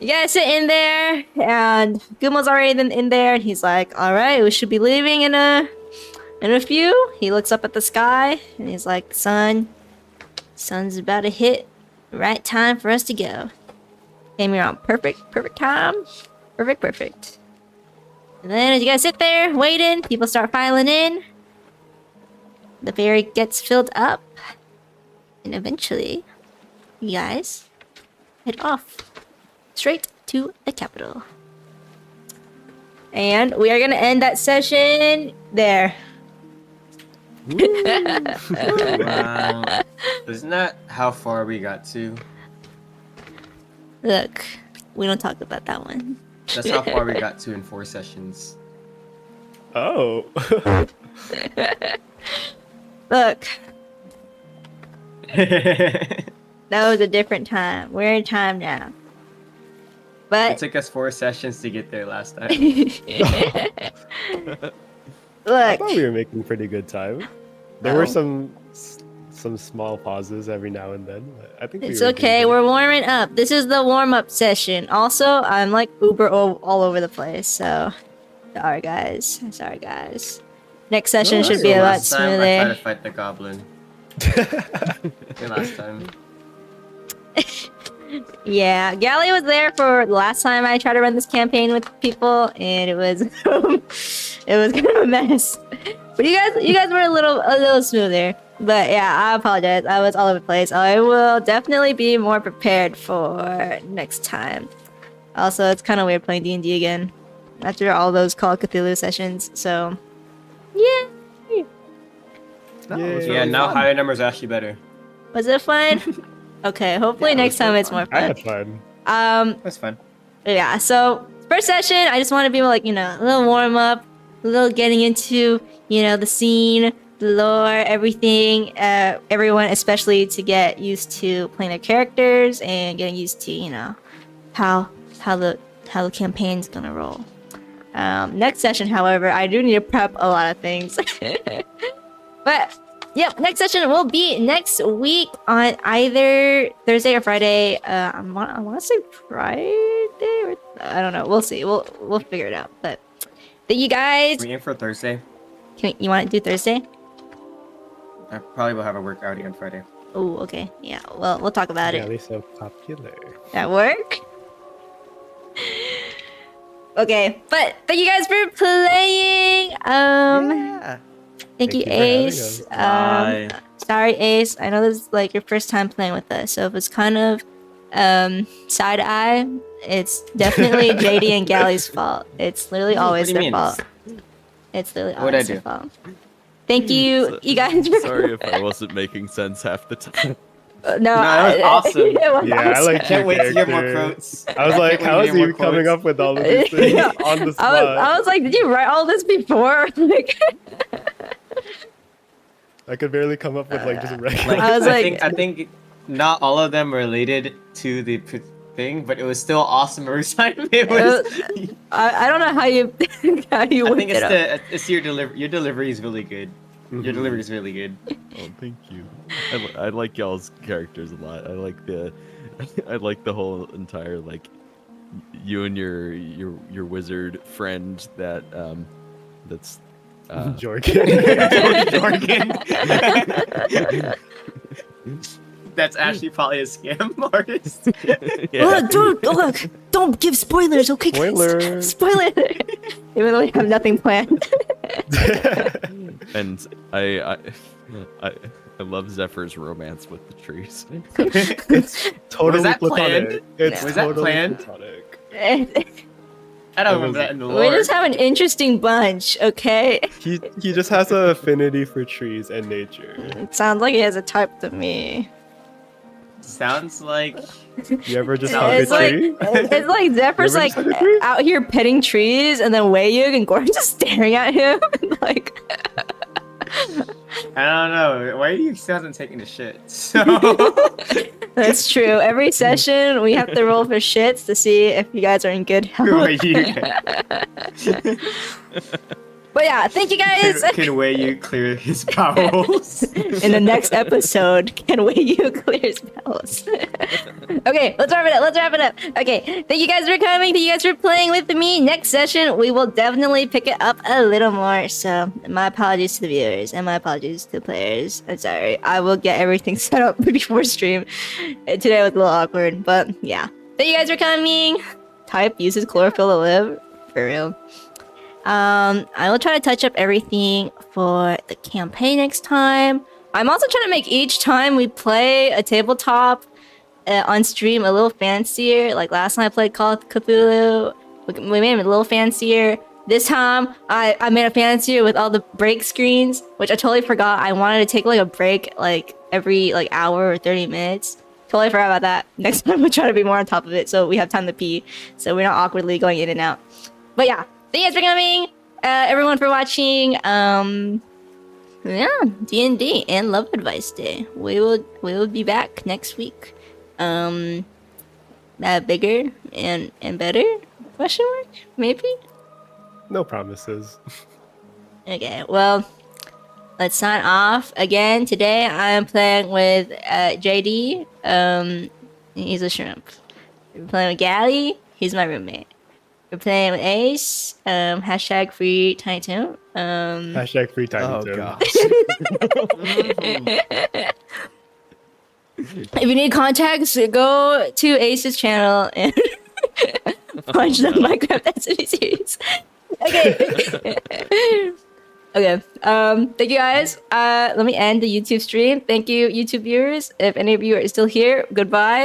You guys sit in there, and Gumo's already in there, and he's like, "All right, we should be leaving in a few." He looks up at the sky, and he's like, sun's about to hit. Right time for us to go. Came here on perfect time. Perfect. And then as you guys sit there, waiting, people start filing in. The ferry gets filled up. And eventually, you guys head off straight to the capital. And we are going to end that session there. Wow. Isn't that how far we got to? Look, we don't talk about that one. That's how far we got to in 4 sessions. Oh. Look, that was a different time. We're in time now. It But took us 4 sessions to get there last time. I look, thought we were making pretty good time. There were some small pauses every now and then. But I think it's we were doing okay. good. We're warming up. This is the warm-up session. Also, I'm like Uber all over the place. So, sorry guys. Next session No, should that's be a all lot Last time I tried to smoother. fight the goblin. The last time. Yeah, Gally was there for the last time I tried to run this campaign with people, and it was it was kind of a mess. But you guys were a little smoother. But yeah, I apologize. I was all over the place. I will definitely be more prepared for next time. Also, it's kind of weird playing D&D again after all those Call of Cthulhu sessions. So, yeah. No, it was Yay. Yeah, really now fun. higher numbers are actually better. Was it fun? Okay, hopefully Yeah, it next was time really it's fun. more I fun. had fun. That's fun. Yeah, so first session, I just want to be like, a little warm up, a little getting into, the scene, the lore, everything, everyone, especially to get used to playing their characters and getting used to, how the campaign's gonna roll. Next session, however, I do need to prep a lot of things. But yep, next session will be next week on either Thursday or Friday. I want to say Friday. Or, I don't know. We'll see. We'll figure it out. But thank you guys. We aim for Thursday. You want to do Thursday? I probably will have a work outing on Friday. Oh, okay. Yeah. Well, we'll talk about it Really so popular. at work. Okay, but thank you guys for playing. Yeah. Thank you, Thank you for having Ace. us. Bye. Sorry, Ace. I know this is like your first time playing with us, so if it's kind of side eye, it's definitely JD and Gally's fault. It's literally always What do their you mean? fault. It's literally What'd I always their do? fault. Thank you, you guys. For Sorry if I wasn't making sense half the time. No, that was awesome. it was Yeah, I awesome. like Can't wait to hear more character. quotes. I was like, can't wait how to is hear he more coming quotes. up with all of these things Yeah. on the I spot? was like, did you write all this before? Like, I could barely come up with like just regular. Like, I was like- I think not all of them are related to the thing, but it was still awesome every time. It was. I don't know how you I whipped think it up. it's your delivery. Your delivery is really good. Your Mhm. delivery is really good. Oh, thank you. I like y'all's characters a lot. I like the I like the whole entire like you and your wizard friend that that's Jorgen. Jorgen. That's actually probably a scam artist. yeah. Look, don't give spoilers, okay? guys? Spoiler. Spoiler. Even though we have nothing planned. And I love Zephyr's romance with the trees. It's totally that platonic. planned? It's Was that totally planned? platonic. I don't It remember was- that in the We lore. just have an interesting bunch, okay? He just has an affinity for trees and nature. It sounds like he has a type to me. Sounds like You ever just Sounds hug a It's like tree? it's like Zephyr's You ever like just hug a tree? out here petting trees, and then Weiyug and Gordon just staring at him, like. I don't know. Why you still hasn't taken the shit? So That's true. Every session we have to roll for shits to see if you guys are in good who are health. you? But yeah, thank you guys. Can way you clear his bowels? In the next episode, can Weiyug clear his bowels? Okay, let's wrap it up. Okay, thank you guys for coming. Thank you guys for playing with me. Next session, we will definitely pick it up a little more. So, my apologies to the viewers and my apologies to the players. I'm sorry. I will get everything set up before stream. Today was a little awkward, but yeah. Thank you guys for coming. Type uses chlorophyll to live. For real. I will try to touch up everything for the campaign next time. I'm also trying to make each time we play a tabletop on stream a little fancier. Like last time I played Call of Cthulhu, we made it a little fancier. This time I made it fancier with all the break screens, which I totally forgot. I wanted to take like a break like every like hour or 30 minutes. Totally forgot about that. Next time we'll try to be more on top of it so we have time to pee, so we're not awkwardly going in and out. But yeah. Thank you guys for coming, everyone for watching. Yeah, D&D and Love Advice Day. We will be back next week. Bigger and better? Question mark? Maybe. No promises. Okay, well, let's sign off again. Today I am playing with JD. He's a shrimp. We're playing with Gally. He's my roommate. We're playing with Ace. Hashtag free Tiny Toon. Hashtag free time. Oh Tim. gosh. If you need contacts, go to Ace's channel and watch the Minecraft Destiny series. Okay. Okay. Thank you guys. Let me end the YouTube stream. Thank you, YouTube viewers. If any of you are still here, goodbye.